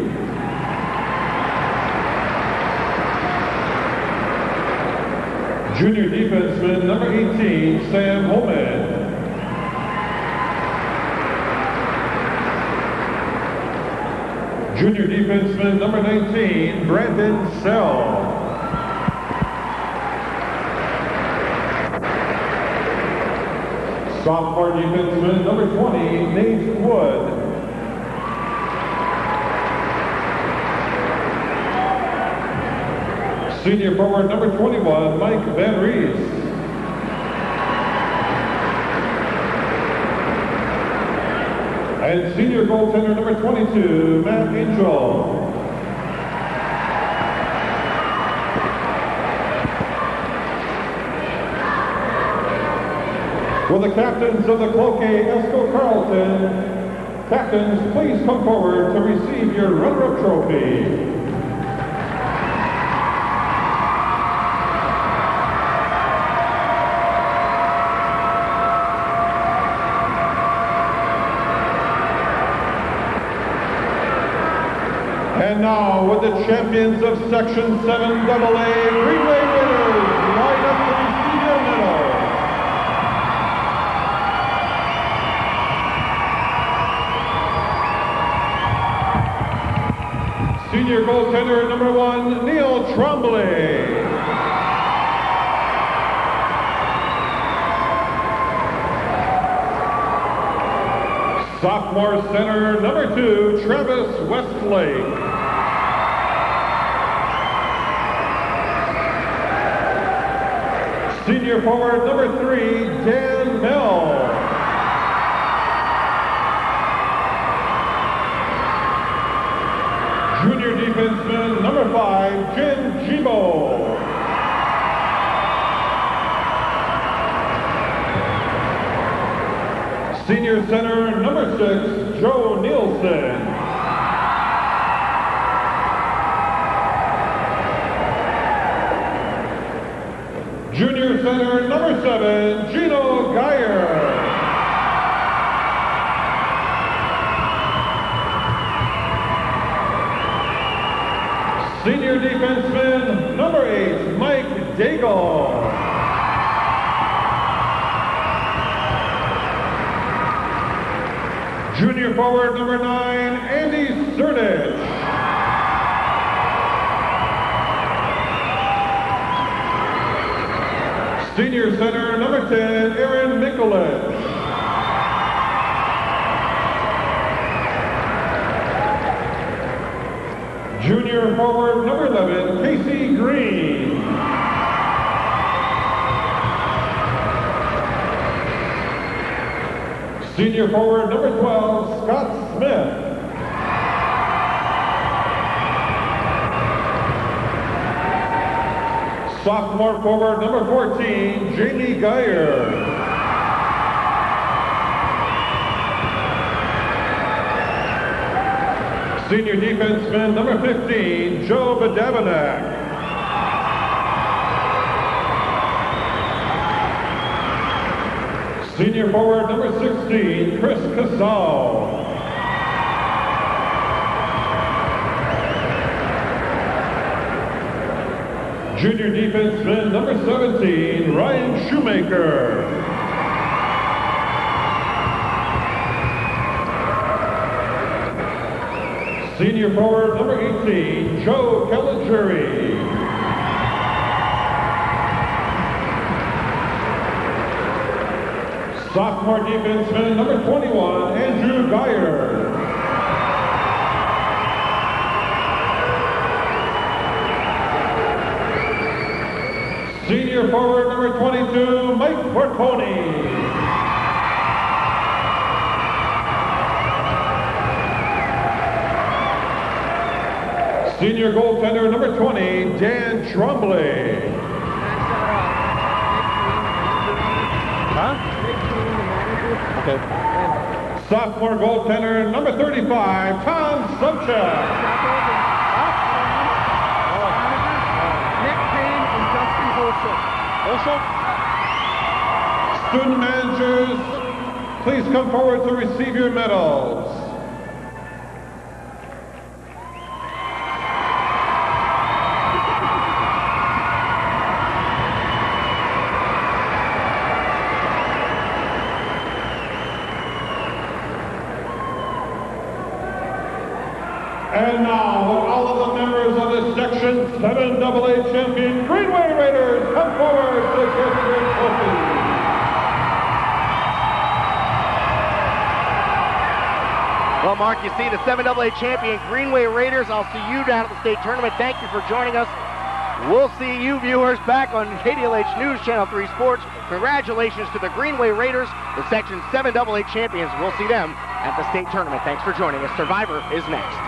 Junior defenseman number 18, Sam Holman. Junior defenseman number 19, Brandon Sell. Sophomore defenseman number 20, Nate Wood. Senior forward number 21, Mike Van Rees. And senior goaltender number 22, Matt Angel. Will the captains of the Cloquet Esco Carlton, captains, please come forward to receive your runner-up trophy. And now, with the champions of Section 7AA, Greenway Raiders, line up to receive your medal. Senior goaltender number 1, Neil Tremblay. Sophomore center number 2, Travis Westlake. Senior forward number 3, Dan Bell. Junior defenseman number 5, Jim Gibo. Senior center number 6, Joe Nielsen. Junior center number 7, Gino Geyer. Senior defenseman number 8, Mike Daigle. Junior forward number 9, Andy Cernich. Senior center number 10, Aaron Mikulich. Junior forward number 11, Casey Green. Senior forward number 12, Scott Smith. Sophomore forward number 14, Jamie Geyer. Senior defenseman number 15, Joe Badavanak. Senior forward number 16, Chris Casal. Junior defenseman number 17, Ryan Shoemaker. Senior forward number 18, Joe Caligiuri. Sophomore defenseman number 21, Andrew Geyer. Senior forward number 22, Mike Portoni. Senior goaltender number 20, Dan Tremblay. Okay. Sophomore goaltender number 35, Tom Sobchak. Also, student managers, please come forward to receive your medals. And now, will all of the members of the Section 7AA champion Greenway Raiders come forward to get their trophy. Well, Mark, you see the 7AA champion Greenway Raiders. I'll see you down at the state tournament. Thank you for joining us. We'll see you viewers back on KDLH News Channel 3 Sports. Congratulations to the Greenway Raiders, the Section 7AA champions. We'll see them at the state tournament. Thanks for joining us. Survivor is next.